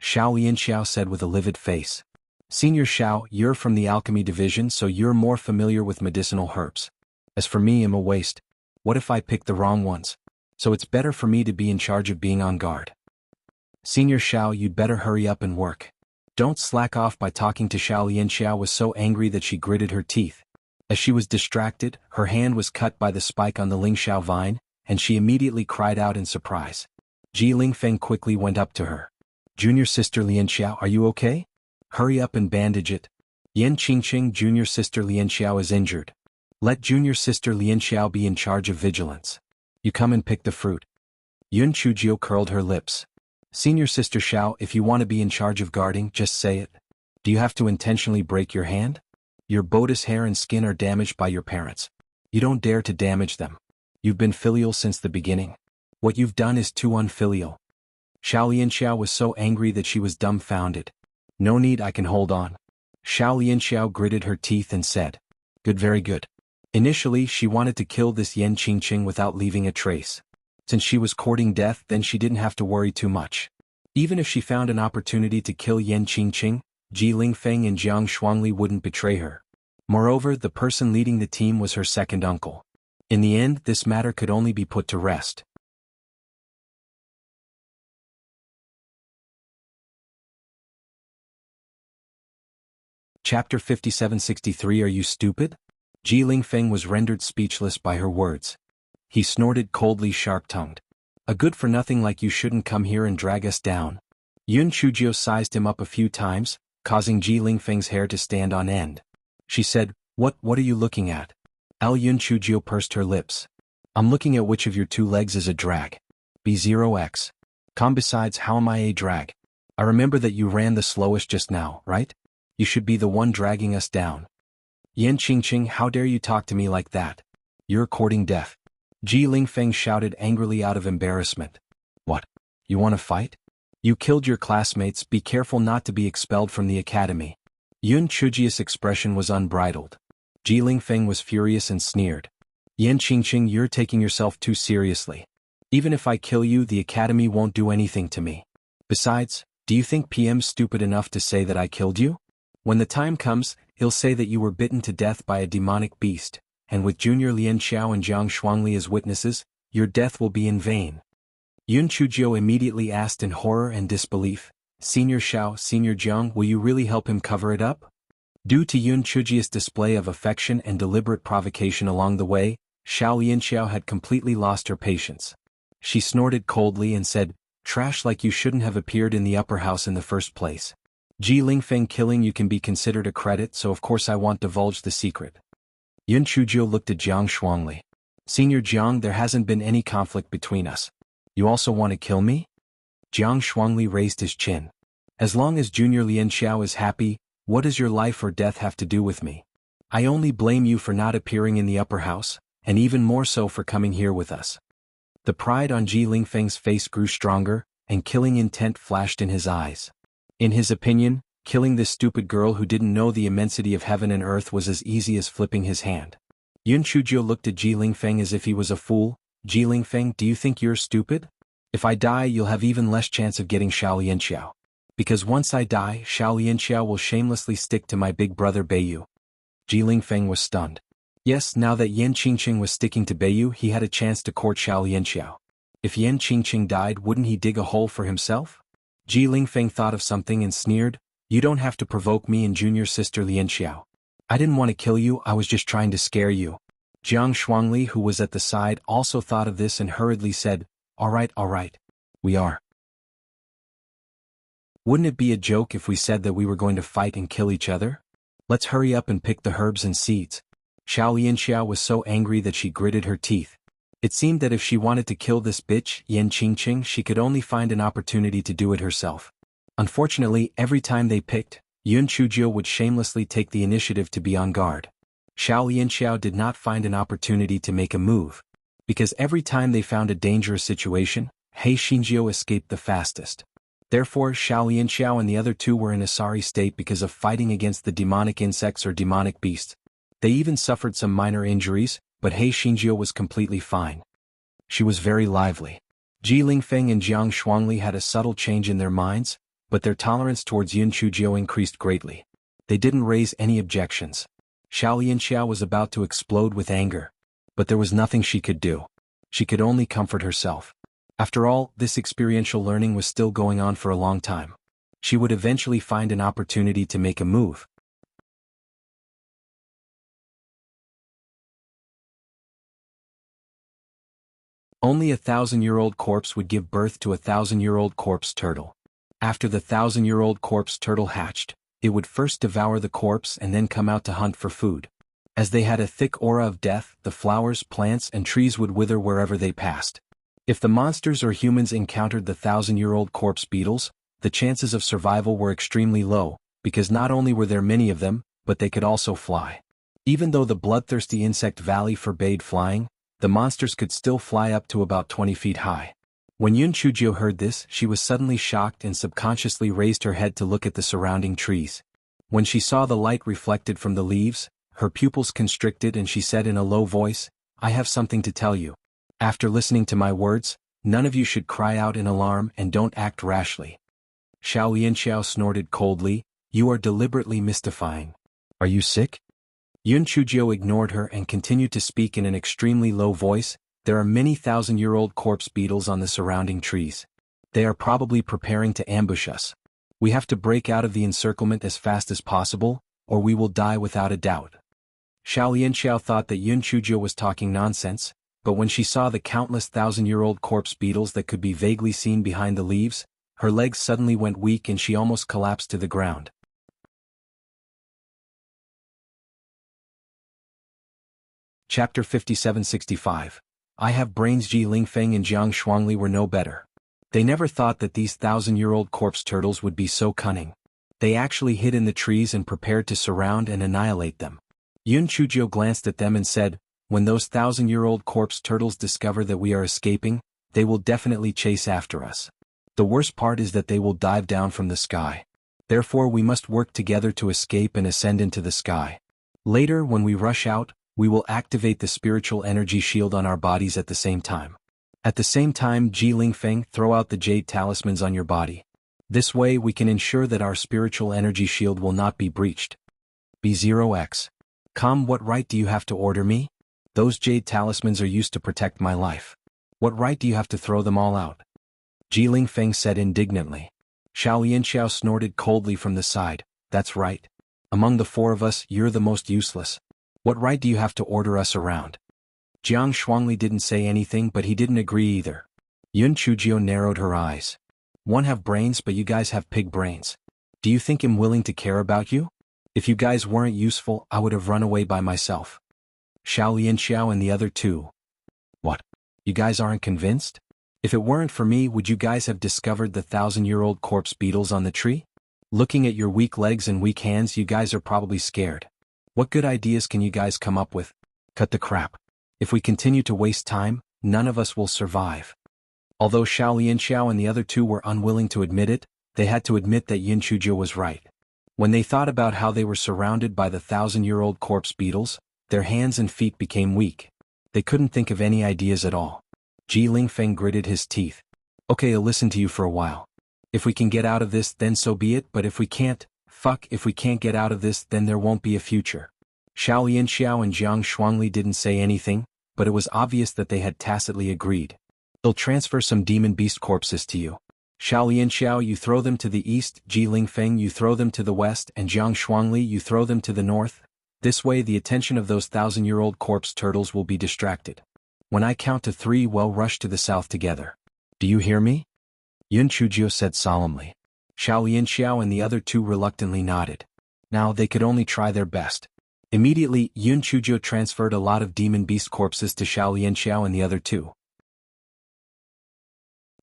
Xiao Lianxiao said with a livid face. "Senior Xiao, you're from the alchemy division, so you're more familiar with medicinal herbs. As for me, I'm a waste. What if I pick the wrong ones? So it's better for me to be in charge of being on guard. Senior Xiao, you'd better hurry up and work. Don't slack off." By talking to Xiao Lianxiao was so angry that she gritted her teeth. As she was distracted, her hand was cut by the spike on the Lingxiao vine, and she immediately cried out in surprise. Ji Lingfeng quickly went up to her. "Junior sister Lianxiao, are you okay? Hurry up and bandage it. Yan Qingqing, junior sister Lianxiao is injured. Let junior sister Lianxiao be in charge of vigilance. You come and pick the fruit." Yun Chujio curled her lips. "Senior sister Xiao, if you want to be in charge of guarding, just say it. Do you have to intentionally break your hand? Your bodice hair and skin are damaged by your parents. You don't dare to damage them. You've been filial since the beginning. What you've done is too unfilial." Xiao Lianxiao was so angry that she was dumbfounded. "No need, I can hold on." Xiao Lianxiao gritted her teeth and said, "Good, very good." Initially, she wanted to kill this Yan Qingqing without leaving a trace. Since she was courting death, then she didn't have to worry too much. Even if she found an opportunity to kill Yan Qingqing, Ji Lingfeng and Jiang Shuangli wouldn't betray her. Moreover, the person leading the team was her second uncle. In the end, this matter could only be put to rest. Chapter 5763. Are you stupid? Ji Lingfeng was rendered speechless by her words. He snorted coldly, sharp-tongued. "A good-for-nothing like you shouldn't come here and drag us down." Yun Chujio sized him up a few times, causing Ji Lingfeng's hair to stand on end. She said, What are you looking at?" Yun Chujio pursed her lips. "I'm looking at which of your two legs is a drag. B0x. Besides, how am I a drag? I remember that you ran the slowest just now, right? You should be the one dragging us down." "Yan Qingqing, how dare you talk to me like that? You're courting death." Ji Lingfeng shouted angrily out of embarrassment. "What? You want to fight? You killed your classmates, be careful not to be expelled from the academy." Yun Chujio's expression was unbridled. Ji Lingfeng was furious and sneered. "Yan Qingqing, you're taking yourself too seriously. Even if I kill you, the academy won't do anything to me. Besides, do you think PM's stupid enough to say that I killed you? When the time comes, he'll say that you were bitten to death by a demonic beast, and with Junior Lianxiao and Jiang Shuangli as witnesses, your death will be in vain." Yun Chujio immediately asked in horror and disbelief, "Senior Xiao, Senior Jiang, will you really help him cover it up?" Due to Yun Chujio's display of affection and deliberate provocation along the way, Xiao Lianxiao had completely lost her patience. She snorted coldly and said, "Trash, like you shouldn't have appeared in the upper house in the first place. Ji Lingfeng, killing you can be considered a credit, so of course I won't divulge the secret." Yun Chujio looked at Jiang Shuangli. "Senior Jiang, there hasn't been any conflict between us. You also want to kill me?" Jiang Shuangli raised his chin. "As long as Junior Lianxiao is happy, what does your life or death have to do with me? I only blame you for not appearing in the upper house, and even more so for coming here with us." The pride on Ji Lingfeng's face grew stronger, and killing intent flashed in his eyes. In his opinion, killing this stupid girl who didn't know the immensity of heaven and earth was as easy as flipping his hand. Yun Chujio looked at Ji Lingfeng as if he was a fool. "Ji Lingfeng, do you think you're stupid? If I die, you'll have even less chance of getting Xiao Lianxiao. Because once I die, Xiao Lianxiao will shamelessly stick to my big brother Beiyu." Ji Lingfeng was stunned. Yes, now that Yan Qingqing was sticking to Beiyu, he had a chance to court Xiao Lianxiao. If Yan Qingqing died, wouldn't he dig a hole for himself? Ji Lingfeng thought of something and sneered, "You don't have to provoke me and junior sister Lianxiao. I didn't want to kill you, I was just trying to scare you." Jiang Shuangli, who was at the side, also thought of this and hurriedly said, all right, we are." Wouldn't it be a joke if we said that we were going to fight and kill each other? Let's hurry up and pick the herbs and seeds. Xiao Yanxiao was so angry that she gritted her teeth. It seemed that if she wanted to kill this bitch, Yan Qingqing, she could only find an opportunity to do it herself. Unfortunately, every time they picked, Yun Chuzhou would shamelessly take the initiative to be on guard. Xiao Yanxiao did not find an opportunity to make a move, because every time they found a dangerous situation, He Xingjiu escaped the fastest. Therefore, Xiao Yanxiao and the other two were in a sorry state because of fighting against the demonic insects or demonic beasts. They even suffered some minor injuries, but He Xingjiu was completely fine. She was very lively. Ji Lingfeng and Jiang Shuangli had a subtle change in their minds, but their tolerance towards Yun Chuzhou increased greatly. They didn't raise any objections. Xiao Yanxiao was about to explode with anger, but there was nothing she could do. She could only comfort herself. After all, this experiential learning was still going on for a long time. She would eventually find an opportunity to make a move. Only a 1,000-year-old corpse would give birth to a 1,000-year-old corpse turtle. After the 1,000-year-old corpse turtle hatched, it would first devour the corpse and then come out to hunt for food. As they had a thick aura of death, the flowers, plants, and trees would wither wherever they passed. If the monsters or humans encountered the 1,000-year-old corpse beetles, the chances of survival were extremely low, because not only were there many of them, but they could also fly. Even though the bloodthirsty insect valley forbade flying, the monsters could still fly up to about 20 feet high. When Yun Chuzhou heard this, she was suddenly shocked and subconsciously raised her head to look at the surrounding trees. When she saw the light reflected from the leaves, her pupils constricted and she said in a low voice, "I have something to tell you. After listening to my words, none of you should cry out in alarm and don't act rashly." Xiao Yanxiao snorted coldly, "You are deliberately mystifying. Are you sick?" Yun Chuzhou ignored her and continued to speak in an extremely low voice, "There are many 1,000-year-old corpse beetles on the surrounding trees. They are probably preparing to ambush us. We have to break out of the encirclement as fast as possible, or we will die without a doubt." Xiao Yanxiao thought that Yun Chuzhou was talking nonsense, but when she saw the countless 1,000-year-old corpse beetles that could be vaguely seen behind the leaves, her legs suddenly went weak and she almost collapsed to the ground. Chapter 5765. I have brains. Ji Lingfeng and Jiang Shuangli were no better. They never thought that these 1,000-year-old corpse turtles would be so cunning. They actually hid in the trees and prepared to surround and annihilate them. Yun Chuzhou glanced at them and said, "When those 1,000-year-old corpse turtles discover that we are escaping, they will definitely chase after us. The worst part is that they will dive down from the sky. Therefore we must work together to escape and ascend into the sky. Later, when we rush out, we will activate the spiritual energy shield on our bodies at the same time. At the same time, Ji Lingfeng, throw out the jade talismans on your body. This way we can ensure that our spiritual energy shield will not be breached." B0X. "Come, what right do you have to order me? Those jade talismans are used to protect my life. What right do you have to throw them all out?" Ji Lingfeng said indignantly. Xiao Yanxiao snorted coldly from the side, "That's right. Among the four of us, you're the most useless. What right do you have to order us around?" Jiang Shuangli didn't say anything, but he didn't agree either. Yun Chuzhou narrowed her eyes. "One have brains, but you guys have pig brains. Do you think I'm willing to care about you? If you guys weren't useful, I would have run away by myself." Xiao Yanxiao and the other two. "What? You guys aren't convinced? If it weren't for me, would you guys have discovered the 1,000-year-old corpse beetles on the tree? Looking at your weak legs and weak hands, you guys are probably scared. What good ideas can you guys come up with? Cut the crap. If we continue to waste time, none of us will survive." Although Xiao Yanxiao and the other two were unwilling to admit it, they had to admit that Yun Chuzhou was right. When they thought about how they were surrounded by the 1,000-year-old corpse beetles, their hands and feet became weak. They couldn't think of any ideas at all. Ji Lingfeng gritted his teeth. "Okay, I'll listen to you for a while. If we can get out of this, then so be it, but if we can't, if we can't get out of this, then there won't be a future." Xiao Yanxiao and Jiang Shuangli didn't say anything, but it was obvious that they had tacitly agreed. "They'll transfer some demon beast corpses to you. Xiao Yanxiao, you throw them to the east, Ji Lingfeng, you throw them to the west, and Jiang Shuangli, you throw them to the north. This way the attention of those 1,000-year-old corpse turtles will be distracted. When I count to 3, we'll rush to the south together. Do you hear me?" Yun Chuzhou said solemnly. Xiao Yunxiao and the other two reluctantly nodded. Now they could only try their best. Immediately, Yun Chuzhou transferred a lot of demon beast corpses to Xiao Yunxiao and the other two.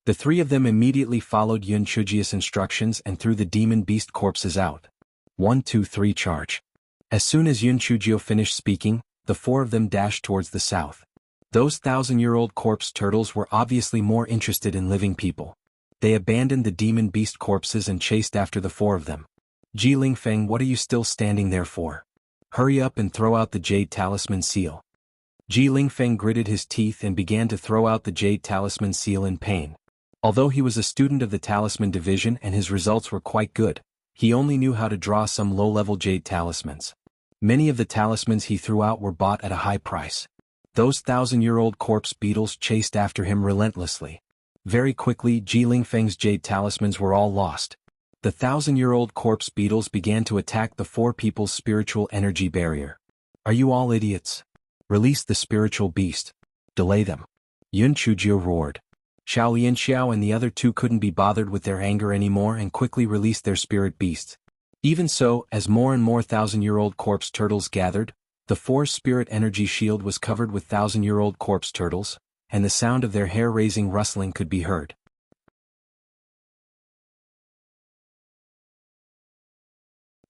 The three of them immediately followed Yun Chuzhiu's instructions and threw the demon beast corpses out. 1, 2, 3 charge. As soon as Yun Chuzhiu finished speaking, the four of them dashed towards the south. Those 1,000-year-old corpse turtles were obviously more interested in living people. They abandoned the demon beast corpses and chased after the four of them. Ji Lingfeng, what are you still standing there for? Hurry up and throw out the jade talisman seal. Ji Lingfeng gritted his teeth and began to throw out the jade talisman seal in pain. Although he was a student of the talisman division and his results were quite good, he only knew how to draw some low-level jade talismans. Many of the talismans he threw out were bought at a high price. Those 1,000-year-old corpse beetles chased after him relentlessly. Very quickly, Ji Lingfeng's jade talismans were all lost. The 1,000-year-old corpse beetles began to attack the four people's spiritual energy barrier. Are you all idiots? Release the spiritual beast. Delay them. Yun Chuzhou roared. Xiao Yunxiao and the other two couldn't be bothered with their anger anymore and quickly released their spirit beasts. Even so, as more and more 1,000-year-old corpse turtles gathered, the four's spirit energy shield was covered with 1,000-year-old corpse turtles, and the sound of their hair-raising rustling could be heard.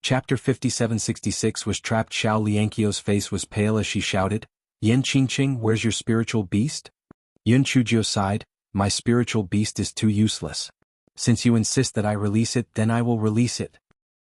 Chapter 5766 was trapped. Xiao Liankio's face was pale as she shouted, Yan Qingqing, where's your spiritual beast? Yun Chuzhou sighed, my spiritual beast is too useless. Since you insist that I release it, then I will release it.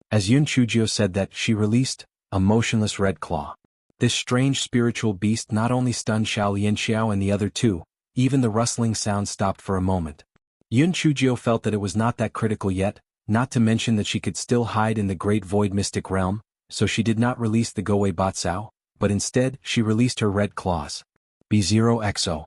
As Yun Chuzhou said that, she released a motionless red claw. This strange spiritual beast not only stunned Xiao Yunxiao and the other two, even the rustling sound stopped for a moment. Yun Chuzhou felt that it was not that critical yet, not to mention that she could still hide in the great void mystic realm, so she did not release the Gowei Batsao, but instead she released her red claws. B0XO.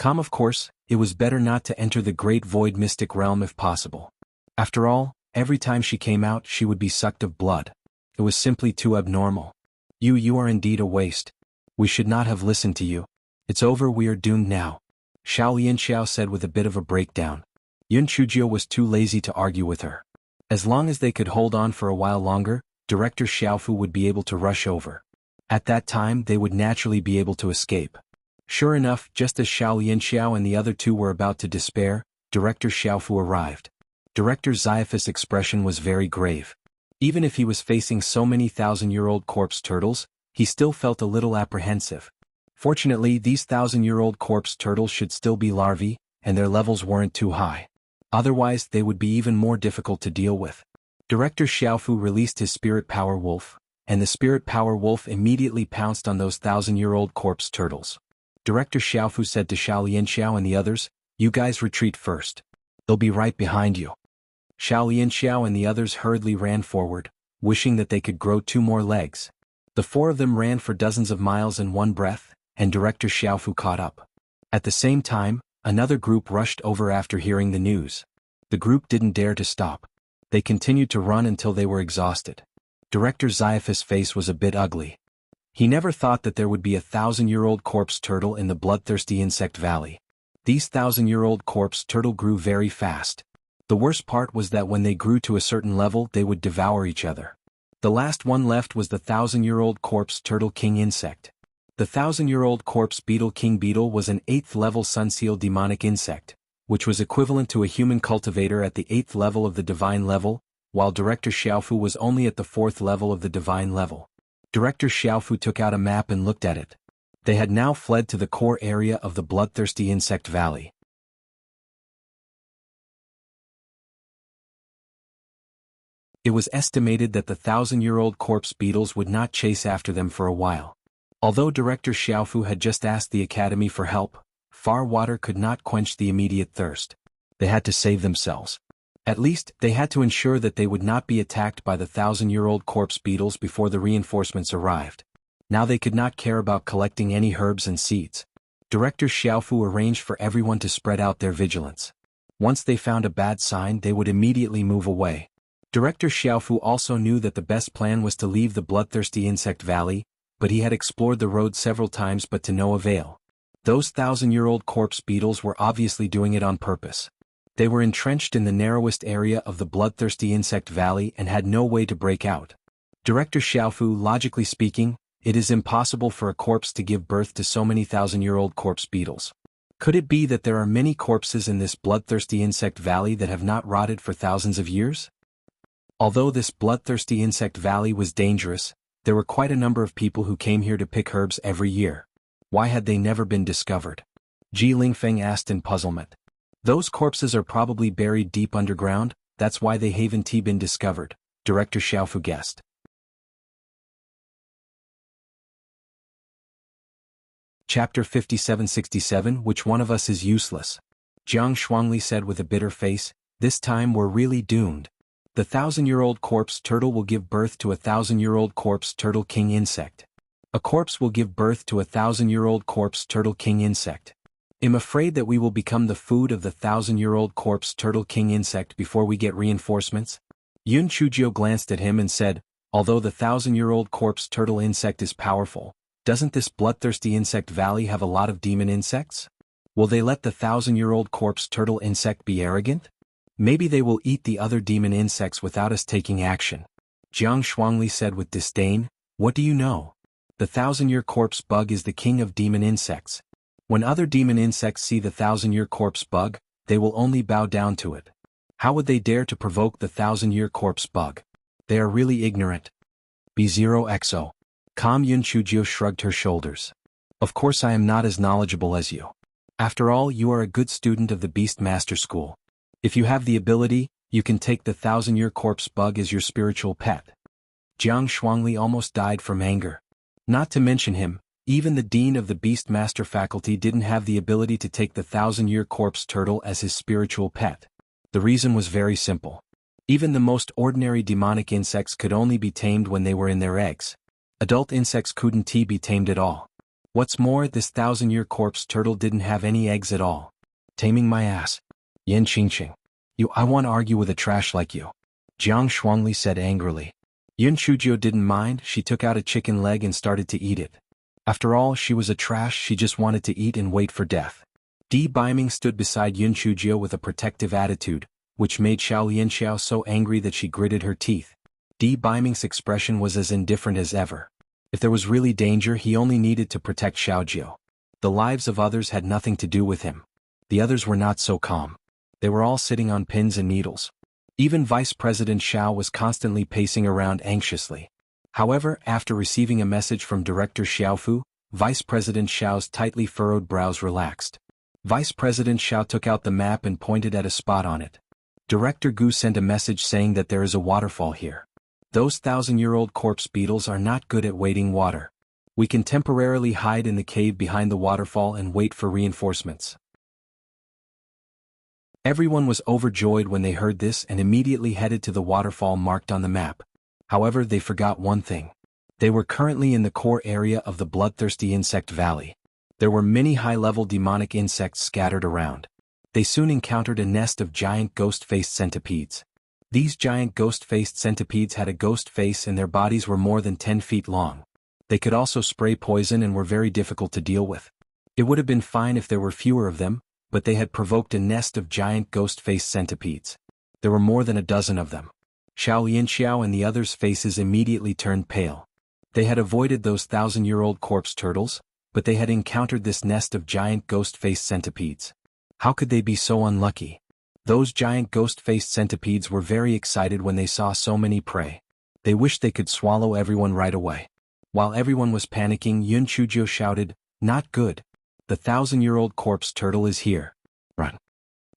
Of course, it was better not to enter the great void mystic realm if possible. After all, every time she came out she would be sucked of blood. It was simply too abnormal. You are indeed a waste. We should not have listened to you. It's over, we are doomed now. Xiao Yunxiao said with a bit of a breakdown. Yun Chuzhou was too lazy to argue with her. As long as they could hold on for a while longer, Director Xiaofu would be able to rush over. At that time they would naturally be able to escape. Sure enough, just as Xiao Yunxiao and the other two were about to despair, Director Xiaofu arrived. Director Xiophus' expression was very grave. Even if he was facing so many 1,000-year-old corpse turtles, he still felt a little apprehensive. Fortunately, these 1,000-year-old corpse turtles should still be larvae, and their levels weren't too high. Otherwise, they would be even more difficult to deal with. Director Xiaofu released his spirit power wolf, and the spirit power wolf immediately pounced on those 1,000-year-old corpse turtles. Director Xiaofu said to Xiao Yunxiao and the others, you guys retreat first. They'll be right behind you. Xiao Yunxiao and the others hurriedly ran forward, wishing that they could grow 2 more legs. The 4 of them ran for dozens of miles in one breath, and Director Xiaofu caught up. At the same time, another group rushed over after hearing the news. The group didn't dare to stop. They continued to run until they were exhausted. Director Xiophus' face was a bit ugly. He never thought that there would be a 1,000-year-old corpse turtle in the bloodthirsty insect valley. These 1,000-year-old corpse turtle grew very fast. The worst part was that when they grew to a certain level they would devour each other. The last one left was the 1,000-year-old corpse turtle king insect. The 1,000-year-old corpse beetle king beetle was an 8th-level sun-sealed demonic insect, which was equivalent to a human cultivator at the 8th level of the divine level, while Director Xiaofu was only at the 4th level of the divine level. Director Xiaofu took out a map and looked at it. They had now fled to the core area of the bloodthirsty insect valley. It was estimated that the 1,000-year-old corpse beetles would not chase after them for a while. Although Director Xiaofu had just asked the academy for help, far water could not quench the immediate thirst. They had to save themselves. At least, they had to ensure that they would not be attacked by the 1,000-year-old corpse beetles before the reinforcements arrived. Now they could not care about collecting any herbs and seeds. Director Xiaofu arranged for everyone to spread out their vigilance. Once they found a bad sign, they would immediately move away. Director Xiaofu also knew that the best plan was to leave the bloodthirsty insect valley, but he had explored the road several times but to no avail. Those 1,000-year-old corpse beetles were obviously doing it on purpose. They were entrenched in the narrowest area of the bloodthirsty insect valley and had no way to break out. Director Xiaofu, logically speaking, it is impossible for a corpse to give birth to so many thousand-year-old corpse beetles. Could it be that there are many corpses in this bloodthirsty insect valley that have not rotted for thousands of years? Although this bloodthirsty insect valley was dangerous, there were quite a number of people who came here to pick herbs every year. Why had they never been discovered? Ji Lingfeng asked in puzzlement. Those corpses are probably buried deep underground, that's why they haven't been discovered, Director Xiaofu guessed. Chapter 5767 Which one of us is useless? Jiang Shuangli said with a bitter face, this time we're really doomed. The 1,000-year-old corpse turtle will give birth to a 1,000-year-old corpse turtle king insect. A corpse will give birth to a 1,000-year-old corpse turtle king insect. I'm afraid that we will become the food of the 1,000-year-old corpse turtle king insect before we get reinforcements. Yun Chuzhou glanced at him and said, although the 1,000-year-old corpse turtle insect is powerful, doesn't this bloodthirsty insect valley have a lot of demon insects? Will they let the 1,000-year-old corpse turtle insect be arrogant? Maybe they will eat the other demon insects without us taking action. Jiang Shuangli said with disdain, what do you know? The 1,000-year corpse bug is the king of demon insects. When other demon insects see the 1,000-year corpse bug, they will only bow down to it. How would they dare to provoke the 1,000-year corpse bug? They are really ignorant. B0XO. Calm Yun Chuzhou shrugged her shoulders. Of course I am not as knowledgeable as you. After all, you are a good student of the Beast Master School. If you have the ability, you can take the 1,000-year corpse bug as your spiritual pet. Jiang Shuangli almost died from anger. Not to mention him, even the dean of the Beast Master faculty didn't have the ability to take the 1,000-year corpse turtle as his spiritual pet. The reason was very simple. Even the most ordinary demonic insects could only be tamed when they were in their eggs. Adult insects couldn't be tamed at all. What's more, this 1,000-year corpse turtle didn't have any eggs at all. Taming my ass. Yan Qingqing. I want to argue with a trash like you. Jiang Shuangli said angrily. Yun Chuzhou didn't mind, she took out a chicken leg and started to eat it. After all, she was a trash, she just wanted to eat and wait for death. Di Biming stood beside Yun Chuzhou with a protective attitude, which made Xiao Lianxiao so angry that she gritted her teeth. Di Biming's expression was as indifferent as ever. If there was really danger, he only needed to protect Xiaojiu. The lives of others had nothing to do with him. The others were not so calm. They were all sitting on pins and needles. Even Vice President Xiao was constantly pacing around anxiously. However, after receiving a message from Director Xiaofu, Vice President Xiao's tightly furrowed brows relaxed. Vice President Xiao took out the map and pointed at a spot on it. Director Gu sent a message saying that there is a waterfall here. Those 1,000-year-old corpse beetles are not good at wading water. We can temporarily hide in the cave behind the waterfall and wait for reinforcements. Everyone was overjoyed when they heard this and immediately headed to the waterfall marked on the map. However, they forgot one thing. They were currently in the core area of the bloodthirsty insect valley. There were many high-level demonic insects scattered around. They soon encountered a nest of giant ghost-faced centipedes. These giant ghost-faced centipedes had a ghost face and their bodies were more than 10 feet long. They could also spray poison and were very difficult to deal with. It would have been fine if there were fewer of them, but they had provoked a nest of giant ghost-faced centipedes. There were more than a dozen of them. Xiao Lianxiao and the others' faces immediately turned pale. They had avoided those 1,000-year-old corpse turtles, but they had encountered this nest of giant ghost-faced centipedes. How could they be so unlucky? Those giant ghost-faced centipedes were very excited when they saw so many prey. They wished they could swallow everyone right away. While everyone was panicking, Yun Chuzhou shouted, "Not good. The 1,000-year-old corpse turtle is here. Run."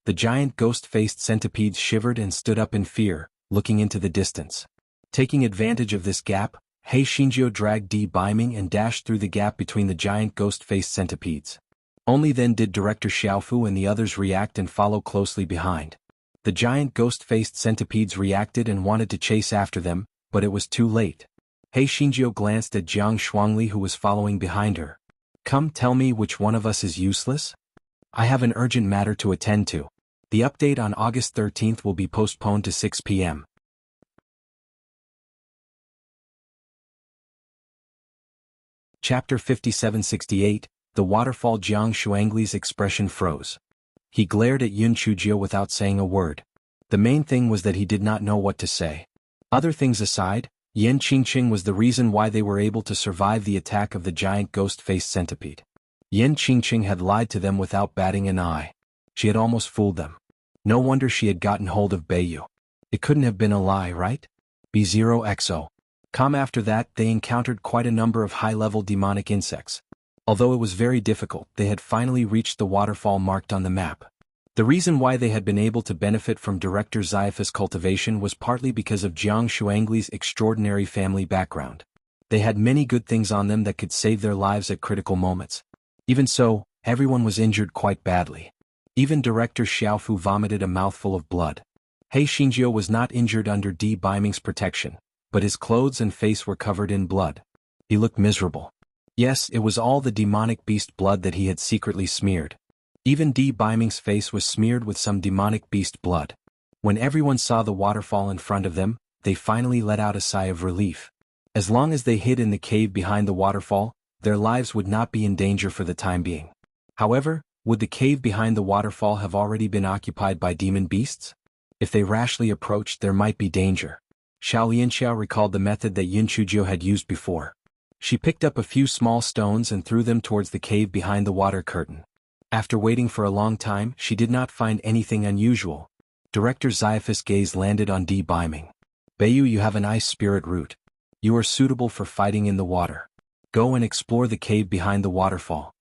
The giant ghost-faced centipedes shivered and stood up in fear, looking into the distance. Taking advantage of this gap, He Xingjiu dragged Di Biming and dashed through the gap between the giant ghost-faced centipedes. Only then did Director Xiaofu and the others react and follow closely behind. The giant ghost-faced centipedes reacted and wanted to chase after them, but it was too late. He Xingjiu glanced at Jiang Shuangli who was following behind her. "Come, tell me which one of us is useless? I have an urgent matter to attend to. The update on August 13th will be postponed to 6 p.m. Chapter 5768, The Waterfall. Jiang Shuangli's expression froze. He glared at Yun Chujio without saying a word. The main thing was that he did not know what to say. Other things aside, Yen Qingqing was the reason why they were able to survive the attack of the giant ghost-faced centipede. Yen Qingqing had lied to them without batting an eye. She had almost fooled them. No wonder she had gotten hold of Beiyu. It couldn't have been a lie, right? B0XO. After that, they encountered quite a number of high-level demonic insects. Although it was very difficult, they had finally reached the waterfall marked on the map. The reason why they had been able to benefit from Director Xaifa's cultivation was partly because of Jiang Shuangli's extraordinary family background. They had many good things on them that could save their lives at critical moments. Even so, everyone was injured quite badly. Even Director Xiaofu vomited a mouthful of blood. He Xingjiu was not injured under Di Biming's protection, but his clothes and face were covered in blood. He looked miserable. Yes, it was all the demonic beast blood that he had secretly smeared. Even Di Biming's face was smeared with some demonic beast blood. When everyone saw the waterfall in front of them, they finally let out a sigh of relief. As long as they hid in the cave behind the waterfall, their lives would not be in danger for the time being. However, would the cave behind the waterfall have already been occupied by demon beasts? If they rashly approached, there might be danger. Xiao Lianxiao recalled the method that Yin Chujio had used before. She picked up a few small stones and threw them towards the cave behind the water curtain. After waiting for a long time, she did not find anything unusual. Director Xaifa's gaze landed on Di Biming. Beiyu, you have an ice spirit root. You are suitable for fighting in the water. Go and explore the cave behind the waterfall.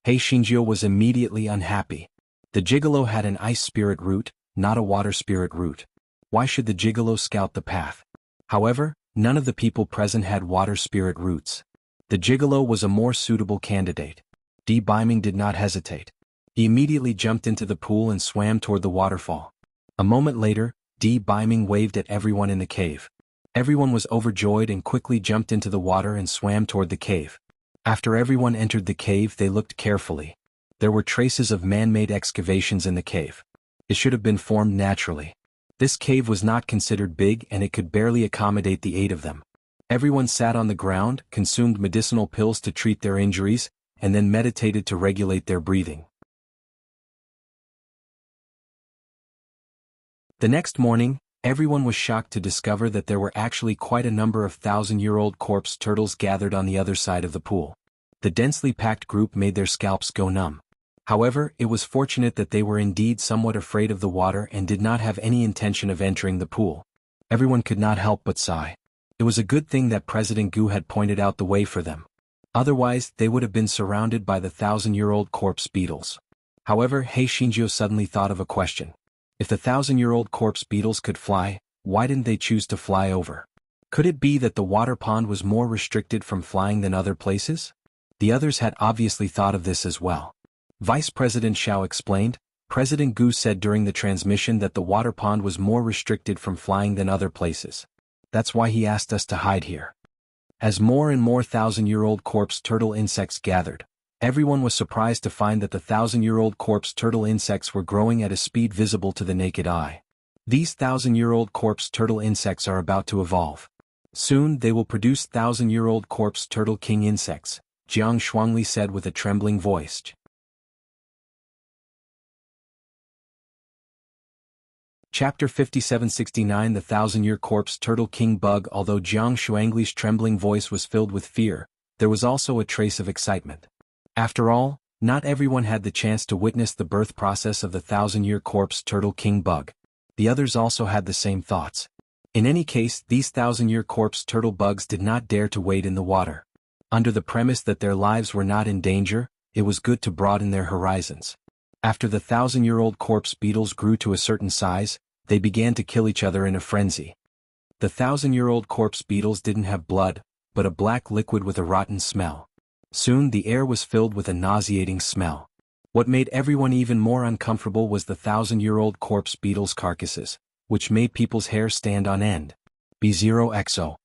He Xingjiu was immediately unhappy. The gigolo had an ice spirit root, not a water spirit root. Why should the gigolo scout the path? However, none of the people present had water spirit roots. The gigolo was a more suitable candidate. Di Biming did not hesitate. He immediately jumped into the pool and swam toward the waterfall. A moment later, Di Biming waved at everyone in the cave. Everyone was overjoyed and quickly jumped into the water and swam toward the cave. After everyone entered the cave, they looked carefully. There were traces of man-made excavations in the cave. It should have been formed naturally. This cave was not considered big and it could barely accommodate the 8 of them. Everyone sat on the ground, consumed medicinal pills to treat their injuries, and then meditated to regulate their breathing. The next morning, everyone was shocked to discover that there were actually quite a number of 1,000-year-old corpse turtles gathered on the other side of the pool. The densely packed group made their scalps go numb. However, it was fortunate that they were indeed somewhat afraid of the water and did not have any intention of entering the pool. Everyone could not help but sigh. It was a good thing that President Gu had pointed out the way for them. Otherwise, they would have been surrounded by the 1,000-year-old corpse beetles. However, He Xingjiu suddenly thought of a question. If the 1,000-year-old corpse beetles could fly, why didn't they choose to fly over? Could it be that the water pond was more restricted from flying than other places? The others had obviously thought of this as well. Vice President Xiao explained, President Gu said during the transmission that the water pond was more restricted from flying than other places. That's why he asked us to hide here. As more and more 1,000-year-old corpse turtle insects gathered, everyone was surprised to find that the 1,000-year-old corpse turtle insects were growing at a speed visible to the naked eye. These 1,000-year-old corpse turtle insects are about to evolve. Soon they will produce 1,000-year-old corpse turtle king insects, Jiang Shuangli said with a trembling voice. Chapter 5769 The 1,000-Year Corpse Turtle King Bug. Although Jiang Shuangli's trembling voice was filled with fear, there was also a trace of excitement. After all, not everyone had the chance to witness the birth process of the 1,000-Year Corpse Turtle King Bug. The others also had the same thoughts. In any case, these 1,000-Year Corpse Turtle Bugs did not dare to wade in the water. Under the premise that their lives were not in danger, it was good to broaden their horizons. After the 1,000-year-old corpse beetles grew to a certain size, they began to kill each other in a frenzy. The 1,000-year-old corpse beetles didn't have blood, but a black liquid with a rotten smell. Soon the air was filled with a nauseating smell. What made everyone even more uncomfortable was the 1,000-year-old corpse beetles' carcasses, which made people's hair stand on end. B0XO.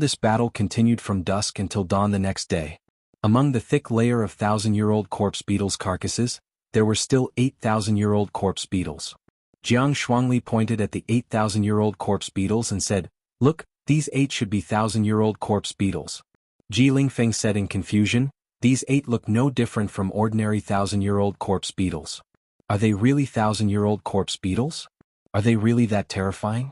This battle continued from dusk until dawn the next day. Among the thick layer of 1,000-year-old corpse beetles' carcasses, there were still 8,000-year-old corpse beetles. Jiang Shuangli pointed at the 8,000-year-old corpse beetles and said, "Look, these 8 should be 1,000-year-old corpse beetles." Ji Lingfeng said in confusion, "These 8 look no different from ordinary 1,000-year-old corpse beetles." Are they really 1,000-year-old corpse beetles? Are they really that terrifying?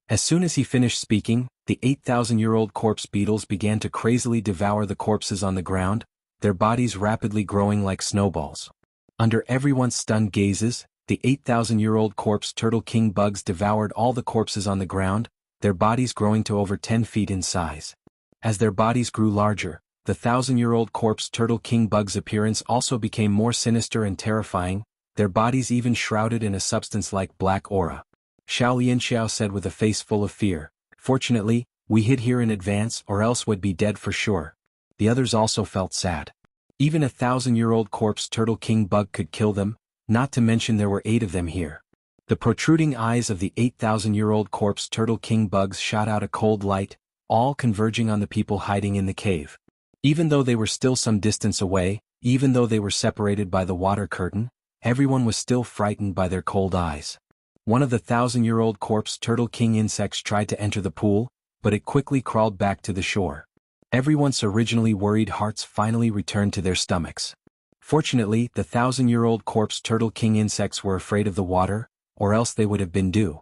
As soon as he finished speaking, the 8,000-year-old corpse beetles began to crazily devour the corpses on the ground, their bodies rapidly growing like snowballs. Under everyone's stunned gazes, the 8,000-year-old corpse turtle king bugs devoured all the corpses on the ground, their bodies growing to over 10 feet in size. As their bodies grew larger, the 1,000-year-old corpse turtle king bug's appearance also became more sinister and terrifying, their bodies even shrouded in a substance like black aura. Xiao Lianxiao said with a face full of fear, "Fortunately, we hid here in advance or else would be dead for sure." The others also felt sad. Even a 1,000-year-old corpse turtle king bug could kill them, not to mention there were 8 of them here. The protruding eyes of the 8,000-year-old corpse turtle king bugs shot out a cold light, all converging on the people hiding in the cave. Even though they were still some distance away, even though they were separated by the water curtain, everyone was still frightened by their cold eyes. One of the 1,000-year-old corpse turtle king insects tried to enter the pool, but it quickly crawled back to the shore. Everyone's originally worried hearts finally returned to their stomachs. Fortunately, the 1,000-year-old corpse turtle king insects were afraid of the water, or else they would have been due.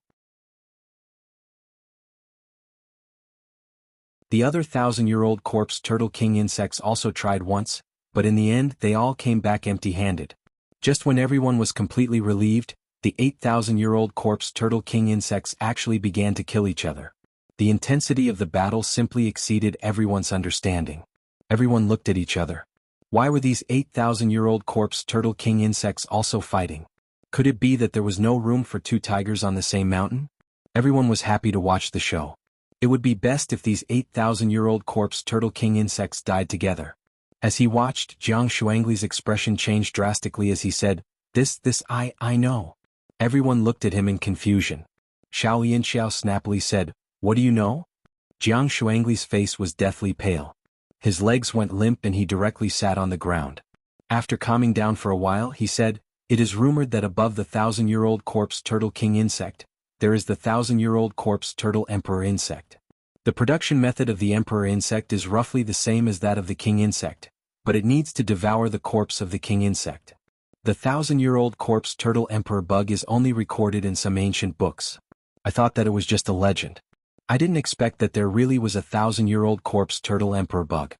The other 1,000-year-old corpse turtle king insects also tried once, but in the end they all came back empty-handed. Just when everyone was completely relieved, the 8,000-year-old corpse turtle king insects actually began to kill each other. The intensity of the battle simply exceeded everyone's understanding. Everyone looked at each other. Why were these 8,000-year-old corpse turtle king insects also fighting? Could it be that there was no room for 2 tigers on the same mountain? Everyone was happy to watch the show. It would be best if these 8,000-year-old corpse turtle king insects died together. As he watched, Jiang Shuangli's expression changed drastically as he said, I know. Everyone looked at him in confusion. Xiao Lianxiao snappily said, "What do you know?" Jiang Shuangli's face was deathly pale. His legs went limp and he directly sat on the ground. After calming down for a while, he said, "It is rumored that above the 1,000-year-old corpse turtle king insect, there is the 1,000-year-old corpse turtle emperor insect. The production method of the emperor insect is roughly the same as that of the king insect, but it needs to devour the corpse of the king insect. The 1,000-year-old corpse turtle emperor bug is only recorded in some ancient books. I thought that it was just a legend. I didn't expect that there really was a 1,000-year-old corpse turtle emperor bug."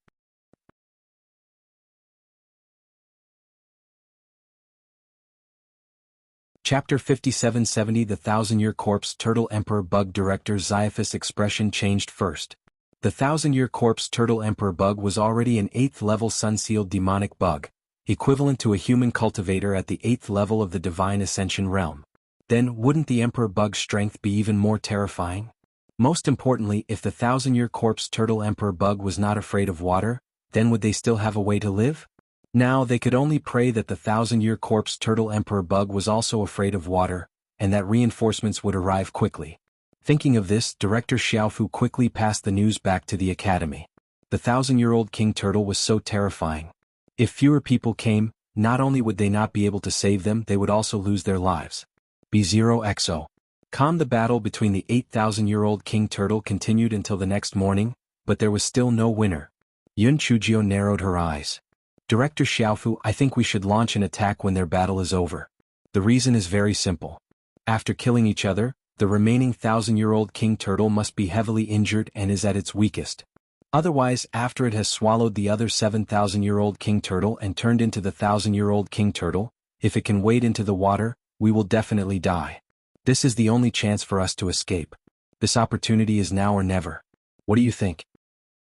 Chapter 5770 The 1,000-Year Corpse Turtle Emperor Bug. Director Xiophas' expression changed first. The 1,000-Year Corpse Turtle Emperor Bug was already an 8th-level sun-sealed demonic bug, equivalent to a human cultivator at the 8th level of the Divine Ascension realm. Then, wouldn't the Emperor Bug's strength be even more terrifying? Most importantly, if the 1,000-Year Corpse Turtle Emperor Bug was not afraid of water, then would they still have a way to live? Now they could only pray that the 1,000-Year Corpse Turtle Emperor Bug was also afraid of water, and that reinforcements would arrive quickly. Thinking of this, Director Xiaofu quickly passed the news back to the academy. The 1,000-year-old King Turtle was so terrifying. If fewer people came, not only would they not be able to save them, they would also lose their lives. B0XO. The battle between the 8,000-year-old King Turtle continued until the next morning, but there was still no winner. Yun Chujio narrowed her eyes. Director Xiaofu, I think we should launch an attack when their battle is over. The reason is very simple. After killing each other, the remaining 1,000-year-old King Turtle must be heavily injured and is at its weakest. Otherwise, after it has swallowed the other 7,000-year-old King Turtle and turned into the 1,000-year-old King Turtle, if it can wade into the water, we will definitely die. This is the only chance for us to escape. This opportunity is now or never. What do you think?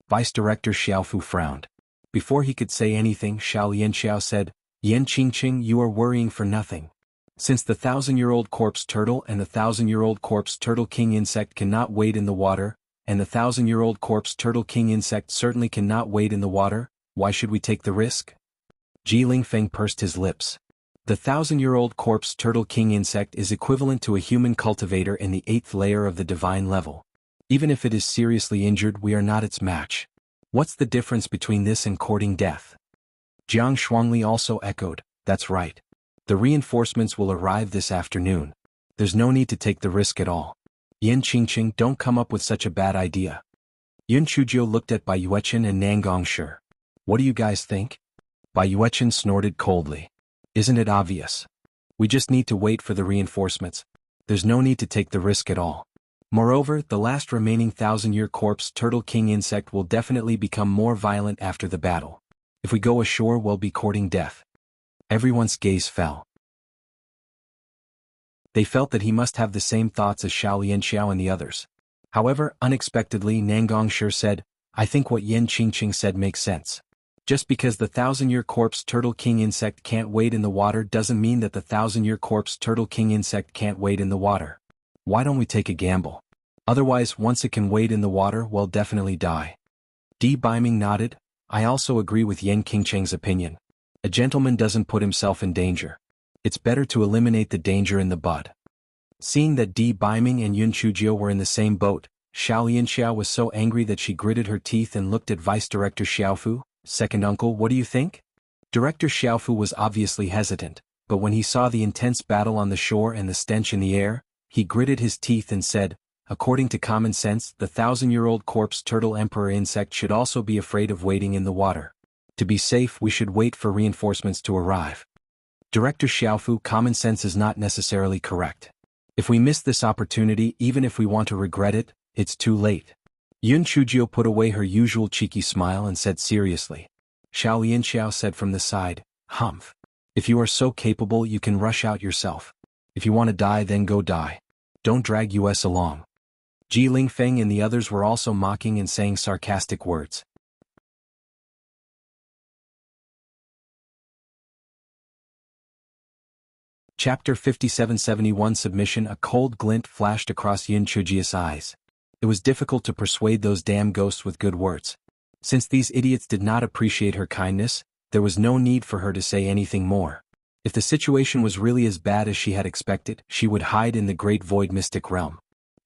Vice Director Xiaofu frowned. Before he could say anything, Xiao Lianxiao said, "Yan Qingqing, you are worrying for nothing. Since the 1,000-year-old corpse turtle and the 1,000-year-old corpse turtle king insect cannot wade in the water, and the 1,000-year-old corpse turtle king insect certainly cannot wade in the water, why should we take the risk?" Ji Lingfeng pursed his lips. The 1,000-year-old corpse turtle king insect is equivalent to a human cultivator in the 8th layer of the divine level. Even if it is seriously injured, we are not its match. What's the difference between this and courting death? Jiang Shuangli also echoed, "That's right. The reinforcements will arrive this afternoon. There's no need to take the risk at all. Yan Qingqing, don't come up with such a bad idea." Yun Chujio looked at Bai Yuechen and Nangong Shi. "What do you guys think?" Bai Yuechen snorted coldly. "Isn't it obvious? We just need to wait for the reinforcements. There's no need to take the risk at all. Moreover, the last remaining 1,000-year corpse turtle king insect will definitely become more violent after the battle. If we go ashore, we'll be courting death. Everyone's gaze fell. They felt that he must have the same thoughts as Xiao Lianxiao and the others. However, unexpectedly, Nangongshi said, I think what Yan Qingqing said makes sense. Just because the 1,000-year corpse turtle king insect can't wade in the water doesn't mean that the 1,000-year corpse turtle king insect can't wade in the water. Why don't we take a gamble? Otherwise, once it can wade in the water, we'll definitely die. Di Biming nodded. I also agree with Yan Qingqing's opinion. A gentleman doesn't put himself in danger. It's better to eliminate the danger in the bud. Seeing that Di Biming and Yun Chujio were in the same boat, Xiao Lianxiao was so angry that she gritted her teeth and looked at Vice Director Xiaofu. Second uncle, what do you think? Director Xiaofu was obviously hesitant, but when he saw the intense battle on the shore and the stench in the air, he gritted his teeth and said, according to common sense, the 1,000-year-old corpse turtle emperor insect should also be afraid of wading in the water. To be safe, we should wait for reinforcements to arrive. Director Xiaofu, common sense is not necessarily correct. If we miss this opportunity, even if we want to regret it, it's too late. Yun Chujio put away her usual cheeky smile and said seriously. Xiao Lianxiao said from the side, Humph. If you are so capable, you can rush out yourself. If you want to die, then go die. Don't drag us along. Ji Lingfeng and the others were also mocking and saying sarcastic words. Chapter 5771 Submission. A cold glint flashed across Yun Chujio's eyes. It was difficult to persuade those damn ghosts with good words. Since these idiots did not appreciate her kindness, there was no need for her to say anything more. If the situation was really as bad as she had expected, she would hide in the great void mystic realm.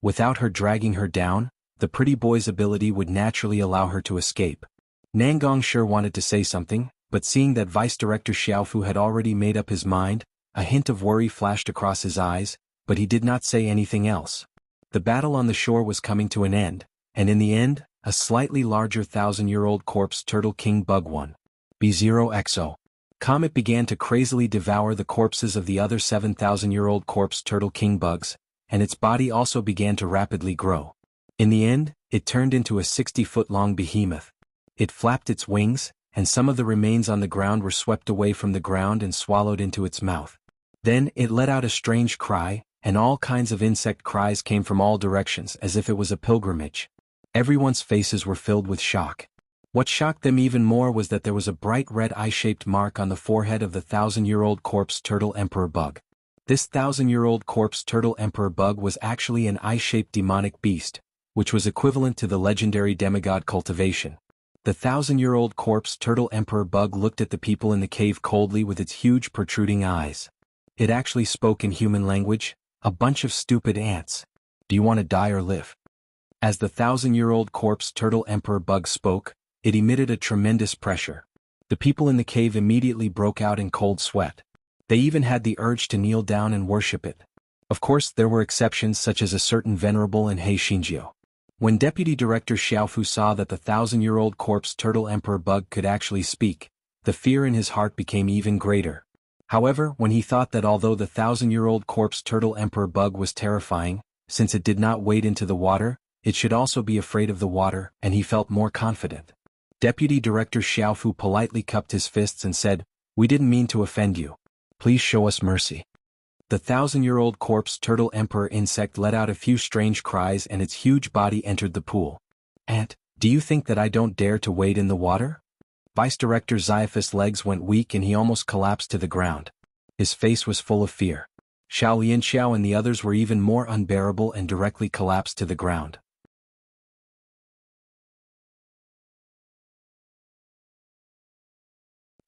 Without her dragging her down, the pretty boy's ability would naturally allow her to escape. Nangongshi wanted to say something, but seeing that Vice Director Xiaofu had already made up his mind, a hint of worry flashed across his eyes, but he did not say anything else. The battle on the shore was coming to an end, and in the end, a slightly larger 1,000-year-old corpse turtle king bug won. B0XO. Comet began to crazily devour the corpses of the other 7,000-year-old corpse turtle king bugs, and its body also began to rapidly grow. In the end, it turned into a 60-foot-long behemoth. It flapped its wings, and some of the remains on the ground were swept away from the ground and swallowed into its mouth. Then it let out a strange cry, and all kinds of insect cries came from all directions as if it was a pilgrimage. Everyone's faces were filled with shock. What shocked them even more was that there was a bright red eye-shaped mark on the forehead of the 1,000-year-old corpse turtle emperor bug. This 1,000-year-old corpse turtle emperor bug was actually an eye-shaped demonic beast, which was equivalent to the legendary demigod cultivation. The 1,000-year-old corpse turtle emperor bug looked at the people in the cave coldly with its huge protruding eyes. It actually spoke in human language. A bunch of stupid ants. Do you want to die or live? As the 1,000-year-old corpse turtle emperor bug spoke, it emitted a tremendous pressure. The people in the cave immediately broke out in cold sweat. They even had the urge to kneel down and worship it. Of course, there were exceptions such as a certain venerable and Hei Shinjio. When Deputy Director Xiaofu saw that the 1,000-year-old corpse turtle emperor bug could actually speak, the fear in his heart became even greater. However, when he thought that although the 1,000-year-old corpse turtle emperor bug was terrifying, since it did not wade into the water, it should also be afraid of the water, and he felt more confident. Deputy Director Xiaofu politely cupped his fists and said, We didn't mean to offend you. Please show us mercy. The 1,000-year-old corpse turtle emperor insect let out a few strange cries and its huge body entered the pool. Ant, do you think that I don't dare to wade in the water? Vice Director Xaiaphus' legs went weak and he almost collapsed to the ground. His face was full of fear. Xiao Lianxiao and the others were even more unbearable and directly collapsed to the ground.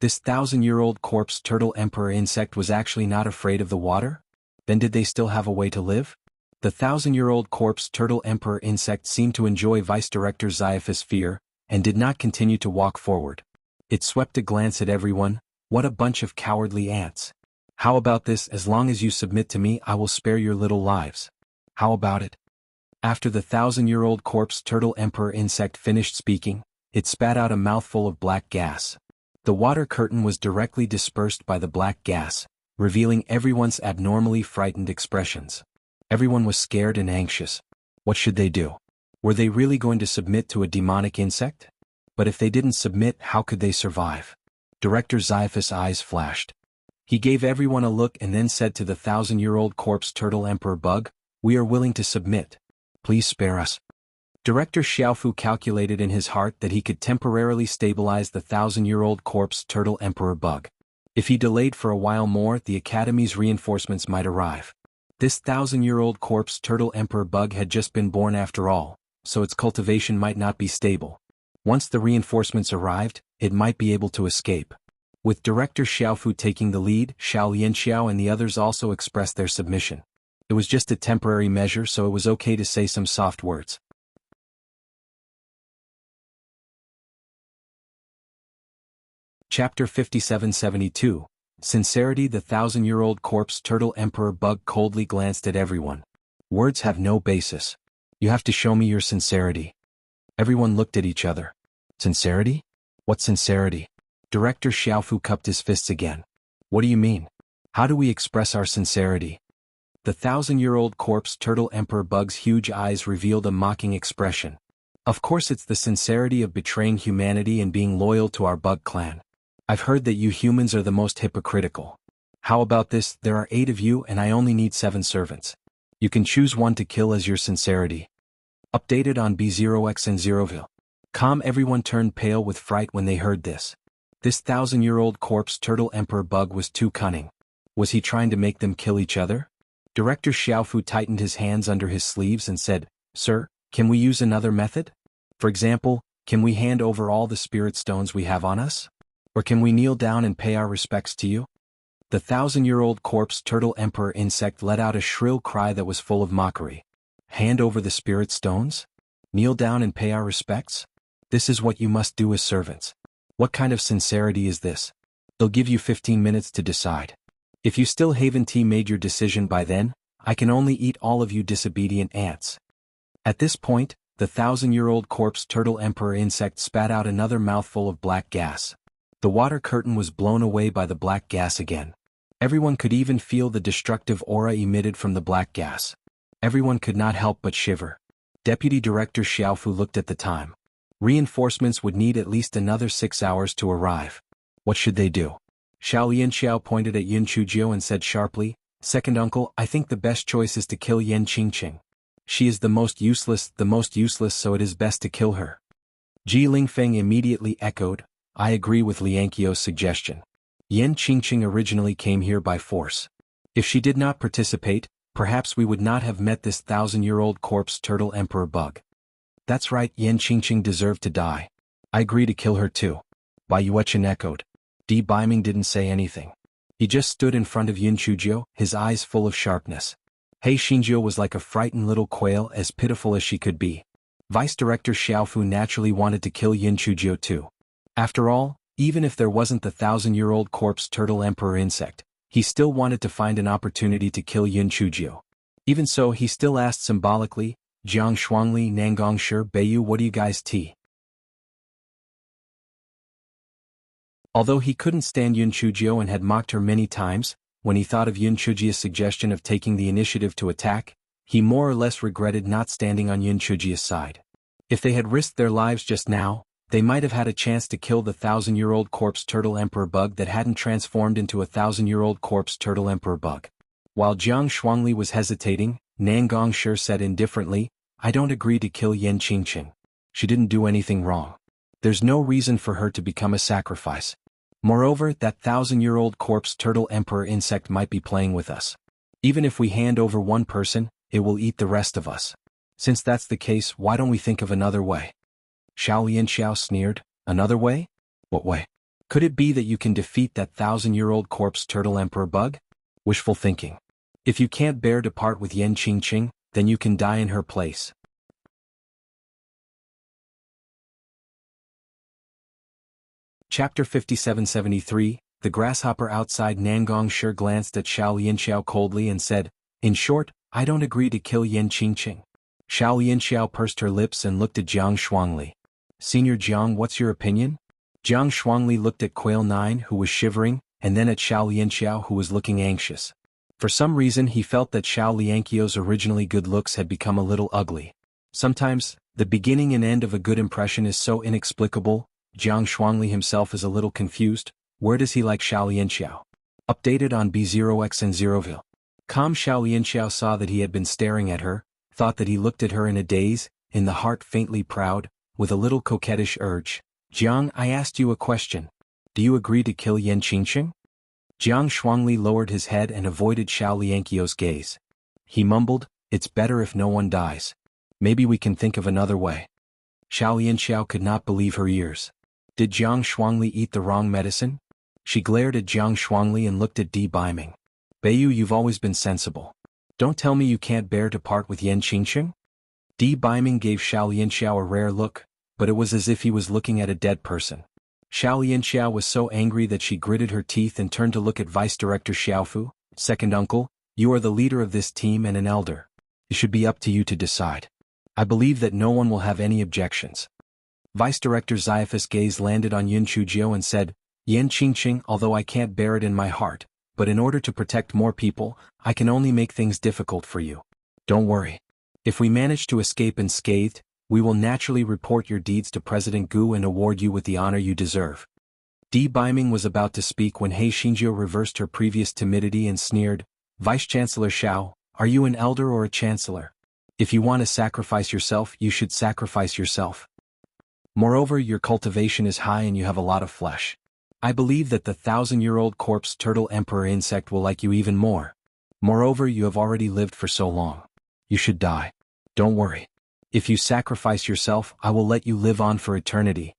This 1,000-year-old corpse turtle emperor insect was actually not afraid of the water? Then did they still have a way to live? The 1,000-year-old corpse turtle emperor insect seemed to enjoy Vice Director Xaiaphus' fear, and did not continue to walk forward. It swept a glance at everyone. What a bunch of cowardly ants. How about this? As long as you submit to me, I will spare your little lives. How about it? After the 1,000-year-old corpse turtle emperor insect finished speaking, it spat out a mouthful of black gas. The water curtain was directly dispersed by the black gas, revealing everyone's abnormally frightened expressions. Everyone was scared and anxious. What should they do? Were they really going to submit to a demonic insect? But if they didn't submit, how could they survive? Director Xyphus' eyes flashed. He gave everyone a look and then said to the 1,000-year-old corpse turtle emperor bug, "We are willing to submit. Please spare us." Director Xiaofu calculated in his heart that he could temporarily stabilize the 1,000-year-old corpse turtle emperor bug. If he delayed for a while more, the Academy's reinforcements might arrive. This 1,000-year-old corpse turtle emperor bug had just been born after all, so its cultivation might not be stable. Once the reinforcements arrived, it might be able to escape. With Director Xiaofu taking the lead, Xiao Lianxiao and the others also expressed their submission. It was just a temporary measure, so it was okay to say some soft words. Chapter 5772. Sincerity. The 1,000-year-old corpse turtle emperor bug coldly glanced at everyone. Words have no basis. You have to show me your sincerity. Everyone looked at each other. Sincerity? What sincerity? Director Xiaofu cupped his fists again. What do you mean? How do we express our sincerity? The 1,000-year-old corpse turtle emperor bug's huge eyes revealed a mocking expression. Of course, it's the sincerity of betraying humanity and being loyal to our bug clan. I've heard that you humans are the most hypocritical. How about this? There are 8 of you and I only need 7 servants. You can choose one to kill as your sincerity. Updated on B0X and 0ville. Everyone turned pale with fright when they heard this. This 1,000-year-old corpse turtle emperor bug was too cunning. Was he trying to make them kill each other? Director Xiaofu tightened his hands under his sleeves and said, "Sir, can we use another method? For example, can we hand over all the spirit stones we have on us? Or can we kneel down and pay our respects to you?" The 1,000-year-old corpse turtle emperor insect let out a shrill cry that was full of mockery. Hand over the spirit stones? Kneel down and pay our respects? This is what you must do as servants. What kind of sincerity is this? They'll give you 15 minutes to decide. If you still haven't made your decision by then, I can only eat all of you disobedient ants. At this point, the 1,000-year-old corpse turtle emperor insect spat out another mouthful of black gas. The water curtain was blown away by the black gas again. Everyone could even feel the destructive aura emitted from the black gas. Everyone could not help but shiver. Deputy Director Xiaofu looked at the time. Reinforcements would need at least another 6 hours to arrive. What should they do? Xiao Lianxiao pointed at Yin Chujiu and said sharply, "Second uncle, I think the best choice is to kill Yan Qingqing. She is the most useless, so it is best to kill her." Ji Lingfeng immediately echoed, "I agree with Lianqiu's suggestion. Yan Qingqing originally came here by force. If she did not participate, perhaps we would not have met this 1,000-year-old corpse turtle emperor bug. That's right, Yan Qingqing deserved to die. I agree to kill her too." Bai Yuechen echoed. Di Baiming didn't say anything. He just stood in front of Yin Chujiu, his eyes full of sharpness. Hei Xingjiu was like a frightened little quail, as pitiful as she could be. Vice Director Xiaofu naturally wanted to kill Yin Chujiu too. After all, even if there wasn't the 1,000-year-old corpse turtle emperor insect, he still wanted to find an opportunity to kill Yin Chujiu. Even so, he still asked symbolically, "Jiang Shuangli, Nangong Shi, Beiyu, what do you guys tea?" Although he couldn't stand Yin Chujiu and had mocked her many times, when he thought of Yin Chujiu's suggestion of taking the initiative to attack, he more or less regretted not standing on Yin Chujiu's side. If they had risked their lives just now, they might have had a chance to kill the 1,000-year-old corpse turtle emperor bug that hadn't transformed into a 1,000-year-old corpse turtle emperor bug. While Jiang Shuangli was hesitating, Nangong Shi said indifferently, "I don't agree to kill Yan Qingqing. She didn't do anything wrong. There's no reason for her to become a sacrifice. Moreover, that 1,000-year-old corpse turtle emperor insect might be playing with us. Even if we hand over one person, it will eat the rest of us. Since that's the case, why don't we think of another way?" Xiao Lianxiao sneered, "Another way? What way? Could it be that you can defeat that 1,000-year-old corpse turtle emperor bug? Wishful thinking. If you can't bear to part with Yan Qingqing, then you can die in her place." Chapter 5773. The grasshopper outside Nangong Shi glanced at Xiao Lianxiao coldly and said, "In short, I don't agree to kill Yan Qingqing." Xiao Lianxiao pursed her lips and looked at Jiang Shuangli. "Senior Jiang, what's your opinion?" Jiang Shuangli looked at Quail 9, who was shivering, and then at Xiao Lianxiao, who was looking anxious. For some reason he felt that Xiao Lianqiao's originally good looks had become a little ugly. Sometimes, the beginning and end of a good impression is so inexplicable. Jiang Shuangli himself is a little confused. Where does he like Xiao Lianxiao? Updated on B0X and 0ville. Calm Xiao Lianxiao saw that he had been staring at her, thought that he looked at her in a daze, in the heart faintly proud, with a little coquettish urge. Jiang, I asked you a question. Do you agree to kill Yan Qingqing? Jiang Shuangli lowered his head and avoided Xiao Lianqiao's gaze. He mumbled, it's better if no one dies. Maybe we can think of another way. Xiao Lianxiao could not believe her ears. Did Jiang Shuangli eat the wrong medicine? She glared at Jiang Shuangli and looked at Di Baiming. Beiyu, you've always been sensible. Don't tell me you can't bear to part with Yan Qingqing? Di Baiming gave Xiao Lianxiao a rare look, but it was as if he was looking at a dead person. Xiao Lianxiao was so angry that she gritted her teeth and turned to look at Vice Director Xiaofu. Second uncle, you are the leader of this team and an elder. It should be up to you to decide. I believe that no one will have any objections. Vice Director Xiephus' gaze landed on Yun Chujio and said, Yan Qingqing, although I can't bear it in my heart, but in order to protect more people, I can only make things difficult for you. Don't worry. If we manage to escape unscathed, we will naturally report your deeds to President Gu and award you with the honor you deserve. Di Baiming was about to speak when He Xingjiu reversed her previous timidity and sneered, Vice-Chancellor Xiao, are you an elder or a chancellor? If you want to sacrifice yourself, you should sacrifice yourself. Moreover, your cultivation is high and you have a lot of flesh. I believe that the 1,000-year-old corpse turtle emperor insect will like you even more. Moreover, you have already lived for so long. You should die. Don't worry. If you sacrifice yourself, I will let you live on for eternity.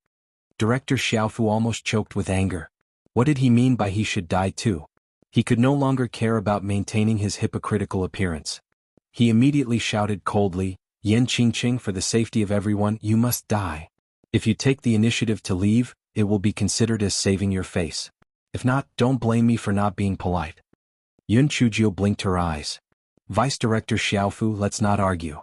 Director Xiaofu almost choked with anger. What did he mean by he should die too? He could no longer care about maintaining his hypocritical appearance. He immediately shouted coldly, Yan Qingqing, for the safety of everyone, you must die. If you take the initiative to leave, it will be considered as saving your face. If not, don't blame me for not being polite. Yun Chujio blinked her eyes. Vice Director Xiaofu, let's not argue.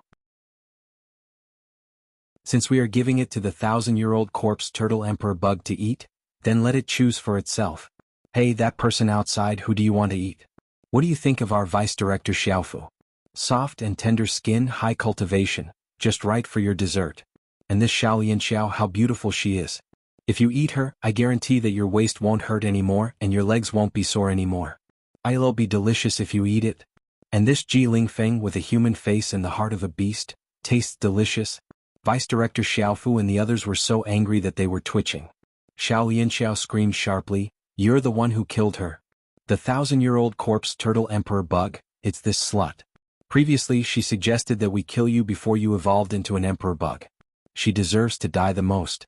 Since we are giving it to the 1,000-year-old corpse turtle emperor bug to eat, then let it choose for itself. Hey, that person outside, who do you want to eat? What do you think of our Vice Director Xiaofu? Soft and tender skin, high cultivation, just right for your dessert. And this Xiao Lianxiao, how beautiful she is. If you eat her, I guarantee that your waist won't hurt anymore and your legs won't be sore anymore. It'll be delicious if you eat it. And this Ji Lingfeng with a human face and the heart of a beast, tastes delicious. Vice Director Xiaofu and the others were so angry that they were twitching. Xiao Lianxiao screamed sharply, you're the one who killed her. The 1,000-year-old corpse turtle emperor bug, it's this slut. Previously she suggested that we kill you before you evolved into an emperor bug. She deserves to die the most.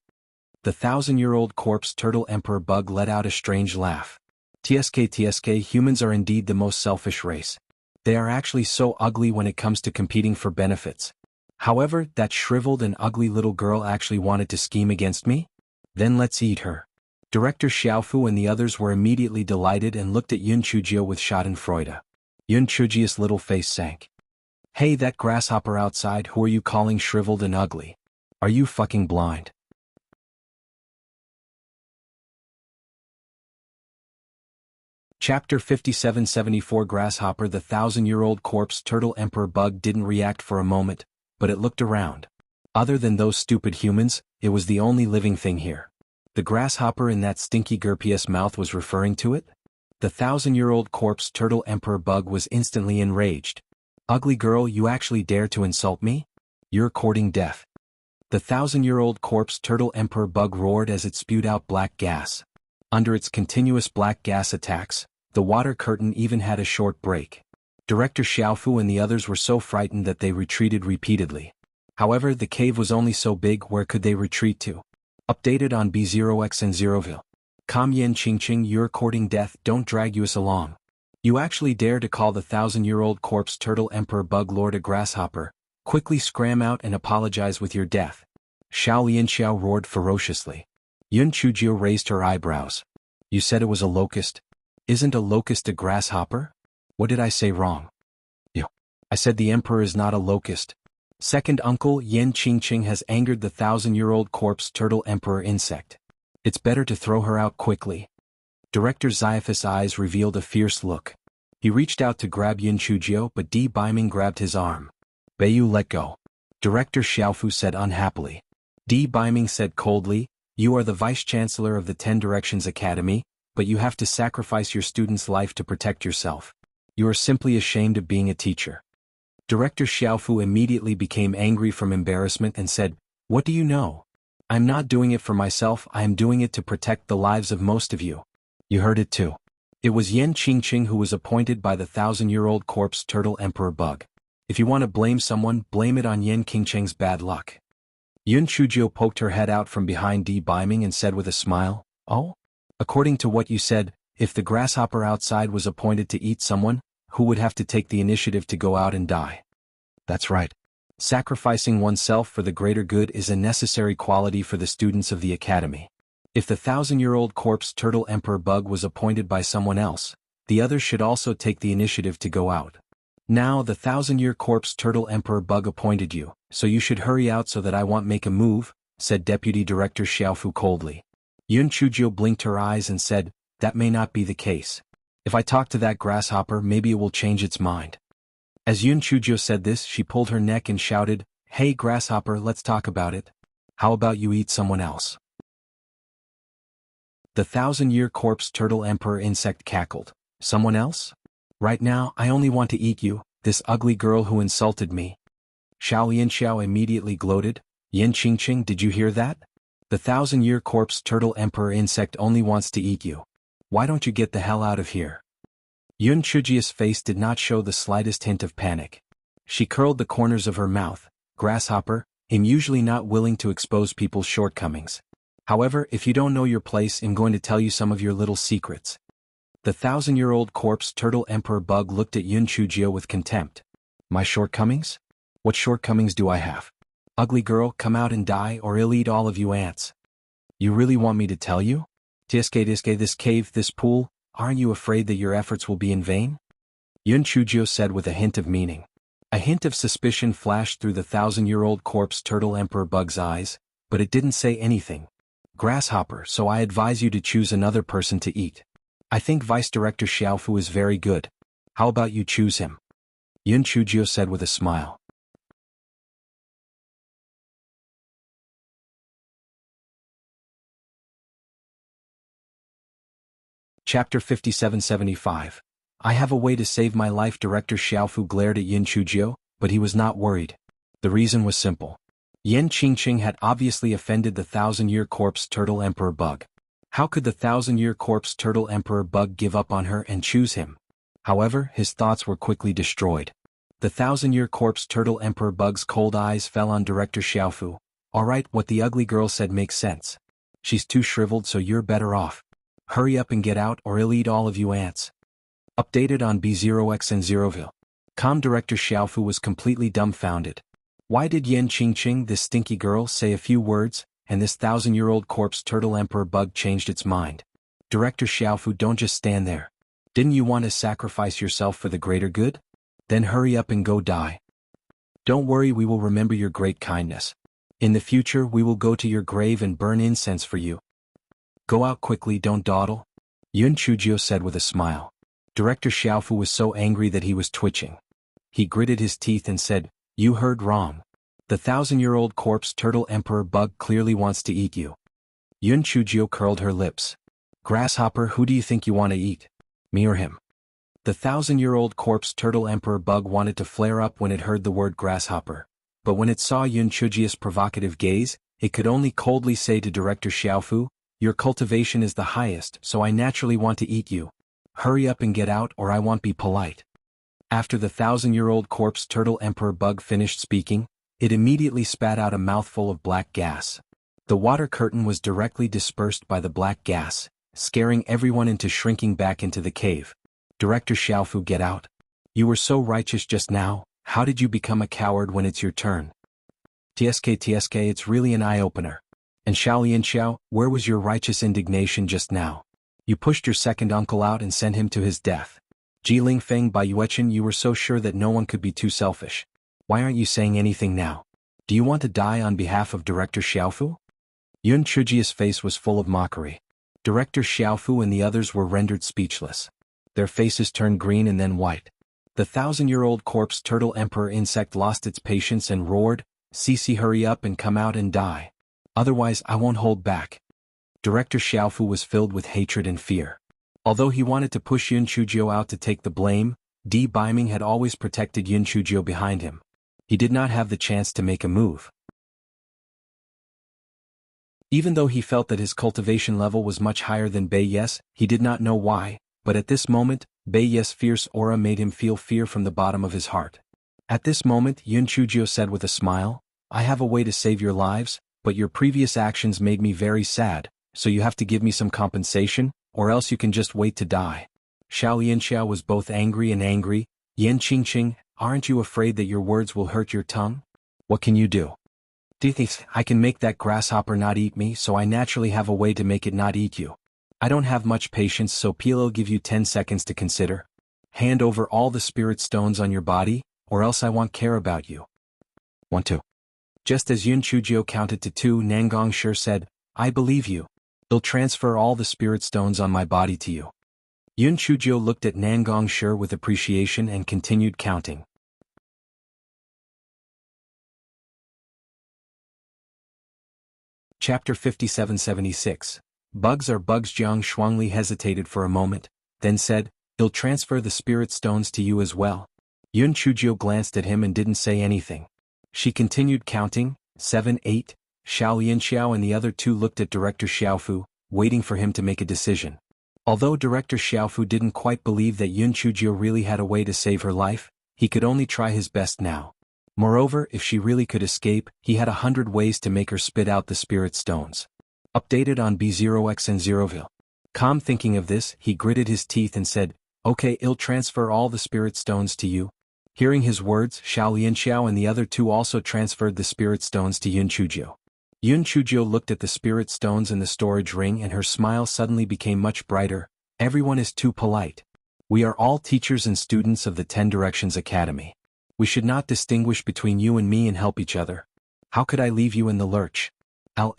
The 1,000-year-old corpse turtle emperor bug let out a strange laugh. TSK, humans are indeed the most selfish race. They are actually so ugly when it comes to competing for benefits. However, that shriveled and ugly little girl actually wanted to scheme against me? Then let's eat her. Director Xiaofu and the others were immediately delighted and looked at Yun Chujio with schadenfreude. Yun Chujio's little face sank. Hey, that grasshopper outside, who are you calling shriveled and ugly? Are you fucking blind? Chapter 5774 Grasshopper. The 1,000-year-old corpse turtle emperor bug didn't react for a moment, but it looked around. Other than those stupid humans, it was the only living thing here. The grasshopper in that stinky Gerpius mouth was referring to it? The 1,000-year-old corpse turtle emperor bug was instantly enraged. Ugly girl, you actually dare to insult me? You're courting death. The 1,000-year-old corpse turtle emperor bug roared as it spewed out black gas. Under its continuous black gas attacks, the water curtain even had a short break. Director Xiaofu and the others were so frightened that they retreated repeatedly. However, the cave was only so big, where could they retreat to? Updated on B0X and 0ville. Calm Yan Qingqing, you're courting death, don't drag us along. You actually dare to call the 1,000-year-old corpse turtle emperor bug lord a grasshopper? Quickly scram out and apologize with your death. Xiao Lianxiao roared ferociously. Yun Chujio raised her eyebrows. You said it was a locust? Isn't a locust a grasshopper? What did I say wrong? I said the emperor is not a locust. Second uncle Yan Qingqing has angered the 1,000-year-old corpse turtle emperor insect. It's better to throw her out quickly. Director Xiephus' eyes revealed a fierce look. He reached out to grab Yun Chujio, but Di Biming grabbed his arm. Beiyu, let go. Director Xiaofu said unhappily. Di Biming said coldly, you are the Vice-Chancellor of the 10 Directions Academy, but you have to sacrifice your student's life to protect yourself. You are simply ashamed of being a teacher. Director Xiaofu immediately became angry from embarrassment and said, what do you know? I'm not doing it for myself, I am doing it to protect the lives of most of you. You heard it too. It was Yan Qingqing who was appointed by the 1,000-year-old corpse turtle Emperor Bug. If you want to blame someone, blame it on Yan Qingqing's bad luck. Yun Chujio poked her head out from behind Di Biming and said with a smile, oh? According to what you said, if the grasshopper outside was appointed to eat someone, who would have to take the initiative to go out and die? That's right. Sacrificing oneself for the greater good is a necessary quality for the students of the academy. If the 1,000-year-old corpse turtle Emperor Bug was appointed by someone else, the others should also take the initiative to go out. Now the 1,000-year corpse turtle Emperor Bug appointed you, so you should hurry out so that I won't make a move, said Deputy Director Xiaofu coldly. Yun Chujio blinked her eyes and said, that may not be the case. If I talk to that grasshopper, maybe it will change its mind. As Yun Chujio said this, she pulled her neck and shouted, hey grasshopper, let's talk about it. How about you eat someone else? The 1,000-year corpse turtle Emperor insect cackled. Someone else? Right now, I only want to eat you, this ugly girl who insulted me. Xiao Yanxiao immediately gloated. Yan Qingqing, did you hear that? The 1,000-year corpse turtle Emperor insect only wants to eat you. Why don't you get the hell out of here? Yun Chujia's face did not show the slightest hint of panic. She curled the corners of her mouth. Grasshopper, I'm usually not willing to expose people's shortcomings. However, if you don't know your place, I'm going to tell you some of your little secrets. The 1,000-year-old corpse turtle Emperor Bug looked at Yun Chujio with contempt. My shortcomings? What shortcomings do I have? Ugly girl, come out and die or I'll eat all of you ants. You really want me to tell you? Tiske this cave, this pool, aren't you afraid that your efforts will be in vain? Yun Chujio said with a hint of meaning. A hint of suspicion flashed through the 1,000-year-old corpse turtle Emperor Bug's eyes, but it didn't say anything. Grasshopper, so I advise you to choose another person to eat. I think Vice Director Xiaofu is very good. How about you choose him? Yun Chujio said with a smile. Chapter 5775. I have a way to save my life. Director Xiaofu glared at Yun Chujio, but he was not worried. The reason was simple. Yan Qingqing had obviously offended the 1,000-year corpse turtle Emperor Bug. How could the 1,000-year corpse turtle Emperor Bug give up on her and choose him? However, his thoughts were quickly destroyed. The 1,000-year corpse turtle Emperor Bug's cold eyes fell on Director Xiaofu. Alright, what the ugly girl said makes sense. She's too shriveled, so you're better off. Hurry up and get out or I'll eat all of you ants. Updated on B0X and Zeroville. Director Xiaofu was completely dumbfounded. Why did Yan Qingqing, this stinky girl, say a few words, and this 1,000-year-old corpse turtle Emperor Bug changed its mind? Director Xiaofu, don't just stand there. Didn't you want to sacrifice yourself for the greater good? Then hurry up and go die. Don't worry, we will remember your great kindness. In the future we will go to your grave and burn incense for you. Go out quickly, don't dawdle. Yun Chujio said with a smile. Director Xiaofu was so angry that he was twitching. He gritted his teeth and said, you heard wrong. The 1,000-year-old corpse turtle Emperor Bug clearly wants to eat you. Yun Chujio curled her lips. Grasshopper, who do you think you want to eat? Me or him? The 1,000-year-old corpse turtle Emperor Bug wanted to flare up when it heard the word grasshopper, but when it saw Yun Chujio's provocative gaze, it could only coldly say to Director Xiaofu, your cultivation is the highest, so I naturally want to eat you. Hurry up and get out or I won't be polite. After the 1,000-year-old corpse turtle Emperor Bug finished speaking, it immediately spat out a mouthful of black gas. The water curtain was directly dispersed by the black gas, scaring everyone into shrinking back into the cave. Director Xiaofu, get out. You were so righteous just now, how did you become a coward when it's your turn? TSK, it's really an eye-opener. And Xiao Yanxiao, where was your righteous indignation just now? You pushed your second uncle out and sent him to his death. Ji Lingfeng, by Yuechen, you were so sure that no one could be too selfish. Why aren't you saying anything now? Do you want to die on behalf of Director Xiaofu? Yun Chujio's face was full of mockery. Director Xiaofu and the others were rendered speechless. Their faces turned green and then white. The 1,000-year-old corpse turtle emperor insect lost its patience and roared, "Cece, hurry up and come out and die. Otherwise I won't hold back." Director Xiaofu was filled with hatred and fear. Although he wanted to push Yun Chuzhou out to take the blame, Di Biming had always protected Yun Chuzhou behind him. He did not have the chance to make a move. Even though he felt that his cultivation level was much higher than Bai Yes, he did not know why, but at this moment, Bai Yes' fierce aura made him feel fear from the bottom of his heart. At this moment, Yun Chuzhou said with a smile, "I have a way to save your lives, but your previous actions made me very sad, so you have to give me some compensation, or else you can just wait to die." Xiao Lianxiao was both angry and angry. "Yan Qingqing, aren't you afraid that your words will hurt your tongue? What can you do?" "I can make that grasshopper not eat me, so I naturally have a way to make it not eat you. I don't have much patience, so I'll give you 10 seconds to consider. Hand over all the spirit stones on your body, or else I won't care about you." 1, 2. Just as Yun Chuzhou counted to 2, Nangong Shi said, "I believe you. I'll transfer all the spirit stones on my body to you." Yun Chuzhou looked at Nangong Shi with appreciation and continued counting. Chapter 5776. Bugs are bugs. Jiang Shuangli hesitated for a moment, then said, "I'll transfer the spirit stones to you as well." Yun Chuzhou glanced at him and didn't say anything. She continued counting, 7, 8. Xiao Lianxiao and the other 2 looked at Director Xiaofu, waiting for him to make a decision. Although Director Xiaofu didn't quite believe that Yun Chuzhou really had a way to save her life, he could only try his best now. Moreover, if she really could escape, he had 100 ways to make her spit out the spirit stones. Updated on B0X and 0ville. Calm thinking of this, he gritted his teeth and said, "Okay, I'll transfer all the spirit stones to you." Hearing his words, Xiao Lianxiao and the other 2 also transferred the spirit stones to Yun Chuzhou. Yun Chuzhou looked at the spirit stones in the storage ring and her smile suddenly became much brighter. "Everyone is too polite. We are all teachers and students of the 10 Directions Academy. We should not distinguish between you and me and help each other. How could I leave you in the lurch?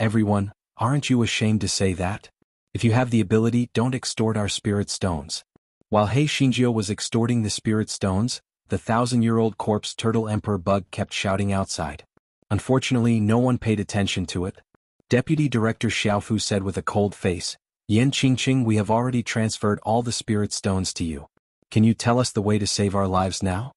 Everyone, aren't you ashamed to say that? If you have the ability, don't extort our spirit stones." While He Xingjiu was extorting the spirit stones, the 1,000-year-old corpse turtle emperor bug kept shouting outside. Unfortunately, no one paid attention to it. Deputy Director Xiaofu said with a cold face, "Yan Qingqing, we have already transferred all the spirit stones to you. Can you tell us the way to save our lives now?"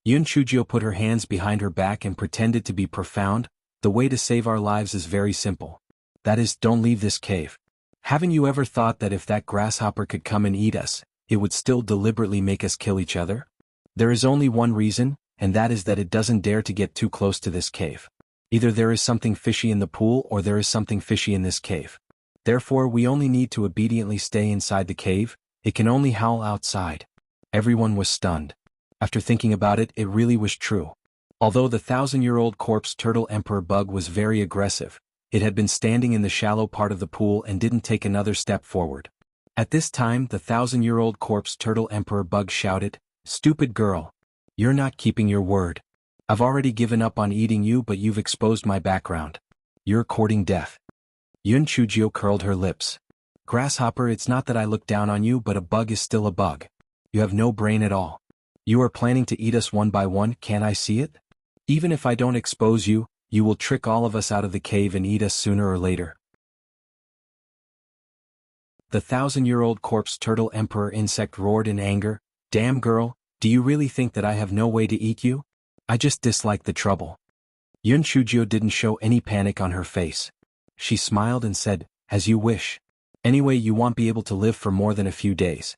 Yun Chuzhou put her hands behind her back and pretended to be profound. "The way to save our lives is very simple. That is, don't leave this cave. Haven't you ever thought that if that grasshopper could come and eat us, it would still deliberately make us kill each other? There is only one reason, and that is that it doesn't dare to get too close to this cave. Either there is something fishy in the pool or there is something fishy in this cave. Therefore we only need to obediently stay inside the cave. It can only howl outside." Everyone was stunned. After thinking about it, it really was true. Although the 1,000-year-old corpse turtle emperor bug was very aggressive, it had been standing in the shallow part of the pool and didn't take another step forward. At this time, the 1,000-year-old corpse turtle emperor bug shouted, "Stupid girl. You're not keeping your word. I've already given up on eating you, but you've exposed my background. You're courting death." Yun Chuzhou curled her lips. "Grasshopper, it's not that I look down on you, but a bug is still a bug. You have no brain at all. You are planning to eat us one by one, can't I see it? Even if I don't expose you, you will trick all of us out of the cave and eat us sooner or later." The 1,000-year-old corpse turtle emperor insect roared in anger, "Damn girl, do you really think that I have no way to eat you? I just dislike the trouble." Yun Chuzhou didn't show any panic on her face. She smiled and said, "As you wish. Anyway, you won't be able to live for more than a few days."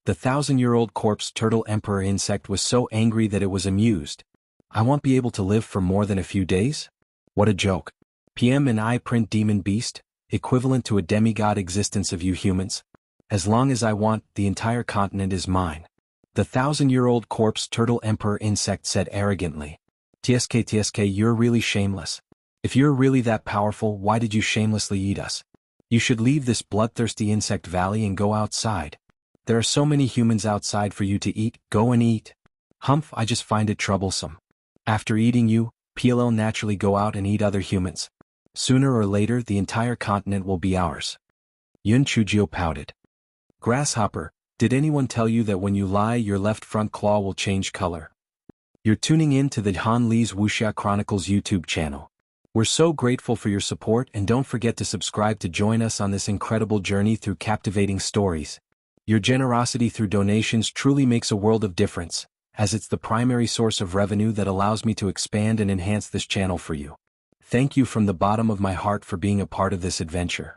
The 1,000-year-old corpse turtle emperor insect was so angry that it was amused. "I won't be able to live for more than a few days? What a joke. PM and I print demon beast, equivalent to a demigod existence of you humans. As long as I want, the entire continent is mine." The 1,000-year-old corpse turtle emperor insect said arrogantly. TSK, you're really shameless. If you're really that powerful, why did you shamelessly eat us? You should leave this bloodthirsty insect valley and go outside. There are so many humans outside for you to eat, go and eat." "Humph, I just find it troublesome. After eating you, PLL naturally go out and eat other humans. Sooner or later the entire continent will be ours." Yun Chujio pouted. Grasshopper, did anyone tell you that when you lie your left front claw will change color? You're tuning in to the Han Li's Wuxia Chronicles YouTube channel. We're so grateful for your support, and don't forget to subscribe to join us on this incredible journey through captivating stories. Your generosity through donations truly makes a world of difference, as it's the primary source of revenue that allows me to expand and enhance this channel for you. Thank you from the bottom of my heart for being a part of this adventure.